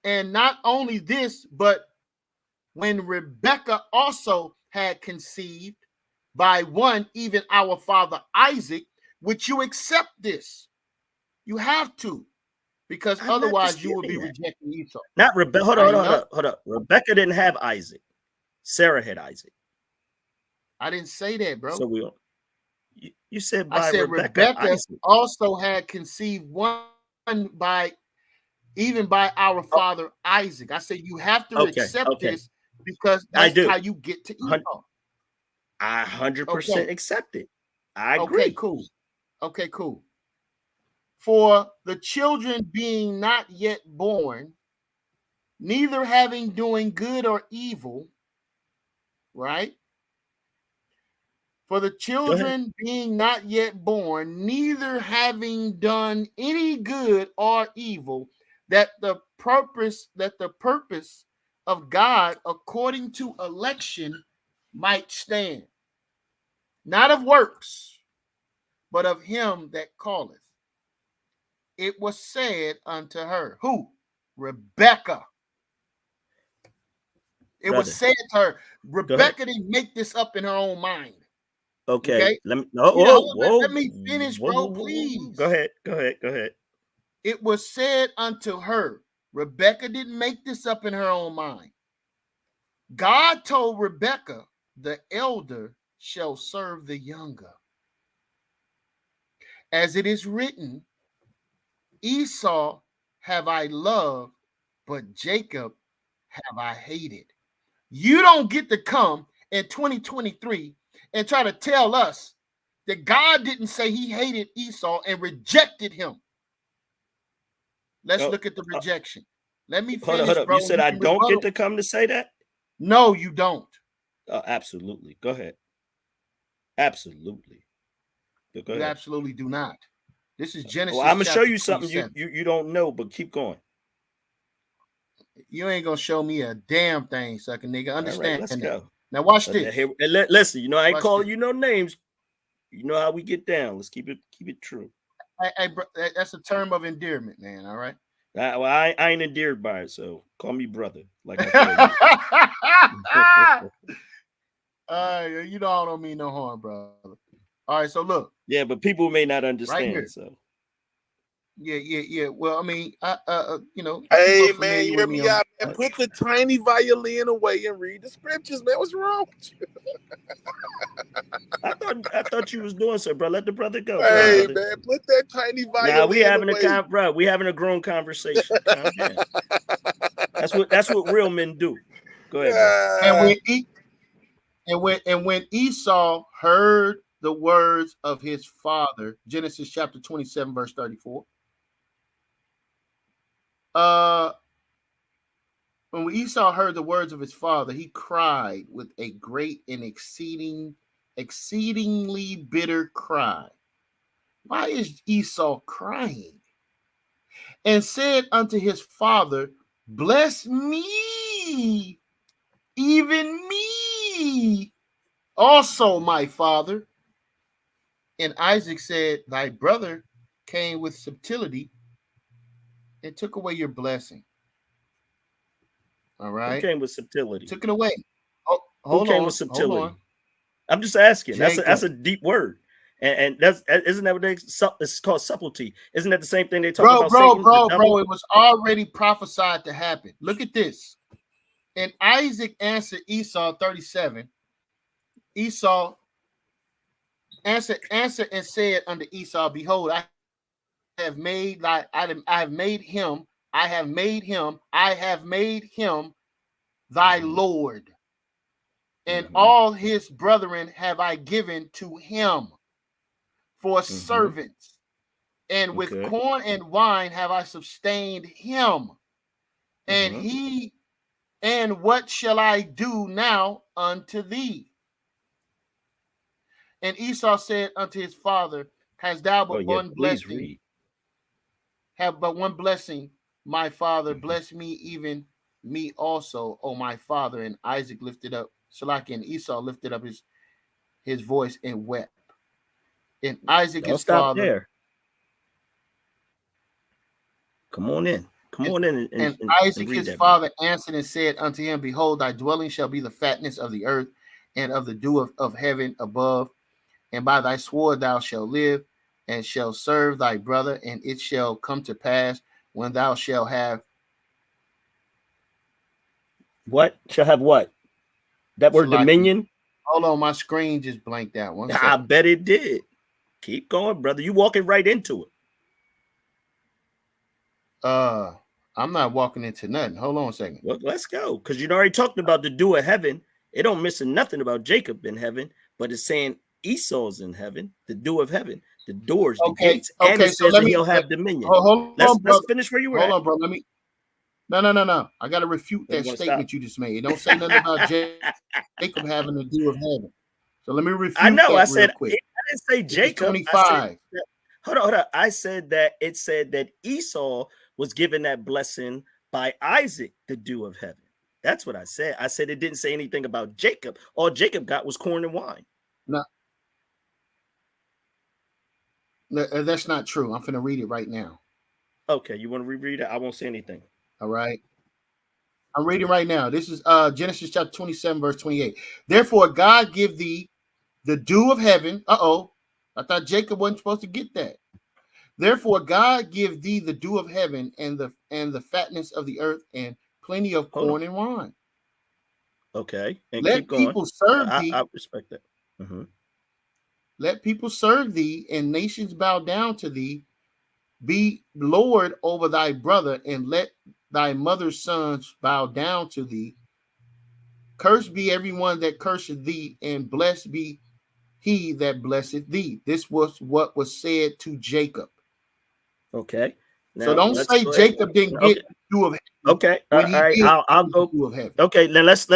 and not only this, but when Rebecca also had conceived by one, even our father Isaac, would you accept this? You have to, because otherwise you will be rejecting Esau. Not Rebecca. Hold on. Rebecca didn't have Isaac. Sarah had Isaac. I didn't say that, bro. So you said I by said Rebecca Isaac. also had conceived one by our father Isaac. I said you have to accept this because that's how you get to Esau. I 100% accept it. I agree. Okay, cool. Okay, cool. For the children being not yet born, neither having doing good or evil, right? For the children being not yet born, neither having done any good or evil, that the purpose of God according to election might stand, not of works, but of him that calleth. It was said unto her, who? Rebecca. It was said to her, Rebecca didn't make this up in her own mind. Okay. Let me finish, bro, please. Go ahead. It was said unto her, Rebecca didn't make this up in her own mind. God told Rebecca, the elder shall serve the younger. As it is written, Esau have I loved, but Jacob have I hated. You don't get to come in 2023 and try to tell us that God didn't say he hated Esau and rejected him. Let's look at the rejection. Let me finish, hold up. bro. You said I don't get to come to say that? No, you don't. Absolutely. Go ahead. Absolutely. Go ahead. You absolutely do not. This is Genesis. Well, I'm gonna show you something you don't know, but keep going. You ain't gonna show me a damn thing, sucker nigga. Understand? Let's go. Now watch this. Listen, you know I ain't calling you no names. You know how we get down. Let's keep it true. Hey, bro, that's a term of endearment, man. All right. I ain't endeared by it, so call me brother. Like I told you. You know I don't mean no harm, brother. All right, so look. Yeah, but people may not understand. Right so. Yeah. Well, I mean, you know. Hey man, YirmeYah, man, put the tiny violin away and read the scriptures, man. What's wrong with you? I thought you was doing so, bro. Let the brother go. Hey man, put that tiny violin. Now we having away. We having a grown conversation. That's what real men do. Go ahead. And when Esau heard the words of his father, Genesis chapter 27, verse 34. When Esau heard the words of his father, he cried with a great and exceedingly bitter cry. Why is Esau crying? And said unto his father, bless me, even me, also my father. And Isaac said, thy brother came with subtlety and took away your blessing. All right. Who came with subtlety? Took it away. Who came with subtlety? I'm just asking. That's a deep word. And isn't that what it's called, subtlety? Isn't that the same thing they talk about? Bro, it was already prophesied to happen. Look at this. And Isaac answered Esau 37. Esau answered and said unto Esau, behold, I have made him thy Lord, and all his brethren have I given to him for servants, and with corn and wine have I sustained him. And what shall I do now unto thee? And Esau said unto his father, hast thou but one blessing? Have but one blessing, my father, bless me, even me also, O my father. And Isaac lifted up, and Esau lifted up his voice and wept. And Isaac, his father. There. Come on in. And Isaac, his father, answered and said unto him, behold, thy dwelling shall be the fatness of the earth and of the dew of heaven above. And by thy sword thou shalt live, and shall serve thy brother. And it shall come to pass when thou shalt have what? Shall have what? That word Salaki. dominion? Hold on, my screen just blanked out. One I second. bet it did. Keep going, brother. You walking right into it. I'm not walking into nothing. Hold on a second. Well, let's go. Because you already talked about the dew of heaven. It don't mention nothing about Jacob in heaven, but it's saying Esau's in heaven, the dew of heaven, the doors, the Okay, gates, and it so says let that me he'll have dominion. hold Let's on, brother. finish where you were Hold at. on, bro. Let me. No. I got to refute Or you that want to statement stop? you just made. It don't say nothing about Jacob having the dew of heaven. So let me I refute know. I that real said quick. I didn't say This is Jacob. I said 25. that, hold on. I said that it said that Esau was given that blessing by Isaac, the dew of heaven. That's what I said. I said it didn't say anything about Jacob. All Jacob got was corn and wine. No, that's not true. I'm finna read it right now. Okay, you want to reread it? I won't say anything. All right. I'm reading right now. This is Genesis chapter 27, verse 28. Therefore, God give thee the dew of heaven. I thought Jacob wasn't supposed to get that. Therefore, God give thee the dew of heaven and the fatness of the earth and plenty of Hold on. corn and wine. Okay, and Let keep going. people serve thee. I respect that. Mm-hmm. Let people serve thee, and nations bow down to thee. Be Lord over thy brother, and let thy mother's sons bow down to thee. Cursed be everyone that curseth thee, and blessed be he that blesseth thee. This was what was said to Jacob. Okay. So Now don't let's say go ahead. Jacob didn't Okay. get the dew of heaven Okay. when All he right. did I'll the go. dew of heaven. Okay. Then let's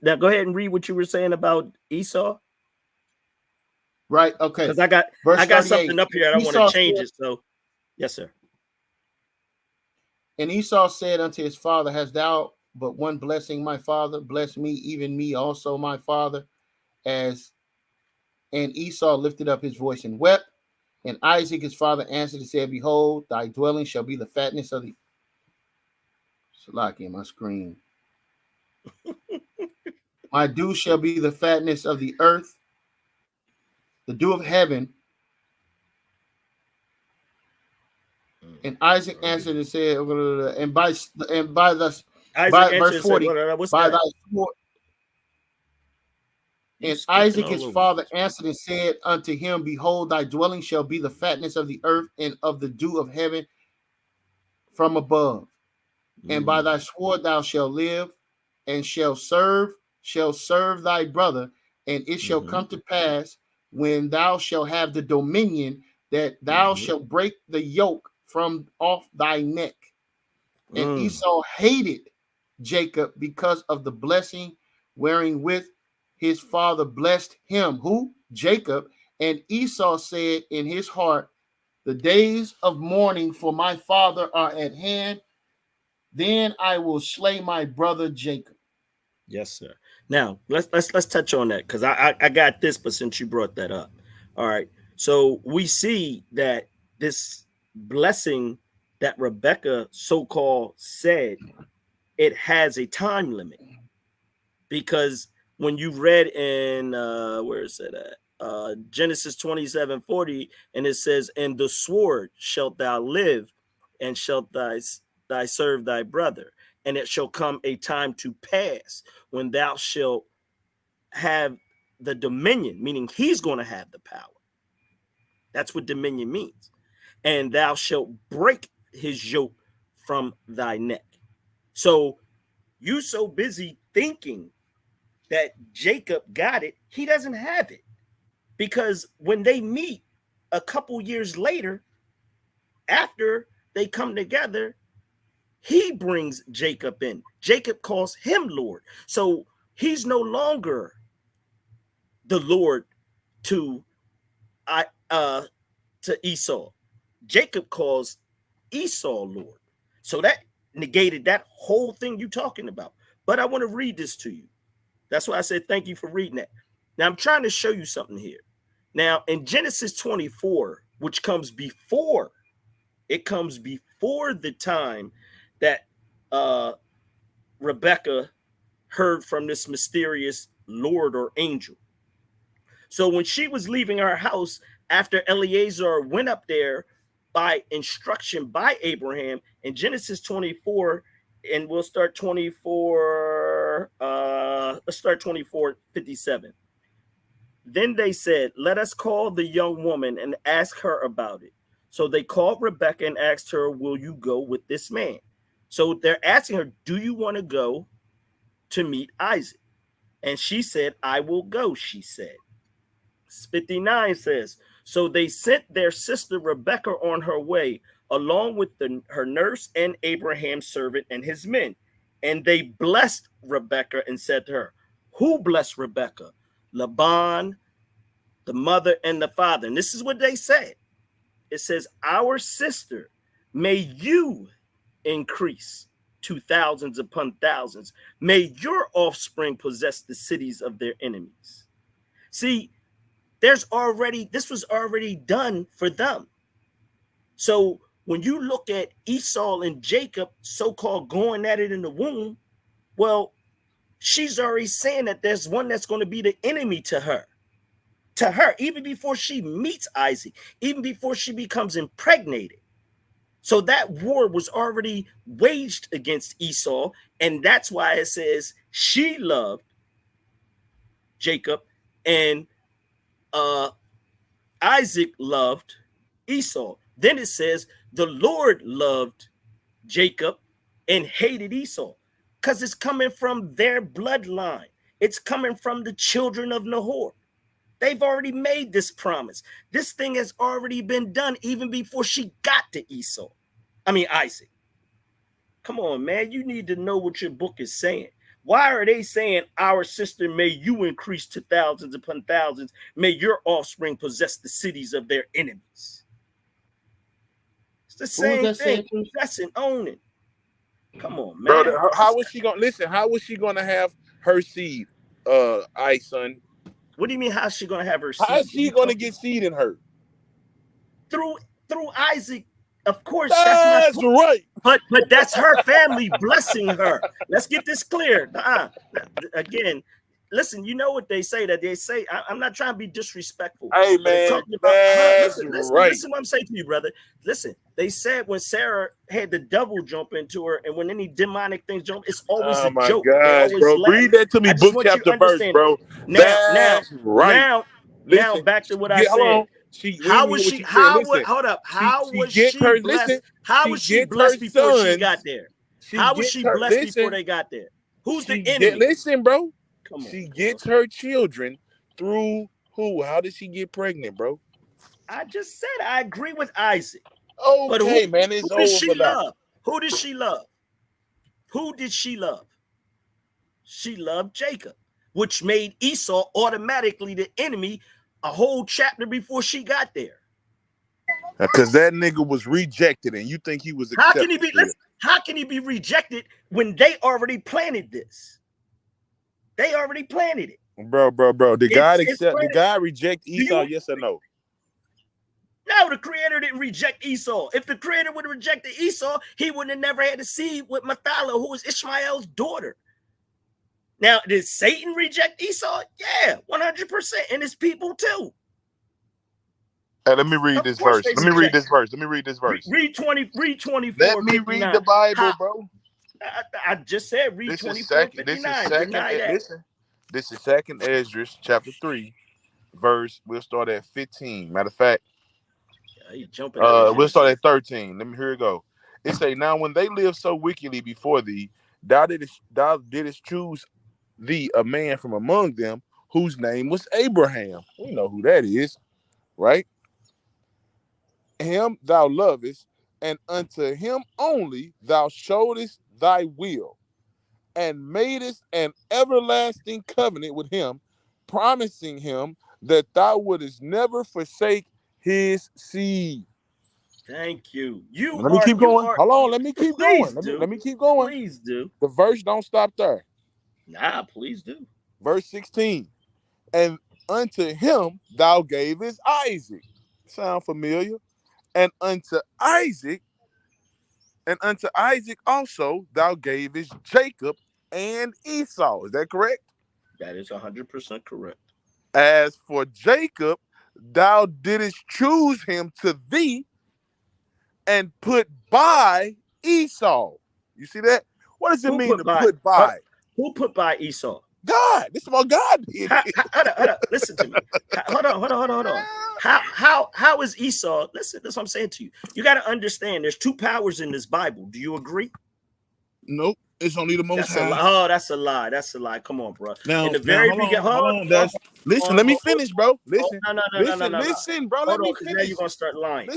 now go ahead and read what you were saying about Esau. Right. Okay. Because I got Verse 38. something up here. I don't want to change it. So yes, sir. And Esau said unto his father, hast thou but one blessing, my father? Bless me, even me also, my father. And Esau lifted up his voice and wept. And Isaac his father answered and said, behold, thy dwelling shall be the fatness of the Salaki in my screen. My dew shall be the fatness of the earth, the dew of heaven. And Isaac answered and said, and by verse 40, by thy sword. And Isaac his father answered and said unto him, behold, thy dwelling shall be the fatness of the earth and of the dew of heaven from above. And by thy sword thou shalt live, and shall serve thy brother. And it shall come to pass, when thou shalt have the dominion, that thou shalt break the yoke from off thy neck. And Esau hated Jacob because of the blessing wherewith his father blessed him. Who? Jacob. And Esau said in his heart, the days of mourning for my father are at hand. Then I will slay my brother Jacob. Yes, sir. Now let's touch on that, because I got this, but since you brought that up, all right. So we see that this blessing that Rebecca so-called said, it has a time limit, because when you read in where is it at? Genesis 27:40, and it says, and the sword shalt thou live, and shalt thy serve thy brother, and it shall come a time to pass when thou shalt have the dominion, meaning he's going to have the power. That's what dominion means. And thou shalt break his yoke from thy neck. So you so busy thinking that Jacob got it, he doesn't have it. Because when they meet a couple years later, after they come together, he brings Jacob in. Jacob calls him Lord. So he's no longer the Lord to Esau. Jacob calls Esau Lord. So that negated that whole thing you're talking about. But I want to read this to you. That's why I said thank you for reading that. Now I'm trying to show you something here. Now in Genesis 24, which comes before the time that Rebecca heard from this mysterious Lord or angel. So when she was leaving her house after Eliezer went up there by instruction by Abraham, in Genesis 24, and we'll start 24. Let's start 24:57. Then they said, "Let us call the young woman and ask her about it." So they called Rebecca and asked her, "Will you go with this man?" So they're asking her, "Do you want to go to meet Isaac?" And she said, "I will go," she said. 59 says, "So they sent their sister Rebecca on her way, along with her nurse and Abraham's servant and his men. And they blessed Rebecca and said to her," who blessed Rebecca? Laban, the mother, and the father. And this is what they said. It says, "Our sister, may you increase to thousands upon thousands. May your offspring possess the cities of their enemies." See, this was already done for them. So when you look at Esau and Jacob, so-called going at it in the womb, well, she's already saying that there's one that's going to be the enemy to her, even before she meets Isaac, even before she becomes impregnated. So that war was already waged against Esau, and that's why it says she loved Jacob and Isaac loved Esau. Then it says the Lord loved Jacob and hated Esau, because it's coming from their bloodline. It's coming from the children of Nahor. They've already made this promise. This thing has already been done even before she got to Isaac. Come on, man. You need to know what your book is saying. Why are they saying, "Our sister, may you increase to thousands upon thousands. May your offspring possess the cities of their enemies"? It's the same thing, possessing, owning. Come on, man. Bro, how was she gonna listen? How was she gonna have her seed, son? What do you mean? How's she gonna have her seed? How is she gonna get seed in her? Through Isaac, of course. That's right. But that's her family blessing her. Let's get this clear. Again, listen. You know what they say? I'm not trying to be disrespectful. Hey man, that's right. Listen what I'm saying to you, brother. Listen, they said when Sarah had the devil jump into her, and when any demonic things jump, it's always a joke. Oh my gosh, bro! Read that to me, book chapter verse, bro. Now, back to what I said. How was she blessed? How was she blessed before she got there? How was she blessed before they got there? Who's the enemy? Listen, bro. Come on, she gets her children through who? How did she get pregnant, bro? I just said I agree with Isaac. Okay, man, it's over. Who did she love? Who did she love? She loved Jacob, which made Esau automatically the enemy a whole chapter before she got there. Because that nigga was rejected, and you think he was accepted. How can he be rejected when they already planted this? They already planted it. Bro. Did God reject Esau, yes or no? No, the creator didn't reject Esau. If the creator would have rejected Esau, he would have never had a seed with Mathala, who was Ishmael's daughter. Now, did Satan reject Esau? Yeah, 100%. And his people too. Hey, let me read this verse. Let me read this verse. Read 24. Let me read the Bible, bro. I just said read 24. This is second Ezra, chapter 3, verse. We'll start at 15. Matter of fact, we'll start at 13. Here we go. It say, "Now when they lived so wickedly before thee, thou didst choose thee a man from among them, whose name was Abraham." We know who that is, right? "Him thou lovest, and unto him only thou showedest thy will, and madest an everlasting covenant with him, promising him that thou wouldest never forsake his seed." Thank you. Let me keep going. Hold on. Let me keep going. Let me keep going. Please do. The verse don't stop there. Nah, please do. Verse 16. "And unto him thou gavest Isaac." Sound familiar? And unto Isaac also thou gavest Jacob and Esau. Is that correct? That is 100% correct. "As for Jacob, thou didst choose him to thee and put by Esau." You see that? What does it Who mean put to by? put by? Who put by Esau? God. This is what God did. Hold up. Listen to me. Hold on. How is Esau? Listen, that's what I'm saying to you. You got to understand. There's two powers in this Bible. Do you agree? Nope. It's only the Most That's a High. lie. Oh, that's a lie. That's a lie. Come on, bro. In Now, the very hold beginning, on. Listen, let me finish, bro. Listen, no, listen, bro. Let Hold me on, because now finish. you're gonna start lying.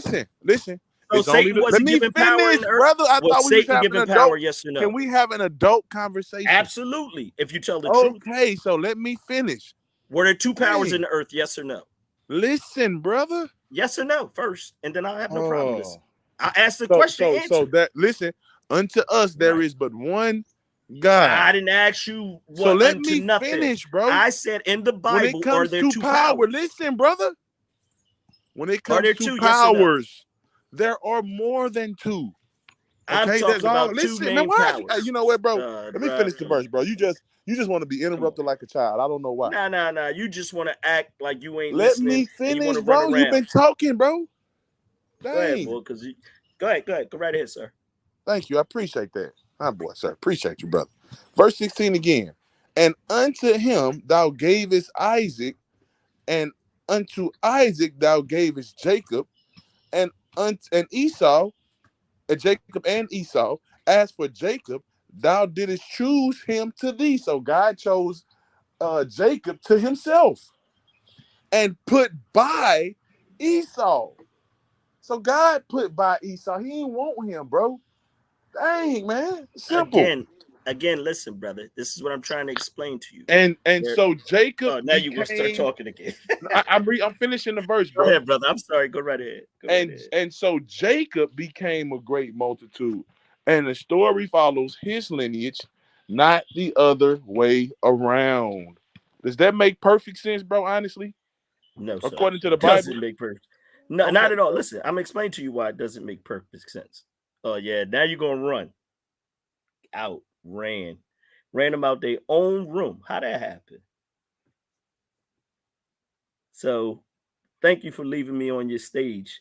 Listen. So It's only Satan let wasn't me given power finish, in the earth. brother. I thought Was we was Satan having given an power? adult. Yes or no? Can we have an adult conversation? Absolutely. If you tell the truth. Okay, so let me finish. Were there two powers Dang. in the earth? Yes or no? Listen, brother. Yes or no first, and then I'll have no problem. Listen. I'll ask the So, question. so that listen. Unto us there Right. is but one God. I didn't ask you what So let unto me nothing. finish, bro. I said in the Bible, when it comes are there to two power, powers? listen, brother. When it comes there to two? Yes or no? powers, there are more than two. I'm Okay, talking that's all. about two Listen, man. main Why? powers. You know what, bro? Let me finish the Come on. verse, bro. You just want to be interrupted like a child. I don't know why. Nah. You just want to act like you ain't Let listening. me And you finish, want to bro. run You've around. been talking, bro. Dang. Go ahead, boy. Go ahead. Go right ahead, sir. Thank you. I appreciate that. Hi, boy, sir. Appreciate you, brother. Verse 16 again. And unto him thou gavest Isaac, and unto Isaac thou gavest Jacob, and Esau, and Jacob and Esau. As for Jacob, thou didst choose him to thee. So God chose Jacob to himself and put by Esau. So God put by Esau. He didn't want him, bro. Dang, man. Simple. Again, listen, brother. This is what I'm trying to explain to you. And so Jacob. Now you're gonna start talking again. I'm finishing the verse, bro. Go ahead, brother. I'm sorry. Go right ahead. And so Jacob became a great multitude, and the story follows his lineage, not the other way around. Does that make perfect sense, bro? Honestly, no, sir. According to the Bible, doesn't Bible, make perfect. No, okay, not at all. Listen, I'm explaining to you why it doesn't make perfect sense. Oh yeah, now you're gonna run. Ran them out their own room. How that happen? So, thank you for leaving me on your stage.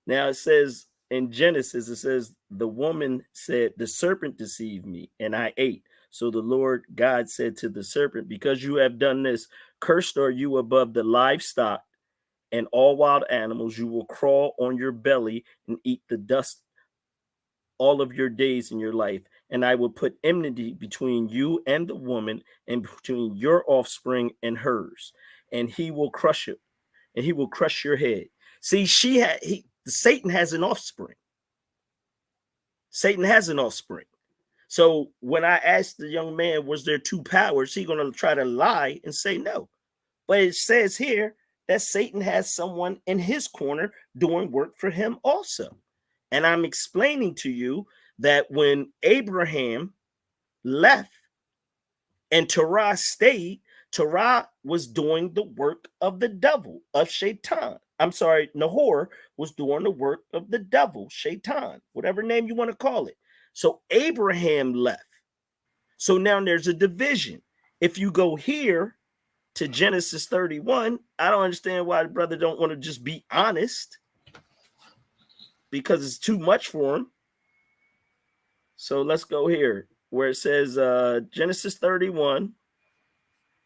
Now it says in Genesis, it says the woman said, "The serpent deceived me, and I ate." So the Lord God said to the serpent, "Because you have done this, cursed are you above the livestock and all wild animals. You will crawl on your belly and eat the dust all of your days in your life. And I will put enmity between you and the woman, and between your offspring and hers. And he will crush it, and he will crush your head." See, Satan has an offspring. Satan has an offspring. So when I asked the young man, was there two powers, he's going to try to lie and say no. But it says here that Satan has someone in his corner doing work for him also. And I'm explaining to you that when Abraham left and Terah stayed, Terah was doing the work of the devil, of Shaitan. I'm sorry, Nahor was doing the work of the devil, Shaitan, whatever name you want to call it. So Abraham left. So now there's a division. If you go here to Genesis 31, I don't understand why the brother don't want to just be honest, because it's too much for him. So let's go here where it says Genesis 31,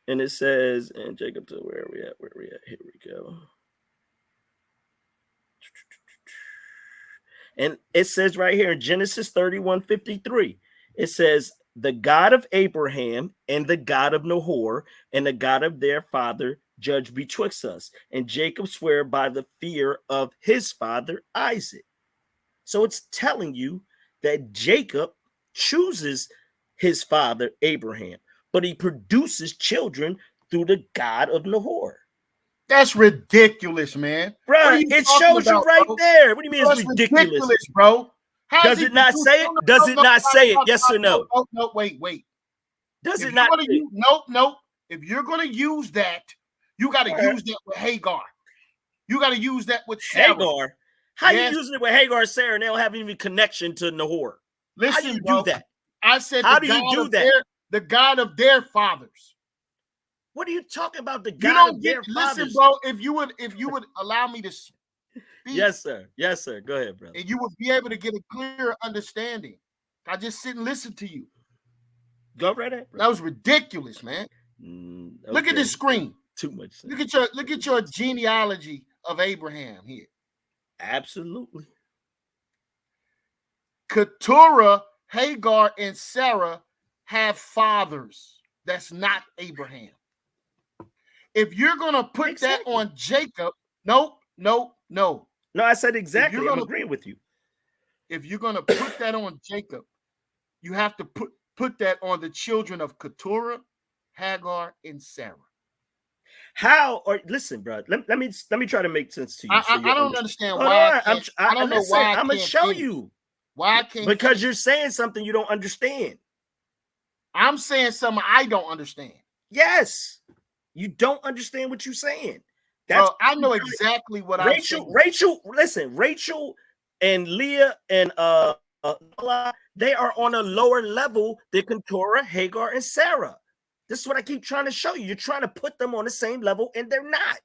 and it says, and Jacob, to where are we at? Here we go. And it says right here in Genesis 31:53, it says, "The God of Abraham and the God of Nahor and the God of their father judge betwixt us. And Jacob sware by the fear of his father Isaac." So it's telling you that Jacob chooses his father Abraham, but he produces children through the God of Nahor. That's ridiculous, man. Bro, it shows you right there. What do you mean it's ridiculous? Bro? Does it not say it? Does it not say it? Yes or no? No, wait. Does it not? Nope. If you're going to use that, you got to use that with Hagar. You got to use that with Sarah. Hagar? How you using it with Hagar and Sarah and they don't have any connection to Nahor? Listen, how do you bro, do that? I said, how do you do that? The God of their fathers. What are you talking about? The God of their fathers? Listen, bro. If you would allow me to speak. Yes, sir. Go ahead, brother. And you would be able to get a clear understanding. I just sit and listen to you. Go right ahead, bro. That was ridiculous, man. Okay. Look at this screen. Too much sense. Look at your genealogy of Abraham here. Absolutely. Keturah, Hagar, and Sarah have fathers. That's not Abraham. If you're gonna put that on Jacob, no. No, I said exactly. I'm agreeing with you. If you're gonna put that on Jacob, you have to put that on the children of Keturah, Hagar, and Sarah. How? Or listen, bro. Let me try to make sense to you. I don't understand why. I don't know why. I'm gonna show you why I can't. Because you're saying something you don't understand. I'm saying something I don't understand. Yes, you don't understand what you're saying. That's I know exactly what I'm saying. Rachel, listen, Rachel and Leah and they are on a lower level than Keturah, Hagar, and Sarah. This is what I keep trying to show you. You're trying to put them on the same level, and they're not.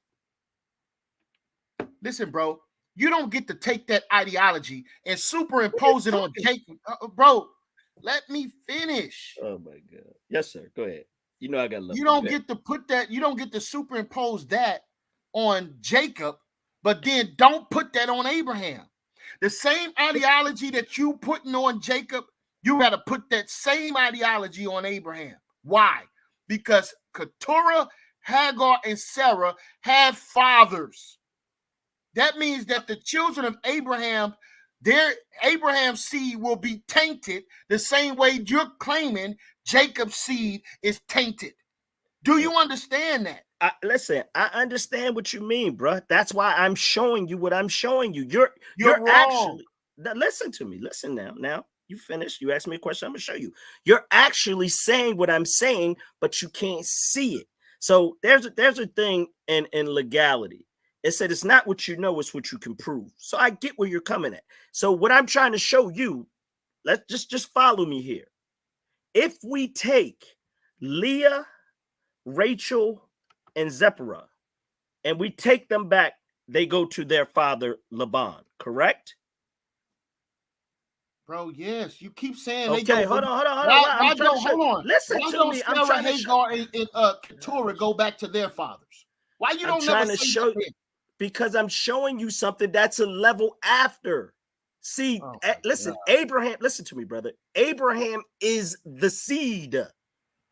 Listen, bro, you don't get to take that ideology and superimpose it on Jacob. Bro, let me finish. Oh, my God. Yes, sir. Go ahead. You know I got love. You don't get to put that, you don't get to superimpose that on Jacob, but then don't put that on Abraham. The same ideology that you putting on Jacob, you got to put that same ideology on Abraham. Why? Because Keturah, Hagar, and Sarah have fathers. That means that the children of Abraham, their Abraham's seed will be tainted the same way you're claiming Jacob's seed is tainted. Do you understand that? Listen, I understand what you mean, bro. That's why I'm showing you what I'm showing you. You're wrong. Actually, listen to me. Listen now. Now you finished. You asked me a question. I'm gonna show you. You're actually saying what I'm saying, but you can't see it. So there's a thing in legality. It said it's not what you know, it's what you can prove. So I get where you're coming at. So what I'm trying to show you, let's just follow me here. If we take Leah, Rachel, and Zipporah, and we take them back, they go to their father Laban, correct? Bro, yes. You keep saying okay, they go. Hold on. Hold on. Listen to me. I'm trying to Hagar and Keturah go back to their fathers. Why you don't never say show you? Because I'm showing you something that's a level after. See, listen, God. Abraham, listen to me, brother. Abraham is the seed.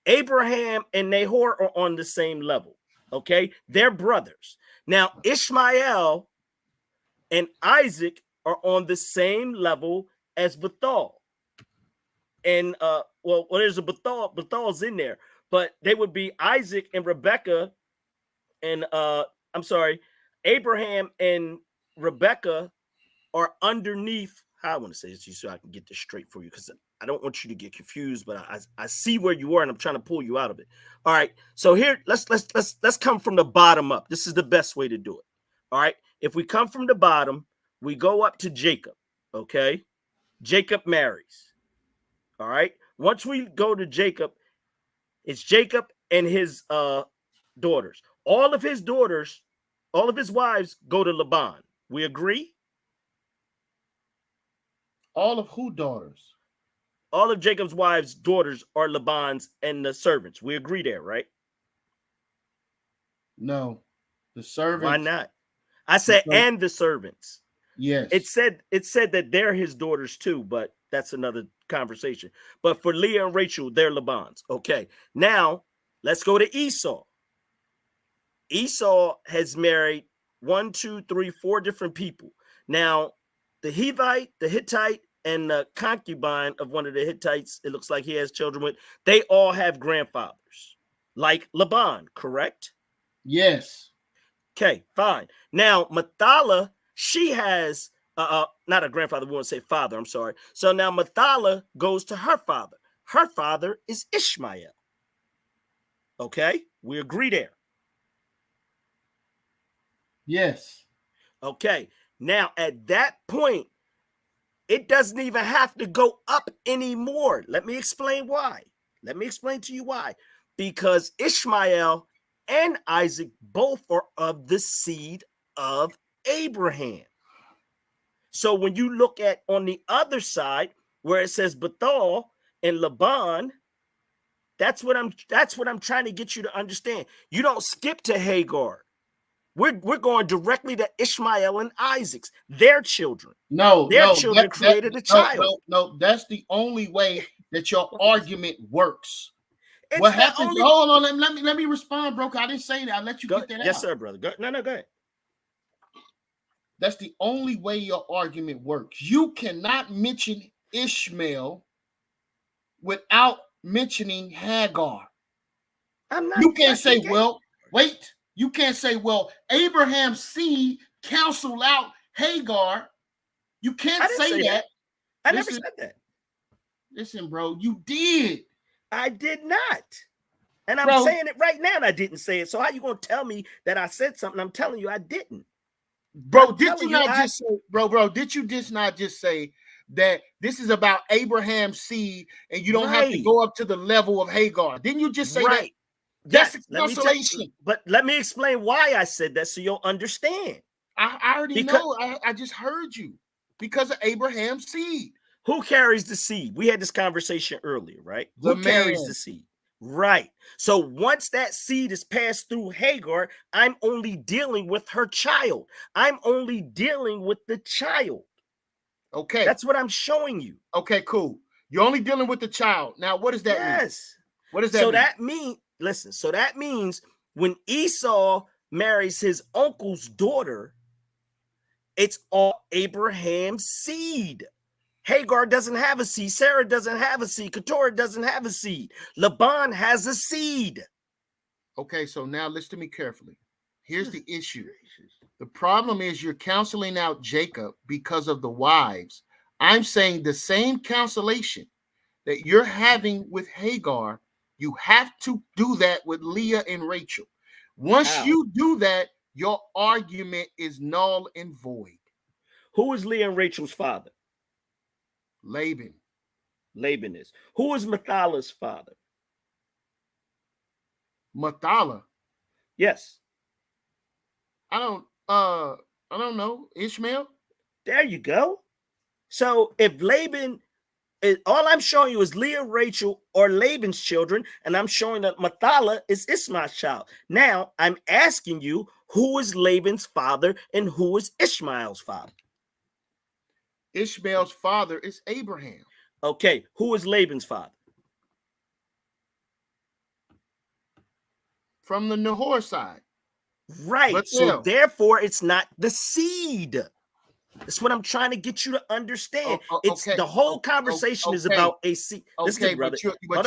Abraham and Nahor are on the same level. Okay, they're brothers. Now, Ishmael and Isaac are on the same level as Bethel. And well, there's a Bethel's in there, but they would be Isaac and Rebecca, and Abraham and Rebecca are underneath. How I want to say this to you so I can get this straight for you, because I don't want you to get confused, but I see where you are and I'm trying to pull you out of it. All right. So here, let's come from the bottom up. This is the best way to do it. All right. If we come from the bottom, we go up to Jacob. Okay. Jacob marries. All right. Once we go to Jacob, it's Jacob and his daughters. All of his daughters, all of his wives go to Laban. We agree? All of who daughters? All of Jacob's wives' daughters are Laban's and the servants. We agree there, right? No. The servants. Why not? I said and the servants. Yes. It said that they're his daughters too, but that's another conversation. But for Leah and Rachel, they're Laban's. Okay. Now, let's go to Esau. Esau has married 4 different people. Now, the Hivite, the Hittite, and the concubine of one of the Hittites, it looks like he has children with, they all have grandfathers, like Laban, correct? Yes. Okay, fine. Now, Mathala, she has, not a grandfather, we want to say father, I'm sorry. So now Mathala goes to her father. Her father is Ishmael. Okay, we agree there. Yes. Okay, now at that point, it doesn't even have to go up anymore. Let me explain why. Let me explain to you why. Because Ishmael and Isaac both are of the seed of Abraham. So when you look at on the other side, where it says Bethel and Laban, That's what I'm trying to get you to understand. You don't skip to Hagar. We're going directly to Ishmael and Isaac's, their children. Their children created a child. No, that's the only way that your argument works. It's what happens? Hold on, let me respond, bro. I didn't say that. I let you get that out. Yes, sir, brother. Go ahead. That's the only way your argument works. You cannot mention Ishmael without mentioning Hagar. You can't say, well, wait. You can't say, well, Abraham's seed canceled out Hagar. You can't say that. I never said that. Listen, bro, you did. I did not. And I'm saying it right now, and I didn't say it. So how you going to tell me that I said something? I'm telling you I didn't. Bro, did you not just say, did you just not just say that this is about Abraham's seed and you don't have to go up to the level of Hagar? Didn't you just say that? That's consolation. But let me explain why I said that so you'll understand. I already know. I just heard you. Because of Abraham's seed. Who carries the seed? We had this conversation earlier, right? Who carries the seed? Right. So once that seed is passed through Hagar, I'm only dealing with her child. I'm only dealing with the child. Okay. That's what I'm showing you. Okay, cool. You're only dealing with the child. Now, what does that mean? Yes. What does that mean? So that means when Esau marries his uncle's daughter, it's all Abraham's seed. Hagar doesn't have a seed. Sarah doesn't have a seed. Keturah doesn't have a seed. Laban has a seed. Okay, so now listen to me carefully. Here's the issue. The problem is you're counseling out Jacob because of the wives. I'm saying the same cancellation that you're having with Hagar, you have to do that with Leah and Rachel. Once you do that, your argument is null and void. Who is Leah and Rachel's father? Laban. Laban is. Who is Mathala's father? Mathala. Yes. I don't know. Ishmael. There you go. So if Laban, all I'm showing you is Leah, Rachel, or Laban's children, and I'm showing that Mathala is Ishmael's child. Now I'm asking you, who is Laban's father and who is Ishmael's father? Ishmael's father is Abraham. Okay, who is Laban's father? From the Nahor side. Right. But so therefore, it's not the seed. That's what I'm trying to get you to understand. It's the whole conversation is about a seed. Listen, brother.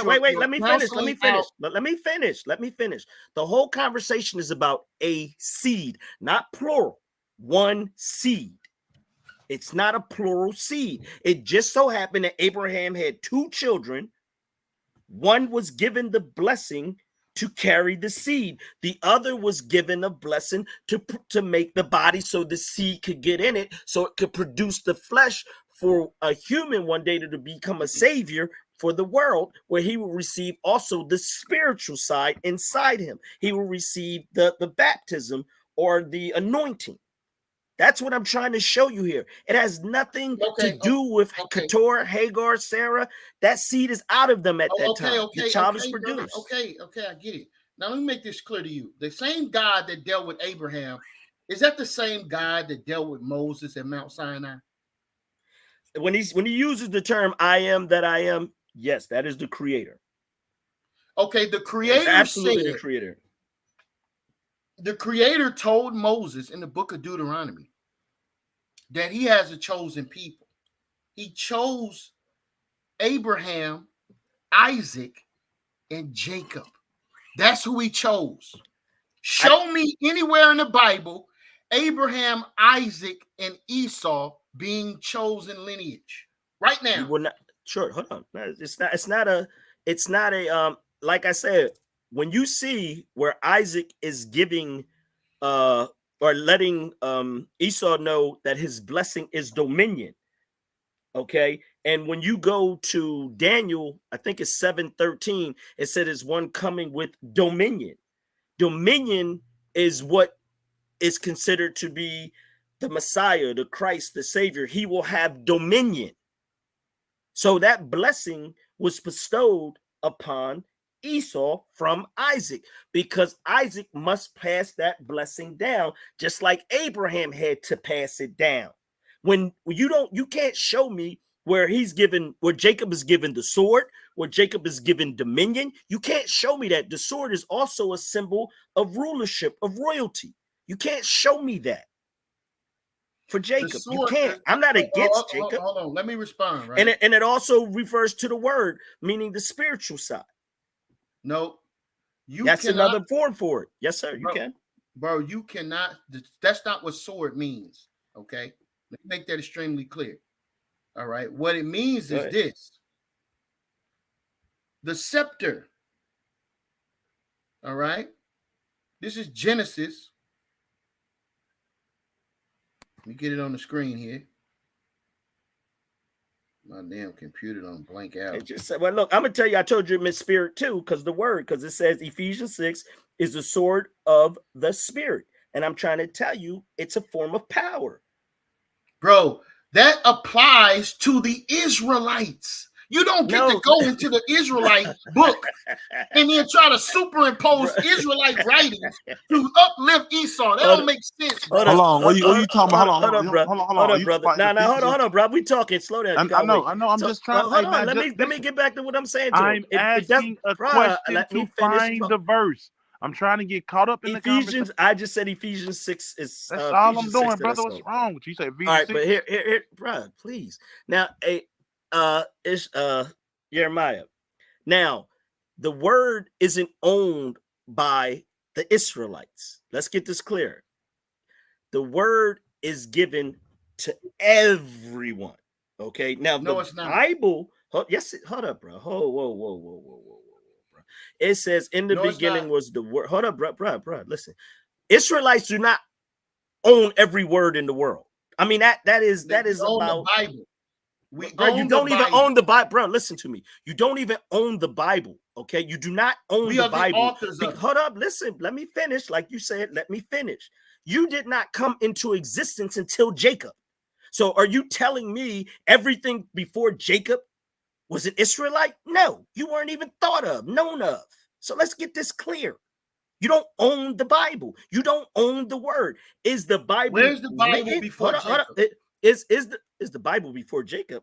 Wait. Let me finish. The whole conversation is about a seed, not plural. One seed. It's not a plural seed. It just so happened that Abraham had two children. One was given the blessing to carry the seed. The other was given a blessing to make the body so the seed could get in it, so it could produce the flesh for a human one day to become a savior for the world, where he will receive also the spiritual side inside him. He will receive the baptism or the anointing. That's what I'm trying to show you here. It has nothing to do with Keturah, Hagar, Sarah. That seed is out of them at that time. The child is produced. Okay, I get it. Now let me make this clear to you. The same God that dealt with Abraham, is that the same God that dealt with Moses at Mount Sinai? When he uses the term "I am that I am," yes, that is the Creator. Okay, the Creator is absolutely the Creator. The Creator told Moses in the book of Deuteronomy that he has a chosen people. He chose Abraham, Isaac, and Jacob. That's who he chose. Show me anywhere in the Bible Abraham, Isaac, and Esau being chosen lineage right now. You will not, sure, hold on. It's not a like I said, when you see where Isaac is giving or letting Esau know that his blessing is dominion, okay? And when you go to Daniel, I think it's 7:13, it said it's one coming with dominion. Dominion is what is considered to be the Messiah, the Christ, the Savior. He will have dominion. So that blessing was bestowed upon Esau from Isaac, because Isaac must pass that blessing down, just like Abraham had to pass it down. When you can't show me where Jacob is given the sword, where Jacob is given dominion. You can't show me that. The sword is also a symbol of rulership, of royalty. You can't show me that. For Jacob, you can't. I'm not against Jacob. Hold on, let me respond. Right, and it also refers to the word, meaning the spiritual side. No, that's another form for it. Yes, sir. You can, bro. You cannot. That's not what sword means. Okay, let me make that extremely clear. All right, what it means is this: the scepter. All right, this is Genesis. Let me get it on the screen here. My damn computer don't blank out. It just said, well, look, I'm gonna tell you, I told you Miss Spirit too, because it says Ephesians 6 is the sword of the Spirit. And I'm trying to tell you, it's a form of power. Bro, that applies to the Israelites. You don't get to go into the Israelite book and then try to superimpose Israelite writings to uplift Esau. That don't make sense. Hold on. What are you talking about? Hold on, brother. Hold on, brother. Hold on, bro. We talking. Slow down. I know. I'm just trying. Hold on. Let me get back to what I'm saying. I'm asking a question to find the verse. I'm trying to get caught up in the conversation. I just said Ephesians 6 is. That's all I'm doing, brother. What's wrong with you? You say Ephesians 6. All right, but here, bro, please. Now, it's YirmeYah. Now, the word isn't owned by the Israelites. Let's get this clear. The word is given to everyone. Okay. Now, no, it's not. Bible. Hold up, bro. Whoa. Bro. It says in the beginning was the word. Hold up, bro. Listen, Israelites do not own every word in the world. I mean, that is about the Bible. You don't even own the Bible, bro. Listen to me. You don't even own the Bible. Okay, you do not own the Bible. Hold up, listen. Let me finish. Like you said, let me finish. You did not come into existence until Jacob. So, are you telling me everything before Jacob was an Israelite? No, you weren't even thought of, known of. So let's get this clear. You don't own the Bible. You don't own the word. Is the Bible? Where's the Bible before Jacob? Is the Bible before Jacob?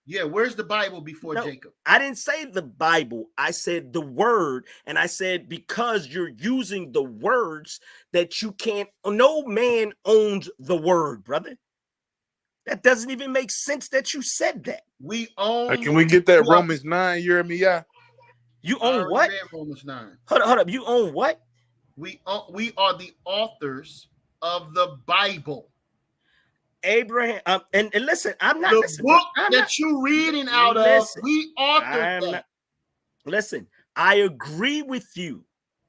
Yeah, where's the Bible before Jacob? I didn't say the Bible. I said the word. And I said, because you're using the words that you can't, no man owns the word, brother. That doesn't even make sense that you said that. We own. Can we get that Romans 9, YirmeYah? You own what? Romans 9. Hold up. You own what? We are the authors of the Bible. Abraham, and listen, I'm not the book that you reading out of. We authored that. Listen, I agree with you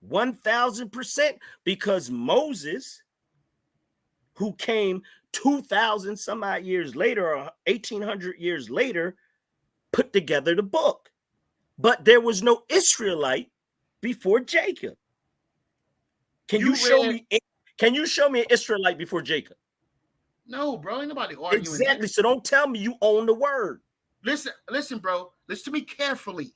1,000% because Moses, who came 2,000 some odd years later or 1,800 years later, put together the book. But there was no Israelite before Jacob. Can you show me an Israelite before Jacob? No, bro. Ain't nobody arguing. Exactly. So don't tell me you own the word. Listen, bro. Listen to me carefully.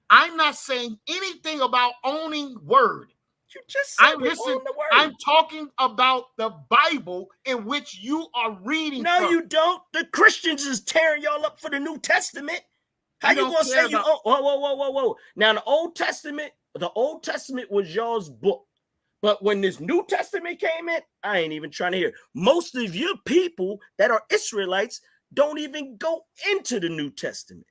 I'm not saying anything about owning word. You just said own the word. I'm talking about the Bible in which you are reading. No, you don't. The Christians is tearing y'all up for the New Testament. How you gonna say you own? Whoa. Now the Old Testament was y'all's book. But when this New Testament came in, I ain't even trying to hear. Most of your people that are Israelites don't even go into the New Testament.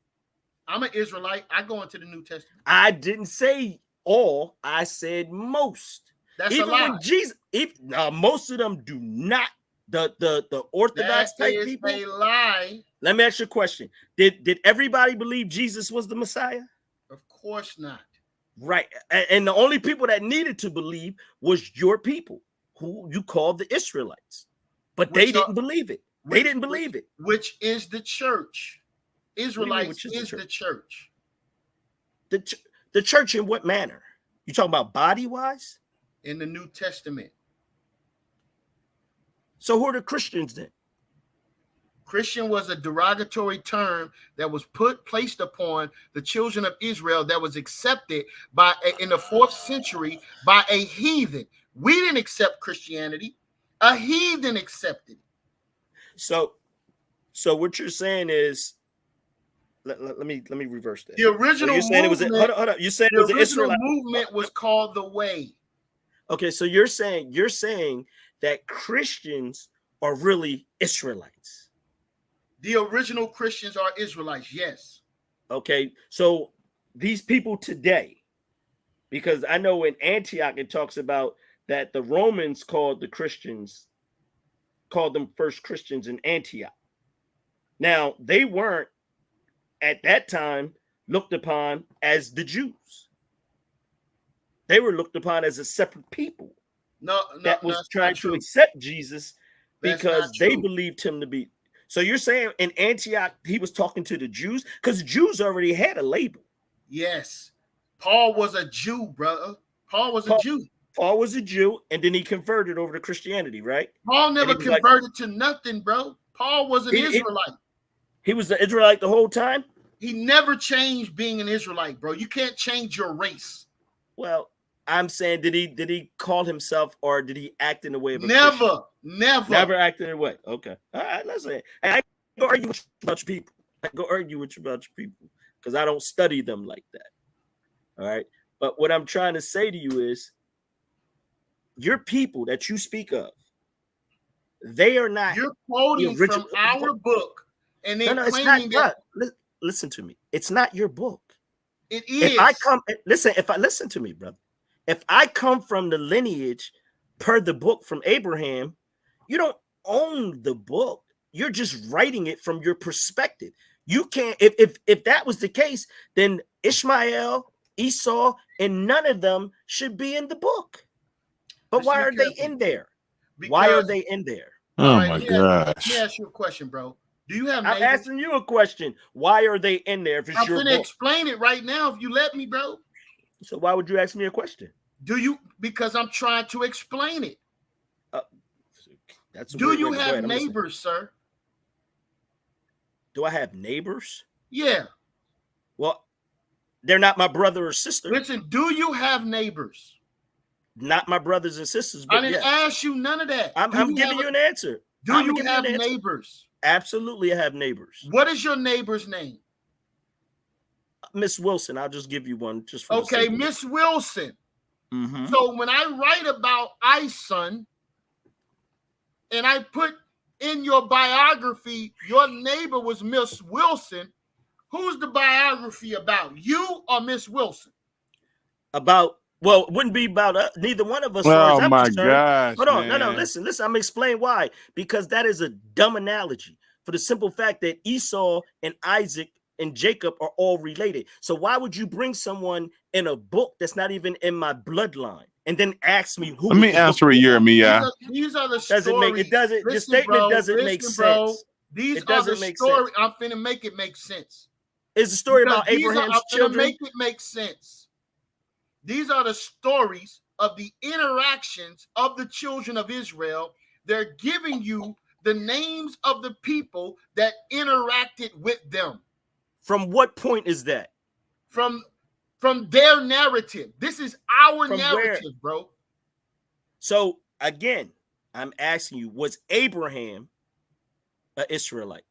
I'm an Israelite. I go into the New Testament. I didn't say all. I said most. That's even a lie. When Jesus, most of them do not. The Orthodox type people. They lie. Let me ask you a question. Did everybody believe Jesus was the Messiah? Of course not. Right. And the only people that needed to believe was your people, who you called the Israelites. But they didn't believe it. They didn't believe it. Which is the church. Israelites is the church. The church in what manner? You talking about body-wise? In the New Testament. So who are the Christians then? Christian was a derogatory term that was placed upon the children of Israel that was accepted in the 4th century by a heathen. We didn't accept Christianity. A heathen accepted it. So what you're saying is, let me reverse that. The original you're saying movement, hold on. You're saying the it was an original Israelite movement was called the Way. Okay, so you're saying that Christians are really Israelites. The original Christians are Israelites, yes. Okay, so these people today, because I know in Antioch it talks about that the Romans called them first Christians in Antioch. Now, they weren't at that time looked upon as the Jews. They were looked upon as a separate people that was trying to accept Jesus because they believed him to be. So you're saying in Antioch, he was talking to the Jews? Because Jews already had a label. Yes. Paul was a Jew, brother. Paul was a Jew. Paul was a Jew, and then he converted over to Christianity, right? Paul never converted to nothing, bro. Paul was an Israelite. He was the Israelite the whole time? He never changed being an Israelite, bro. You can't change your race. Well, I'm saying, did he call himself, or did he act in the way of a Christian? Never acted in a way. Okay. All right, let's say. I go argue with you about your people. Because I don't study them like that. All right. But what I'm trying to say to you is, your people that you speak of, they are not. You're quoting from our book, and then claiming that. Listen to me. It's not your book. It is. If I listen to me, brother. If I come from the lineage per the book from Abraham, you don't own the book. You're just writing it from your perspective. You can't. If that was the case, then Ishmael, Esau, and none of them should be in the book. But why are they in there? Why are they in there? Oh my gosh. Let me ask you a question, bro. Do you have neighbors? I'm asking you a question. Why are they in there if it's your book? I'm going to explain it right now if you let me, bro. So why would you ask me a question? Because I'm trying to explain it. Do you have neighbors, sir? Do I have neighbors? Yeah. Well, they're not my brother or sister. Listen, do you have neighbors? Not my brothers and sisters. But I didn't ask you none of that. I'm giving you an answer. Do you have neighbors? Absolutely, I have neighbors. What is your neighbor's name? Miss Wilson. I'll just give you one. Miss Wilson. Mm-hmm. So when I write about Ison, and I put in your biography, your neighbor was Miss Wilson, who's the biography about? You or Miss Wilson? Well, it wouldn't be about neither one of us. Oh my gosh! Hold on, no, listen. I'm gonna explain why. Because that is a dumb analogy for the simple fact that Esau and Isaac and Jacob are all related. So why would you bring someone in a book that's not even in my bloodline and then ask me who? Let me answer it, YirmeYah. These are the stories. The statement doesn't make sense. These are the stories. I'm finna make it make sense. It's a story about Abraham's children. Make it make sense. These are the stories of the interactions of the children of Israel. They're giving you the names of the people that interacted with them. From what point is that? From their narrative. This is our narrative, bro. So again, I'm asking you, was Abraham an Israelite?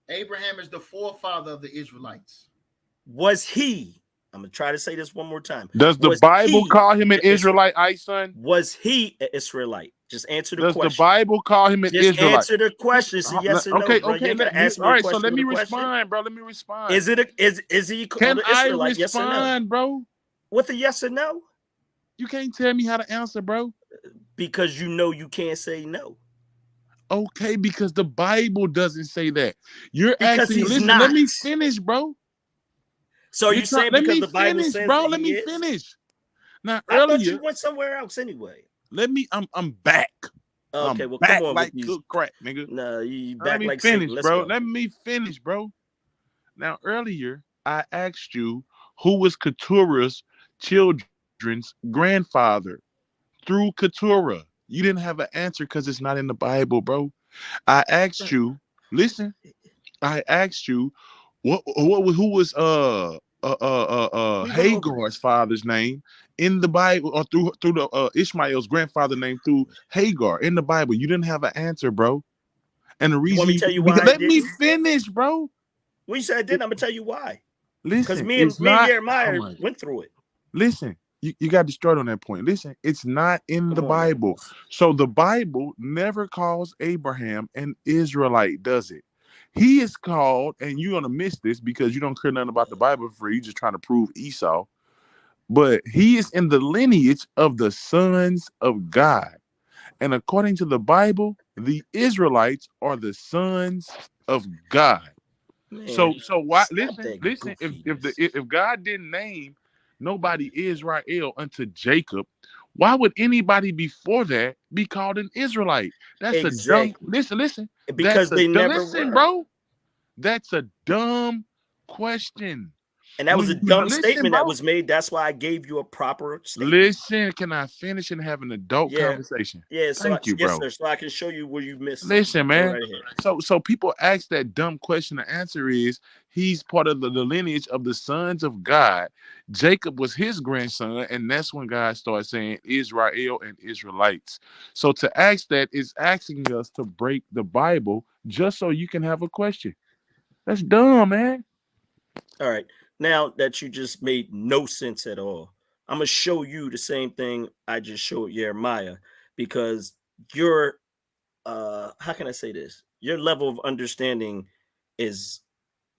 Abraham is the forefather of the Israelites. Was he? I'm going to try to say this one more time. Does the Bible call him an Israelite, Ison? Was he an Israelite? Just answer the question. Does the Bible call him an Israelite? Just answer the question. It's a yes or no. Okay, bro. okay. All right, so let me respond, bro. Let me respond. Is he called an Israelite? Can I respond, yes bro? With a yes or no? You can't tell me how to answer, bro. Because you know you can't say no. Okay, because the Bible doesn't say that. You're asking. Listen, not. Let me finish, bro. So you're saying because the Bible says bro, that let me finish. Now I earlier thought you went somewhere else anyway. I'm back. Okay, I'm well, back come on like cook crack, nigga. No, you back like finish, Satan. bro. Let me finish, bro. Now earlier I asked you who was Keturah's children's grandfather through Keturah. You didn't have an answer because it's not in the Bible, bro. I asked you, listen, I asked you who was We went over Hagar's this. father's name in the Bible, or through the Ishmael's grandfather name through Hagar in the Bible. You didn't have an answer, bro. And the You want reason me to tell you because why I let me didn't? finish, bro. Well, you said I didn't. I'm gonna tell you why. Because Listen, me and it's not. Oh YirmeYah my, went through it. listen, you got destroyed on that point. Listen, it's not in the Come on, man. Bible. So the Bible never calls Abraham an Israelite, does it? He is called, and you're gonna miss this because you don't care nothing about the Bible for you just trying to prove Esau. But he is in the lineage of the sons of God. And according to the Bible, the Israelites are the sons of God. Man, So why stop listen, that listen, goofiness. if God didn't name nobody Israel unto Jacob, why would anybody before that be called an Israelite? That's a dumb Exactly. listen. Because they never Listen, were. bro. That's a dumb question. And that was a When you dumb listen, statement that bro. was made. That's why I gave you a proper statement. Listen, can I finish and have an adult conversation? Yeah. Thank you, Yes, bro. sir. So I can show you where you missed something. Listen, Go man. right ahead. So people ask that dumb question. The answer is he's part of the lineage of the sons of God. Jacob was his grandson, and that's when God started saying Israel and Israelites. So to ask that is asking us to break the Bible just so you can have a question. That's dumb, man. All right. Now that you just made no sense at all, I'm gonna show you the same thing I just showed YirmeYah, because your how can I say this? Your level of understanding is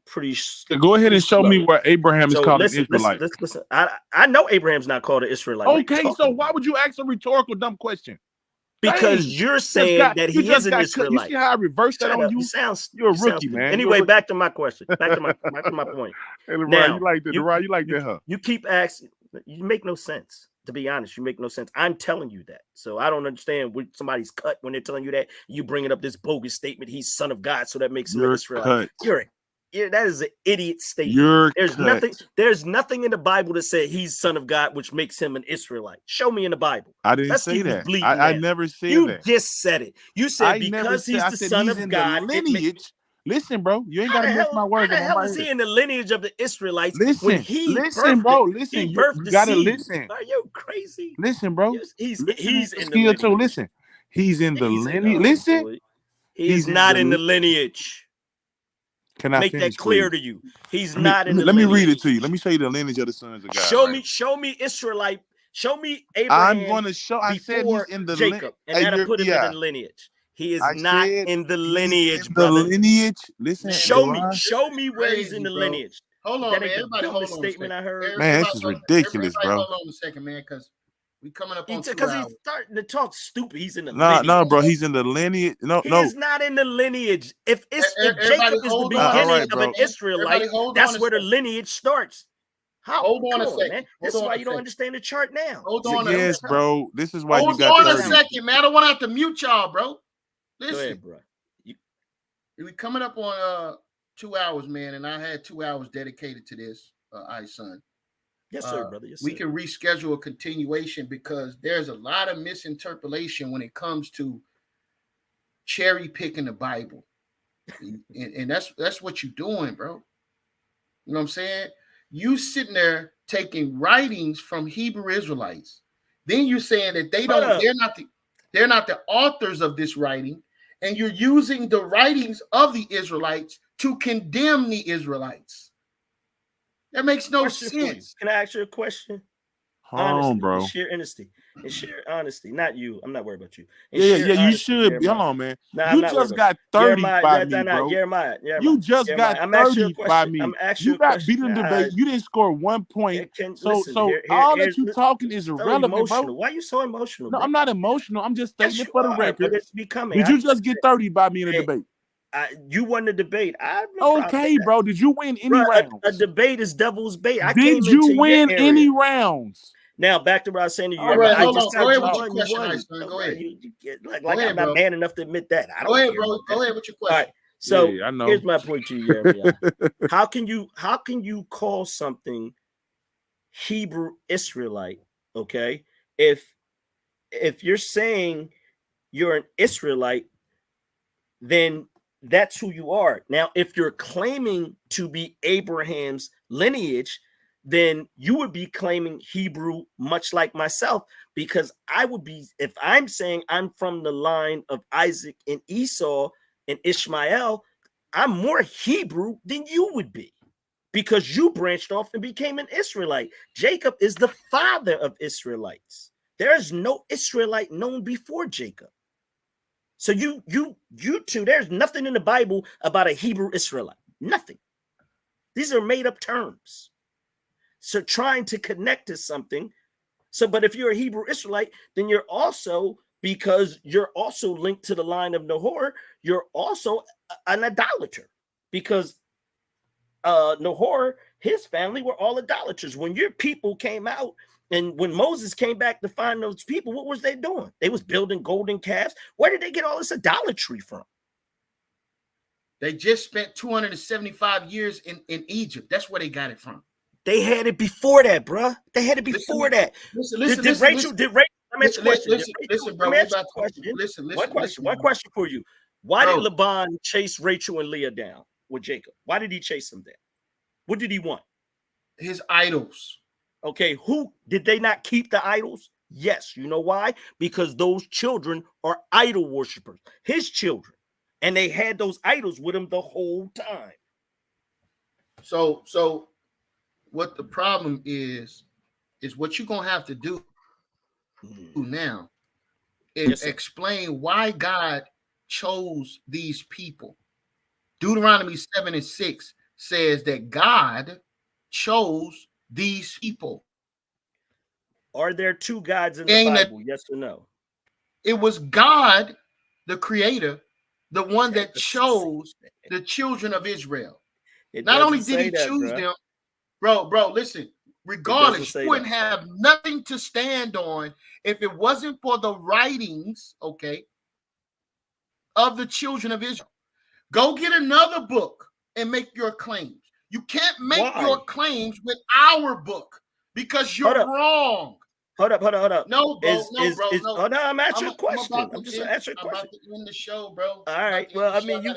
pretty Go ahead pretty and show me slow. where Abraham is So called an listen, listen, Israelite. listen, listen. I know Abraham's not called an Israelite. What are you Okay, so talking why about? would you ask a rhetorical dumb question? Because Dang, you're saying that you he is just an got cut. You see Israelite. how I reversed that Shut on up. you? You're a You sound rookie, stupid. man. You're a Anyway, rookie. back to my question. Back to my point. Hey, LeBron, you Now, like that? you LeBron, you like you that, huh? you keep asking. You make no sense. To be honest, you make no sense. I'm telling you that. So I don't understand when somebody's cut when they're telling you that. You bringing up this bogus statement. He's son of God, so that makes him an You're Israelite. cut. That is an idiot statement. You're There's cut. nothing in the Bible that said he's son of God, which makes him an Israelite. Show me in the Bible. I didn't Let's say see who's that. bleeding I now. never said You that. just said it. You said I never because said. he's I the said son he's of in the God, it makes. lineage. Listen, bro, you ain't How got to the mess hell? my How words the up on hell my is head. he in the lineage of the Israelites when Listen, he listen, birthed it? bro. He Listen, birthed you the gotta seed. listen. Are you crazy? Listen, bro. Yes, he's Listening he's is a in the skill too. lineage. Listen, he's in the He's in. lineage. Oh Listen, boy, he is he's in not in the the. lineage. Can I Make that finish, clear please? to you. He's not in the Let me read it lineage. to you. Let me show you the lineage of the sons of God. Show Right. me Israelite. Show me I'm Abraham gonna show. I said he's before in the Jacob, and Hey, that'll put him in the yeah. lineage. He is I not said in the he's in lineage, the brother. lineage. Listen, Man, Show LeBron. me where he's in crazy, the bro. lineage. Hold on, That man. ain't the Everybody, hold dumbest on a statement second. I heard. Man, Everybody, this is ridiculous, everybody bro. hold on a second, man, because we coming up on 2 Because he's hours. starting to talk stupid. He's in the No, lineage. no, bro. He's in the lineage. No, He no. is not in the lineage. If Everybody, Jacob is the hold on a All beginning right, second, of an bro. man. Israelite, Everybody, hold on that's a where the second. lineage starts. How? Hold on Come a on, second. man. Hold This is on why a you don't second. understand the chart now. Hold It's a on a Yes, dumb second. chart. bro. This is why you Hold got on a 30. second, man. I don't want to have to mute y'all, bro. Go Listen, ahead, bro. we coming up on 2 hours, man, and I had 2 hours dedicated to this, son. Yes, sir, brother. Yes, We sir. can reschedule a continuation because there's a lot of misinterpolation when it comes to cherry picking the Bible, and that's what you're doing, bro. You know what I'm saying? You sitting there taking writings from Hebrew Israelites, then you're saying that they're not the authors of this writing, and you're using the writings of the Israelites to condemn the Israelites. That makes no Question for you. sense. Can I ask you a question? Hold on, Honesty and bro. sheer honesty. And sheer honesty. Not you. I'm not worried about you. And Yeah, sheer yeah. You honesty, should be. Hold YirmeYah. on, man. No, I'm You not worried just about got you. 30 by YirmeYah, me, not bro. YirmeYah. You just got I'm asking you a 30 by question. me. I'm asking you You a got question. beat in debate. You didn't score 1 point. So Listen, here, all that here's you talking is so irrelevant, bro. emotional. Why are you so emotional, No, bro? I'm not emotional. I'm just stating Yes, it you for the are, but record. it's becoming. Did you just get 30 by me in a Hey, debate? you won the debate. I have no problem with Okay, that. bro. Did you win any Bro, a rounds? debate is devil's bait. I Did came you into your win area. any rounds? Now back to what I was saying to you. All Right, right. I hold just on. Go said ahead you with your won. You question, won. son. Go ahead. You get, like Go ahead, I'm not bro. man enough to admit that. I don't Go ahead, care bro. about that. Go ahead with your All question. right. So Yeah, I know. here's my point to you, YirmeYah. How can you call something Hebrew Israelite? Okay, if you're saying you're an Israelite, then that's who you are. Now, if you're claiming to be Abraham's lineage, then you would be claiming Hebrew, much like myself, because I would be, if I'm saying I'm from the line of Isaac and Esau and Ishmael, I'm more Hebrew than you would be, because you branched off and became an Israelite. Jacob is the father of Israelites. There is no Israelite known before Jacob. So you two, there's nothing in the Bible about a Hebrew Israelite. Nothing. These are made up terms. So trying to connect to something. So, but if you're a Hebrew Israelite, then you're also, because you're also linked to the line of Nahor, you're also an idolater, because Nahor, his family were all idolaters. When your people came out, and when Moses came back to find those people, what was they doing? They was building golden calves. Where did they get all this idolatry from? They just spent 275 years in Egypt. That's where they got it from. They had it before that, bruh. They had it before that. Did Rachel? Let me ask a question. One question for you. Why did Laban chase Rachel and Leah down with Jacob? Why did he chase them down? What did he want? His idols. Okay, who did they not keep the idols? Yes. You know why? Because those children are idol worshipers, his children. And they had those idols with him the whole time. So what the problem is what you're going to have to do now is explain why God chose these people. Deuteronomy 7:6 says that God chose these people. Are there two gods in the Bible? Yes or no? It was God, the creator, the one that chose the children of Israel. Not only did he choose them, bro, listen, regardless, you wouldn't have nothing to stand on if it wasn't for the writings, okay, of the children of Israel. Go get another book and make your claims. You can't make your claims with our book because you're wrong. Hold up. No, bro. No. I'm asking a question. I'm just asking a question. I'm about to end the show, bro. All right. Well, I mean,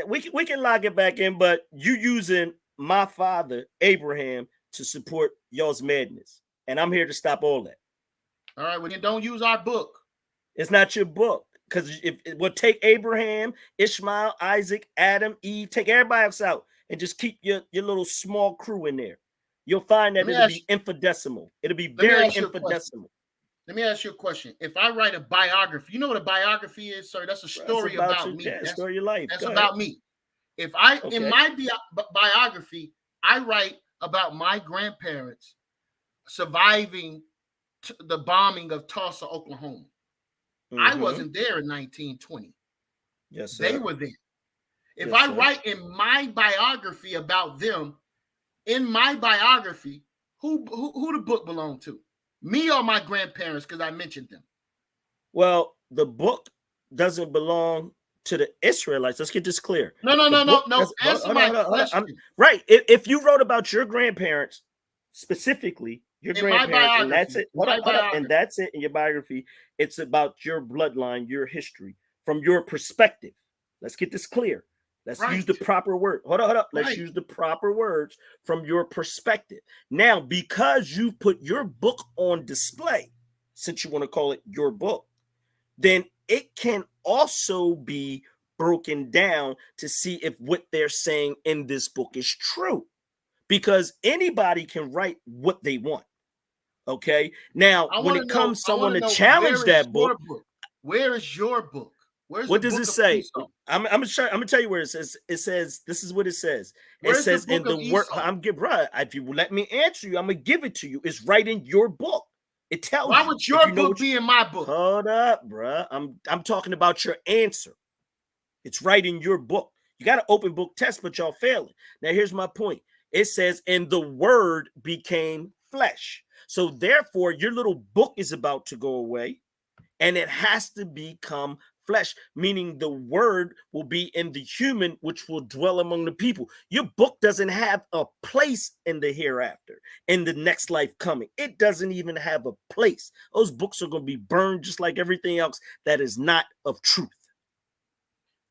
we can log it back in, but you using my father Abraham to support y'all's madness, and I'm here to stop all that. All right. Well, then don't use our book. It's not your book, because if it will take Abraham, Ishmael, Isaac, Adam, Eve, take everybody else out, and just keep your little small crew in there. You'll find that it'll be infinitesimal. It'll be very infinitesimal. Let me ask you a question. If I write a biography, you know what a biography is, sir? That's a story about me. That's story of your life. That's about me. If in my biography, I write about my grandparents surviving the bombing of Tulsa, Oklahoma. I wasn't there in 1920. Yes, sir. They were there. If I write in my biography about them, in my biography, who the book belonged to? Me or my grandparents, because I mentioned them? Well, the book doesn't belong to the Israelites. Let's get this clear. No. Answer my question. Right. If you wrote about your grandparents, specifically your grandparents, and that's it. And that's it in your biography. It's about your bloodline, your history, from your perspective. Let's get this clear. Let's use the proper word. Hold up. Let's use the proper words from your perspective. Now, because you put your book on display, since you want to call it your book, then it can also be broken down to see if what they're saying in this book is true. Because anybody can write what they want. Okay. Now, when it comes someone to challenge that book, where is your book? What does it say? I'm gonna tell you where it says. It says, this is what it says. It says in the word. If you let me answer you, I'm gonna give it to you. It's right in your book. It tells you. Why would your book be in my book? Hold up, bruh. I'm talking about your answer. It's right in your book. You got an open book test, but y'all failing. Now, here's my point. It says, and the word became flesh. So therefore, your little book is about to go away, and it has to become flesh, meaning the word will be in the human, which will dwell among the people. Your book doesn't have a place in the hereafter, in the next life coming. It doesn't even have a place. Those books are going to be burned just like everything else that is not of truth.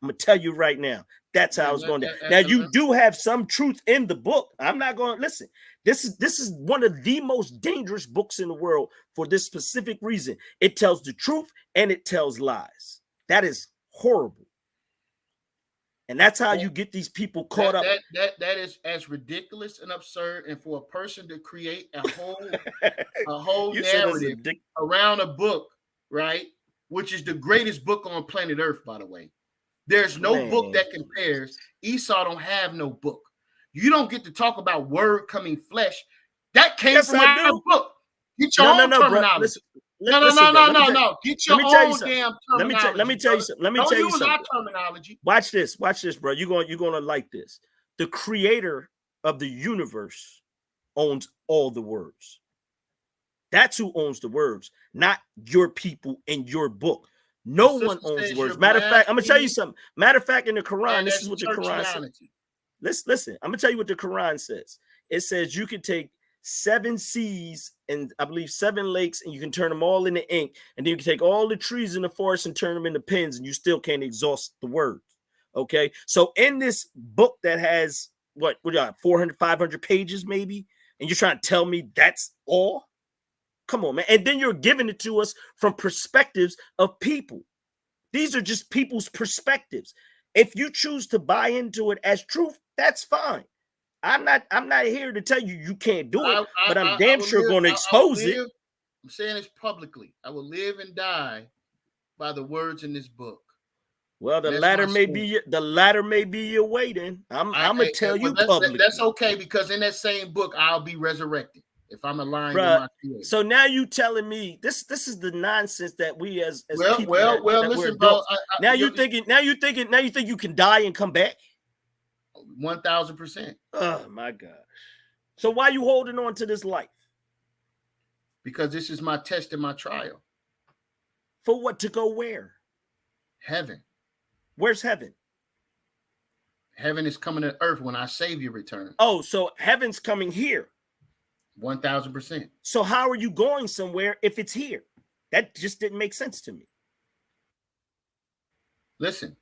I'm going to tell you right now. That's how it's going down. Now, you do have some truth in the book. I'm not going to listen. This is one of the most dangerous books in the world for this specific reason. It tells the truth and it tells lies. That is horrible. And that's how you get these people caught up. That is as ridiculous and absurd. And for a person to create a whole narrative around a book, right? Which is the greatest book on planet Earth, by the way. There's no book that compares. Esau don't have no book. You don't get to talk about word coming flesh. That came from our book. Get your own terminology. No. Get your own damn terminology. Let me tell you something. Don't use our terminology. Watch this, bro. You're gonna like this. The creator of the universe owns all the words. That's who owns the words, not your people in your book. No one owns words. Matter of fact, I'm gonna tell you something. Matter of fact, in the Quran, this is what the Quran says. Listen, I'm gonna tell you what the Quran says. It says you can take 7 seas and I believe 7 lakes, and you can turn them all into ink, and then you can take all the trees in the forest and turn them into pens, and you still can't exhaust the words. Okay, so in this book that has what you got, 400, 500 pages maybe, and you're trying to tell me that's all? Come on, man. And then you're giving it to us from perspectives of people. These are just people's perspectives. If you choose to buy into it as truth, that's fine. I'm not here to tell you you can't do it, but I'm damn sure going to expose it. I'm saying this publicly. I will live and die by the words in this book. Well, the latter may be your way. Then I'm gonna tell you publicly. That's okay, because in that same book, I'll be resurrected. If I'm aligned with my creator. So now you telling me this is the nonsense that we as people listen, bro. Now you think you can die and come back? 1000%. Oh my gosh. So why are you holding on to this life? Because this is my test and my trial. For what? To go where? Heaven. Where's heaven? Heaven is coming to earth when our Savior returns. Oh, so heaven's coming here. 1000%. So how are you going somewhere if it's here? That just didn't make sense to me. Listen,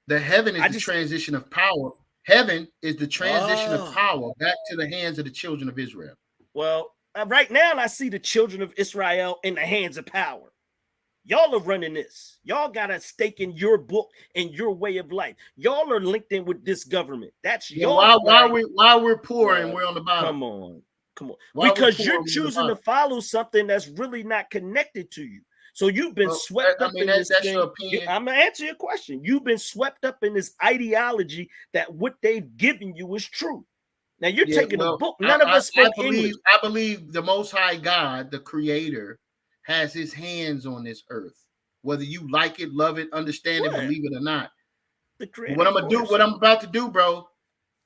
the heaven is the transition of power. Heaven is the transition of power back to the hands of the children of Israel. Well, right now I see the children of Israel in the hands of power. Y'all are running this. Y'all got a stake in your book and your way of life. Y'all are linked in with this government. That's your while we're poor and we're on the bottom. Come on. Because you're choosing to follow something that's really not connected to you. So you've been swept up in this thing. Your opinion. I'm going to answer your question. You've been swept up in this ideology that what they've given you is true. Now you're taking a book. None of us spoke English. I believe the Most High God, the Creator, has his hands on this earth. Whether you like it, love it, understand it, believe it or not. What I'm about to do, bro,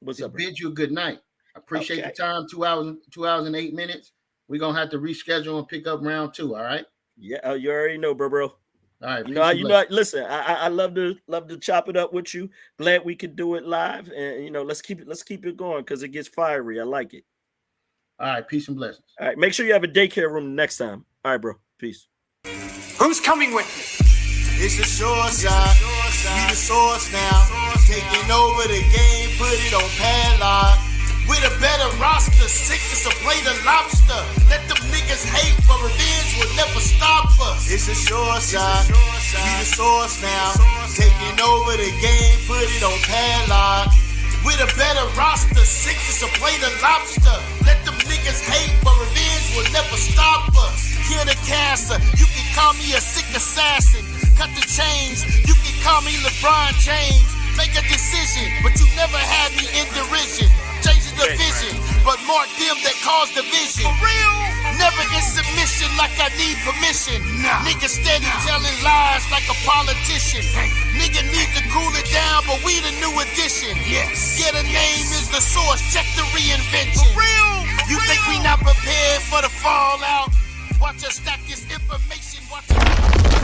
is bid you a good night. I appreciate the time. 2 hours and 8 minutes. We're gonna have to reschedule and pick up round 2. All right. Yeah, you already know, bro. All right. You know. Listen, I love to chop it up with you. Glad we could do it live, and let's keep it going because it gets fiery. I like it. All right. Peace and blessings. All right. Make sure you have a daycare room next time. All right, bro. Peace. Who's coming with me? It's the short side. We the source now. Taking over the game. Put it on padlock. With a better roster, sick as a plate of lobster. Let them niggas hate, but revenge will never stop us. It's a short side, we the source now. Taking over the game, put it on padlock. With a better roster, sick as a plate of lobster. Let them niggas hate, but revenge will never stop us. Kill the cancer, you can call me a sick assassin. Cut the chains, you can call me LeBron James. Make a decision, but you never had me in derision. Changing the vision, but mark them that cause division. For real? Never in submission like I need permission. Nah. Nigga steady telling lies like a politician. Nigga need to cool it down, but we the new edition. Yes. Yeah, the name is the source. Check the reinvention. For real? You think we not prepared for the fallout? Watch us stack this information. Watch us.